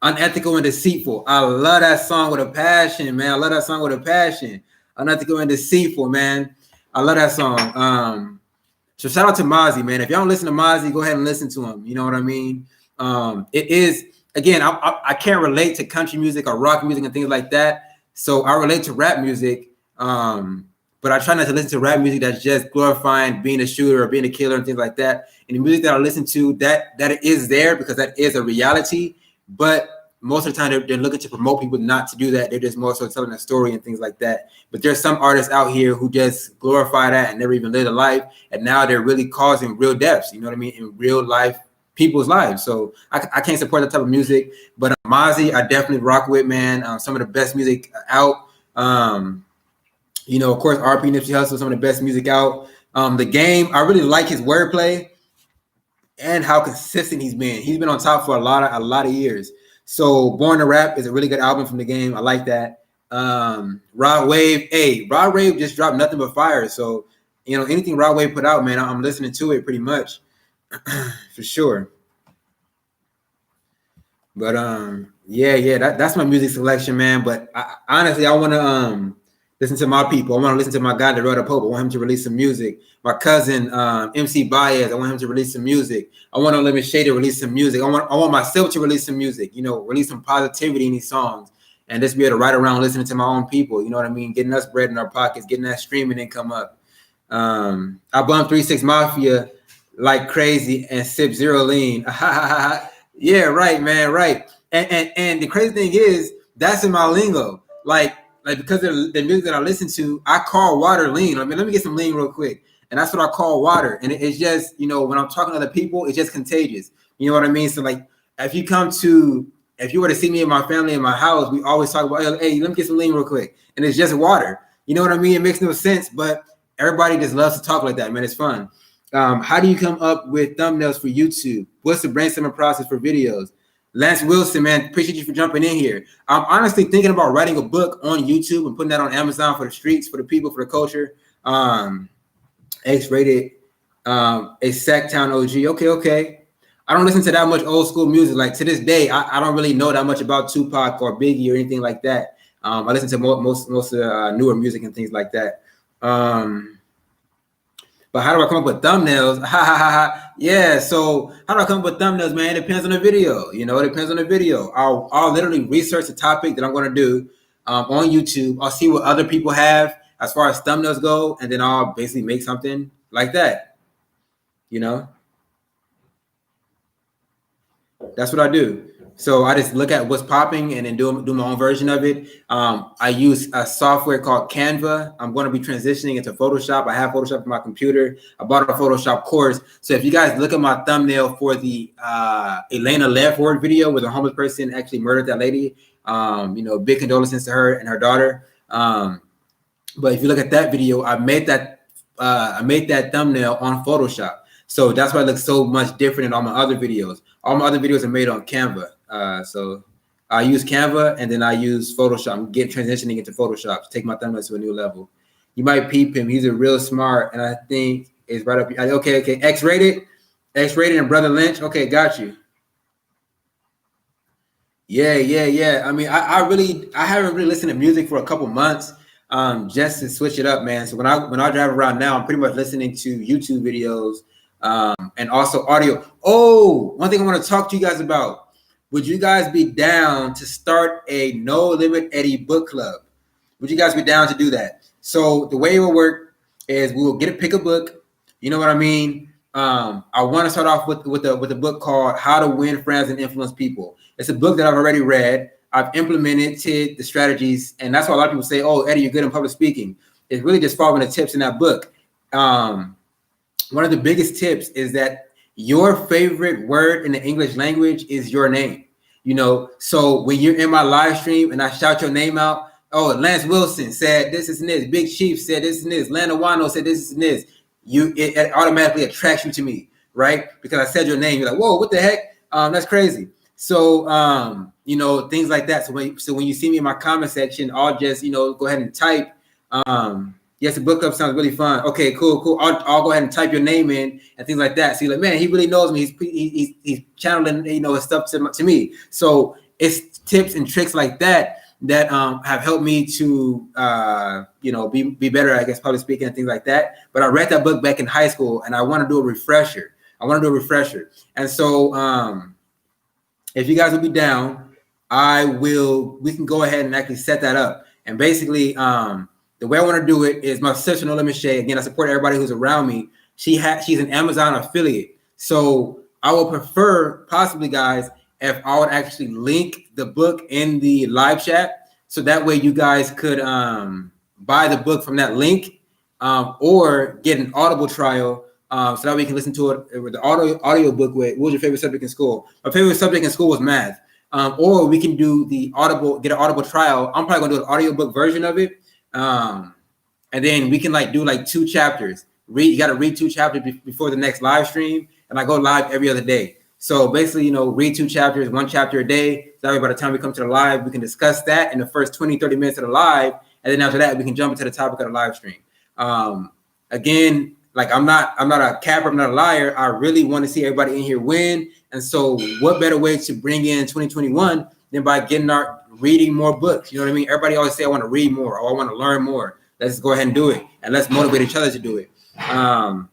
Unethical and Deceitful. I love that song with a passion, man. I love that song with a passion. Unethical and Deceitful, man. I love that song. So shout out to Mozzie, man. If y'all don't listen to Mozzie, go ahead and listen to him. You know what I mean? It is, again, I can't relate to country music or rock music and things like that. So I relate to rap music. But I try not to listen to rap music that's just glorifying being a shooter or being a killer and things like that. And the music that I listen to, that is there because that is a reality. But most of the time, they're looking to promote people not to do that. They're just more so telling a story and things like that. But there's some artists out here who just glorify that and never even lived a life. And now they're really causing real deaths, you know what I mean, in real life people's lives. So I can't support that type of music. But Mozzie, I definitely rock with, man. Some of the best music out. You know, of course, RP Nipsey Hussle, some of the best music out. The Game, I really like his wordplay and how consistent he's been. He's been on top for a lot of years. So Born to Rap is a really good album from The Game. I like that. Rod Wave, Rod Wave just dropped nothing but fire. So, you know, anything Rod Wave put out, man, I'm listening to it pretty much for sure. But that's my music selection, man. But honestly, I want to listen to my people. I want to listen to my guy that wrote a Pope. I want him to release some music. My cousin, MC Baez, I want him to release some music. I want to Limit Shade to release some music. I want myself to release some music, you know, release some positivity in these songs and just be able to ride around listening to my own people. You know what I mean? Getting us bread in our pockets, getting that streaming income up. I bump 3-6 Mafia like crazy and sip zero lean. Yeah, right, man, right. And the crazy thing is, that's in my lingo. Like because of the music that I listen to, I call water lean. I mean, let me get some lean real quick. And that's what I call water. And it's just, you know, when I'm talking to other people, it's just contagious. You know what I mean? So like, if you were to see me and my family in my house, we always talk about, hey, let me get some lean real quick. And it's just water. You know what I mean? It makes no sense, but everybody just loves to talk like that, man. It's fun. How do you come up with thumbnails for YouTube? What's the brainstorming process for videos? Lance Wilson, man, appreciate you for jumping in here. I'm honestly thinking about writing a book on YouTube and putting that on Amazon for the streets, for the people, for the culture. X-rated, a Sacktown OG. Okay. I don't listen to that much old school music. Like to this day, I don't really know that much about Tupac or Biggie or anything like that. I listen to most of the newer music and things like that. But how do I come up with thumbnails? Yeah, so how do I come up with thumbnails, man? It depends on the video. You know, it depends on the video. I'll literally research the topic that I'm going to do on YouTube. I'll see what other people have as far as thumbnails go, and then I'll basically make something like that. You know? That's what I do. So I just look at what's popping and then do my own version of it. I use a software called Canva. I'm going to be transitioning into Photoshop. I have Photoshop on my computer. I bought a Photoshop course. So if you guys look at my thumbnail for the Elena Lefward video where the homeless person actually murdered that lady, you know, big condolences to her and her daughter. But if you look at that video, I made that thumbnail on Photoshop. So that's why it looks so much different than all my other videos. All my other videos are made on Canva. So I use Canva and then I use Photoshop. I'm transitioning into Photoshop to take my thumbnails to a new level. You might peep him. He's a real smart, and I think it's right up. Okay. X-rated and Brother Lynch. Okay, got you. Yeah. I mean, I haven't really listened to music for a couple months, just to switch it up, man. So when I drive around now, I'm pretty much listening to YouTube videos, and also audio. Oh, one thing I want to talk to you guys about. would you guys be down to start a No Limit Eddie book club? Would you guys be down to do that? So the way it will work is we will pick a book. You know what I mean? I want to start off with a book called How to Win Friends and Influence People. It's a book that I've already read. I've implemented the strategies, and that's why a lot of people say, "Oh, Eddie, you're good in public speaking." It's really just following the tips in that book. One of the biggest tips is that your favorite word in the English language is your name. You know, so when you're in my live stream and I shout your name out, oh, Lance Wilson said this and this, Big Chief said this and this, Lana Wano said this and this, it automatically attracts you to me, right? Because I said your name, you're like, whoa, what the heck? That's crazy. So you know, things like that. So when you see me in my comment section, I'll just, you know, go ahead and type yes, the book club sounds really fun. Okay, cool. I'll go ahead and type your name in and things like that. So you're like, man, he really knows me. He's channeling, you know, his stuff to me. So it's tips and tricks like that have helped me to you know, be better, I guess, public speaking and things like that. But I read that book back in high school, and I want to do a refresher. And so if you guys will be down, we can go ahead and actually set that up. And basically, the way I want to do it is my sister, No Limit Shay. Again, I support everybody who's around me. She's an Amazon affiliate. So I would prefer, possibly, guys, if I would actually link the book in the live chat. So that way you guys could buy the book from that link or get an Audible trial so that we can listen to it with the audio book. What was your favorite subject in school? My favorite subject in school was math. Or we can do get an Audible trial. I'm probably going to do an audiobook version of it. And then we can do 2 chapters. You got to read 2 chapters before the next live stream, and I go live every other day. So basically, you know, read 2 chapters, 1 chapter a day. So that way, by the time we come to the live, we can discuss that in the first 20, 30 minutes of the live, and then after that, we can jump into the topic of the live stream. Again, I'm not a capper, I'm not a liar. I really want to see everybody in here win, and so what better way to bring in 2021 than by reading more books? You know what I mean? Everybody always say, I want to read more, or I want to learn more. Let's go ahead and do it, and let's motivate each other to do it. And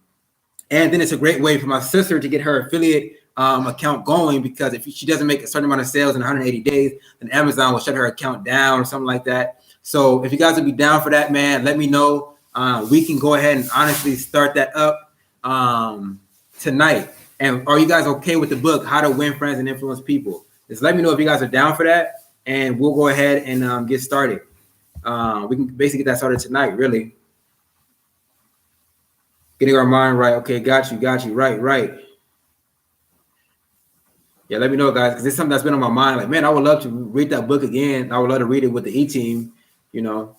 then it's a great way for my sister to get her affiliate account going, because if she doesn't make a certain amount of sales in 180 days, then Amazon will shut her account down or something like that. So if you guys would be down for that, man, let me know. We can go ahead and honestly start that up tonight. And are you guys okay with the book, How to Win Friends and Influence People? Just let me know if you guys are down for that, and we'll go ahead and get started. We can basically get that started tonight, really. Getting our mind right. Okay, got you. Right. Yeah, let me know, guys, because it's something that's been on my mind. Like, man, I would love to read that book again. I would love to read it with the E-team, you know.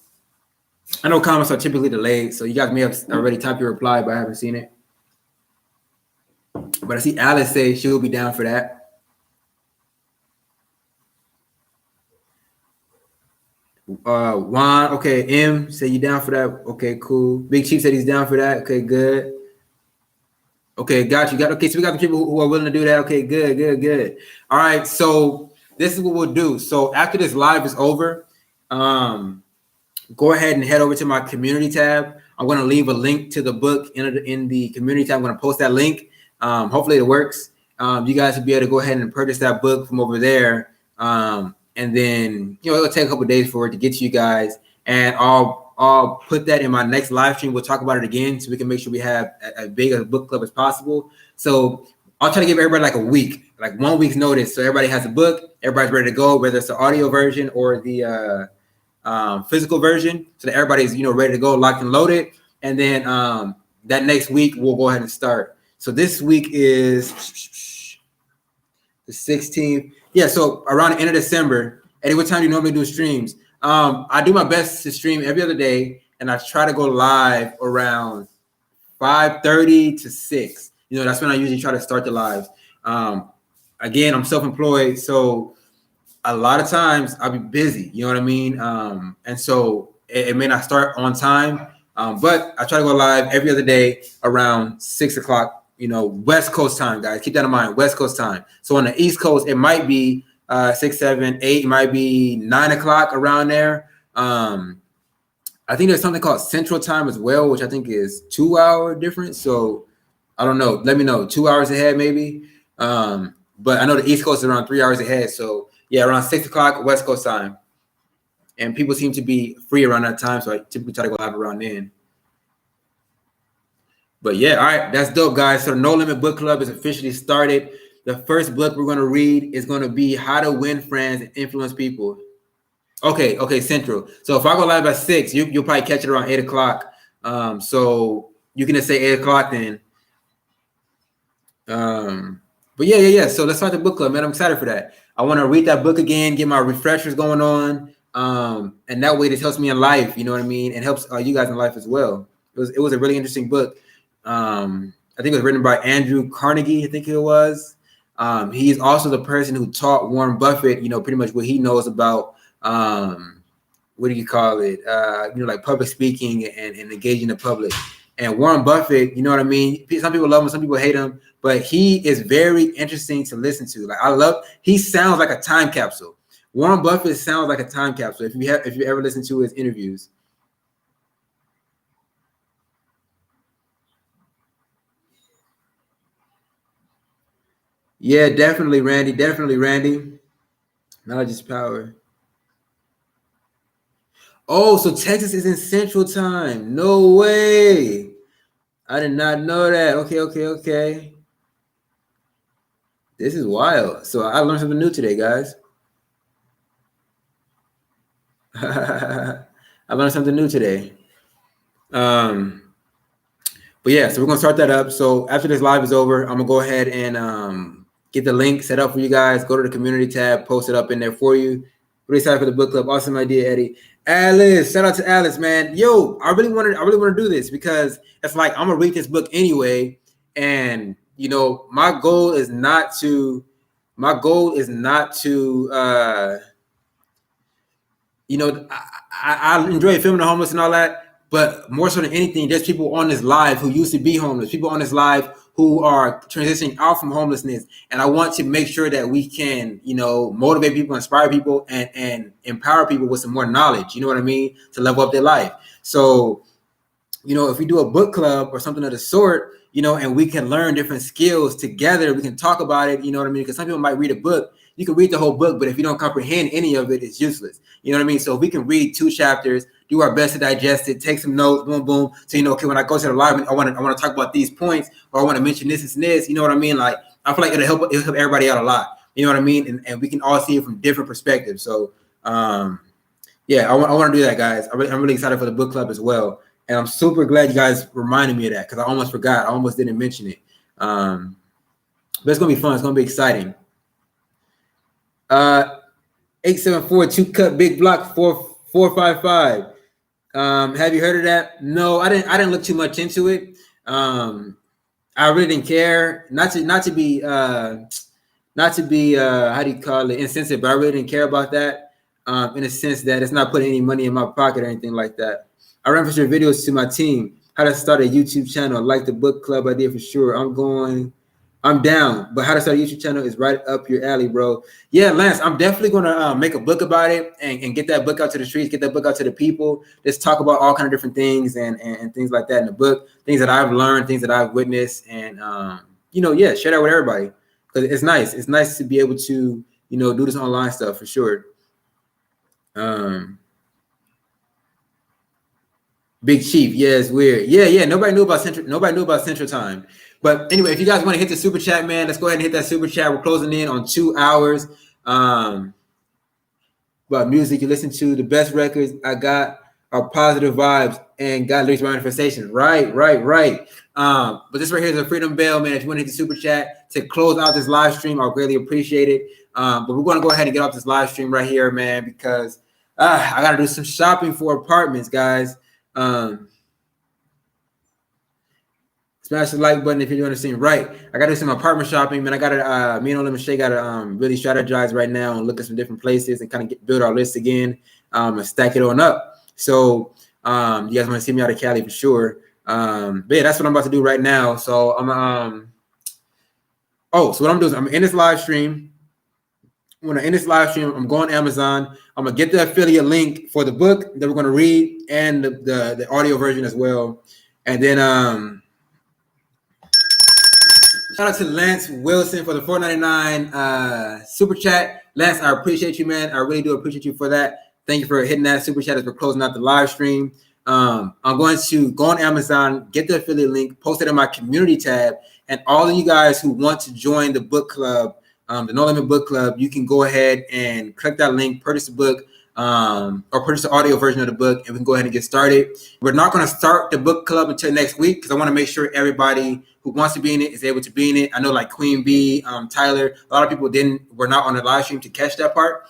I know comments are typically delayed, so you guys may have already typed your reply, but I haven't seen it. But I see Alice say she'll be down for that. Juan, okay, M, say you down for that. Okay, cool. Big Chief said he's down for that. Okay, good. Okay, got you. Okay, so we got the people who are willing to do that. Okay, good. All right, so this is what we'll do. So after this live is over, go ahead and head over to my community tab. I'm going to leave a link to the book in the community tab. I'm going to post that link. Hopefully it works. You guys will be able to go ahead and purchase that book from over there. And then, you know, it'll take a couple of days for it to get to you guys. And I'll put that in my next live stream. We'll talk about it again so we can make sure we have as big a book club as possible. So I'll try to give everybody a week, 1 week's notice. So everybody has a book, everybody's ready to go, whether it's the audio version or the physical version, so that everybody's, you know, ready to go, locked and loaded. And then that next week, we'll go ahead and start. So this week is the 16th. Yeah, so around the end of December. Eddie, what time do you normally do streams? I do my best to stream every other day, and I try to go live around 5:30 to 6. You know, that's when I usually try to start the lives. Again, I'm self-employed, so a lot of times I'll be busy. You know what I mean? And so it may not start on time, but I try to go live every other day around 6 o'clock. You know, West Coast time, guys. Keep that in mind, West Coast time. So on the East Coast, it might be 6, 7, 8. It might be 9 o'clock around there. I think there's something called Central Time as well, which I think is 2 hour difference. So I don't know. Let me know. 2 hours ahead, maybe. But I know the East Coast is around 3 hours ahead. So yeah, around 6 o'clock West Coast time. And people seem to be free around that time. So I typically try to go live around then. But yeah, all right, that's dope, guys. So No Limit Book Club is officially started. The first book we're going to read is going to be How to Win Friends and Influence People. Okay, Central. So if I go live at 6, you'll probably catch it around 8 o'clock. So you can just say 8 o'clock then. But yeah. So let's start the book club, man. I'm excited for that. I want to read that book again, get my refreshers going on. And that way this helps me in life, you know what I mean? And helps you guys in life as well. It was a really interesting book. I think it was written by Andrew Carnegie, I think it was. He's also the person who taught Warren Buffett, pretty much what he knows about what do you call it? Like public speaking and engaging the public. And Warren Buffett, you know what I mean? Some people love him, some people hate him, but he is very interesting to listen to. Like he sounds like a time capsule. Warren Buffett sounds like a time capsule. If you ever listen to his interviews. Yeah, definitely, Randy. Knowledge is power. Oh, so Texas is in Central Time. No way. I did not know that. Okay. This is wild. So I learned something new today, guys. I learned something new today. But yeah, so we're gonna start that up. So after this live is over, I'm gonna go ahead and get the link set up for you guys. Go to the community tab, post it up in there for you. Really excited for the book club. Awesome idea, Eddie. Alice, shout out to Alice, man. Yo, I really want to do this because it's like I'm gonna read this book anyway, and my goal is not to I enjoy filming the homeless and all that. But more so than anything, there's people on this live who used to be homeless, people on this live who are transitioning out from homelessness. And I want to make sure that we can, motivate people, inspire people, and empower people with some more knowledge, you know what I mean, to level up their life. So, if we do a book club or something of the sort, and we can learn different skills together, we can talk about it, you know what I mean? Because some people might read a book. You can read the whole book, but if you don't comprehend any of it, it's useless. You know what I mean? So if we can read 2 chapters, do our best to digest it, take some notes, boom. So, okay, when I go to the live, I want to talk about these points, or I want to mention this and this, you know what I mean? Like, I feel like it'll help everybody out a lot. You know what I mean? And we can all see it from different perspectives. So, yeah, I want to do that, guys. I'm really excited for the book club as well. And I'm super glad you guys reminded me of that because I almost forgot. I almost didn't mention it. But it's going to be fun. It's going to be exciting. 874 2 cut big block 4455. Have you heard of that? No, I didn't look too much into it. I really didn't care. Not to be how do you call it, insensitive, but I really didn't care about that. In a sense that it's not putting any money in my pocket or anything like that. I reference your videos to my team. How to start a YouTube channel, like the book club idea for sure. I'm down, but how to start a YouTube channel is right up your alley, bro. Yeah, Lance, I'm definitely gonna make a book about it and get that book out to the streets, get that book out to the people. Let's talk about all kind of different things and things like that in the book, things that I've learned, things that I've witnessed, and share that with everybody because it's nice. It's nice to be able to do this online stuff for sure. Big Chief, yeah, it's weird. Yeah. Nobody knew about Central Time. But anyway, if you guys want to hit the super chat, man, let's go ahead and hit that super chat. We're closing in on 2 hours. About music, you listen to the best records I got are positive vibes and got lyrics manifestation. Right. But this right here is a freedom bell, man. If you want to hit the super chat to close out this live stream, I'll greatly appreciate it. But we're going to go ahead and get off this live stream right here, man, because I got to do some shopping for apartments, guys. Smash the like button if you're doing the same right. I gotta do some apartment shopping, man. I gotta me and Olim and Shay gotta really strategize right now and look at some different places and kind of build our list again and stack it on up. So you guys want to see me out of Cali for sure. But yeah, that's what I'm about to do right now. So so what I'm doing is I'm in this live stream. When I end this live stream, I'm going to Amazon. I'm gonna get the affiliate link for the book that we're gonna read and the audio version as well. And then Shout out to Lance Wilson for the $4.99 super chat. Lance, I appreciate you, man. I really do appreciate you for that. Thank you for hitting that super chat as we're closing out the live stream. I'm going to go on Amazon, get the affiliate link, post it in my community tab, and all of you guys who want to join the book club, the No Limit Book Club, you can go ahead and click that link, purchase the book, or purchase the audio version of the book, and we can go ahead and get started. We're not going to start the book club until next week because I want to make sure everybody who wants to be in it is able to be in it. I know like Queen B, Tyler, a lot of people were not on the live stream to catch that part.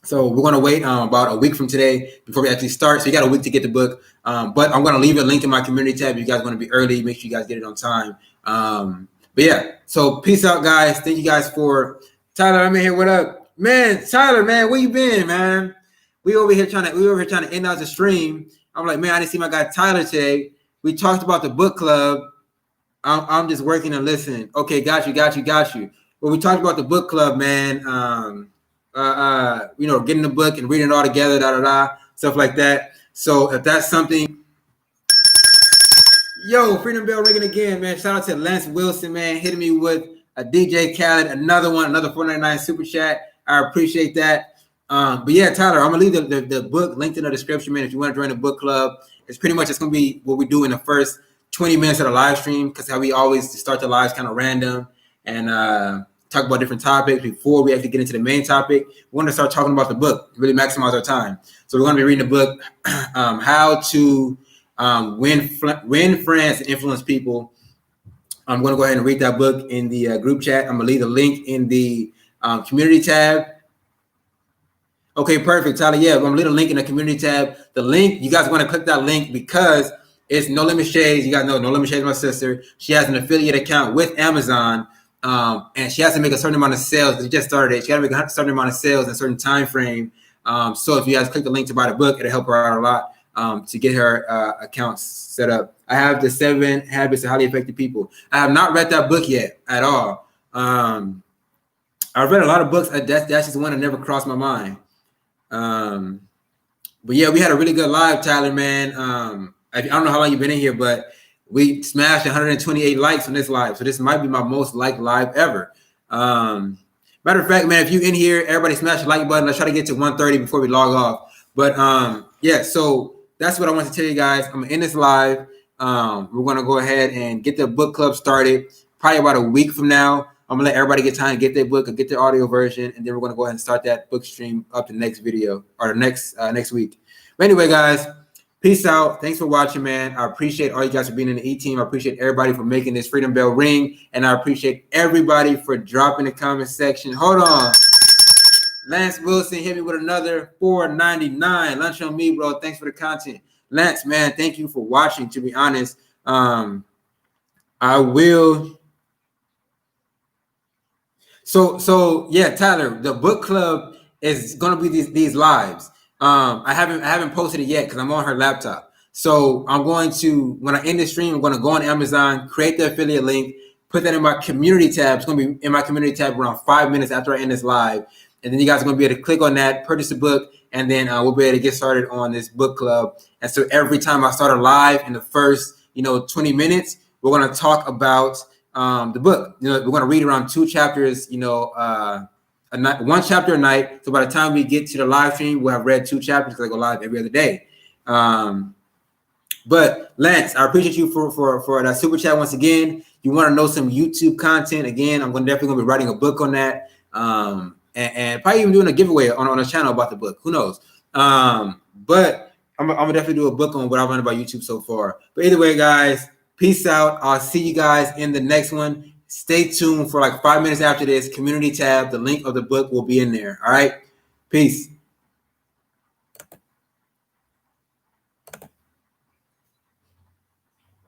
So we're going to wait about a week from today before we actually start. So you got a week to get the book. But I'm going to leave a link in my community tab. If you guys want to be early, make sure you guys get it on time. But yeah, so peace out, guys. Thank you guys for Tyler. I'm in here. What up, man? Tyler, man, where you been, man? We over here trying to end out the stream. I'm like, man, I didn't see my guy Tyler today. We talked about the book club. I'm just working and listening. Okay, got you. Well, we talked about the book club, man. Getting the book and reading it all together, stuff like that. So if that's something, yo, Freedom Bell ringing again, man. Shout out to Lance Wilson, man, hitting me with a DJ Khaled, another $4.99 super chat. I appreciate that. But yeah, Tyler, I'm gonna leave the book linked in the description, man. If you want to join the book club, it's pretty much gonna be what we do in the first 20 minutes of the live stream, because how we always start the lives kind of random and talk about different topics before we actually get into the main topic. We want to start talking about the book, really maximize our time. So we're going to be reading the book, How to Win Friends and Influence People. I'm going to go ahead and read that book in the group chat. I'm going to leave the link in the community tab. Okay, perfect, Tyler. Yeah, I'm going to leave the link in the community tab. The link, you guys want to click that link because it's No Limit Shades. You guys know No Limit Shades is my sister. She has an affiliate account with Amazon. And she has to make a certain amount of sales. She just started it. She got to make a certain amount of sales in a certain time frame. So if you guys click the link to buy the book, it'll help her out a lot to get her accounts set up. I have the 7 Habits of Highly Effective People. I have not read that book yet at all. I've read a lot of books. That's just one that never crossed my mind. But yeah, we had a really good live, Tyler, man. I don't know how long you've been in here, but we smashed 128 likes on this live. So this might be my most liked live ever. Matter of fact, man, if you're in here, everybody smash the like button. Let's try to get to 130 before we log off. But yeah, so that's what I want to tell you guys. I'm going to end this live. We're going to go ahead and get the book club started probably about a week from now. I'm going to let everybody get time to get their book and get their audio version. And then we're going to go ahead and start that book stream up the next video or the next week. But anyway, guys, peace out. Thanks for watching, man. I appreciate all you guys for being in the E-team. I appreciate everybody for making this Freedom Bell ring. And I appreciate everybody for dropping the comment section. Hold on. Lance Wilson hit me with another $4.99. Lunch on me, bro. Thanks for the content. Lance, man, thank you for watching, to be honest. I will. So yeah, Tyler, the book club is going to be these lives. I haven't posted it yet because I'm on her laptop. So I'm going to, when I end the stream, I'm going to go on Amazon, create the affiliate link, put that in my community tab. It's going to be in my community tab around 5 minutes after I end this live. And then you guys are going to be able to click on that, purchase the book, and then we'll be able to get started on this book club. And so every time I start a live in the first, 20 minutes, we're going to talk about the book. We're going to read around 2 chapters, one chapter a night. So by the time we get to the live stream, we'll have read 2 chapters because I go live every other day. But Lance, I appreciate you for that super chat once again. You want to know some YouTube content again? I'm definitely going to be writing a book on that. And probably even doing a giveaway on a channel about the book. Who knows? But I'm gonna definitely do a book on what I've learned about YouTube so far. But either way, guys, peace out. I'll see you guys in the next one. Stay tuned for like 5 minutes after this. Community tab. The link of the book will be in there. All right. Peace.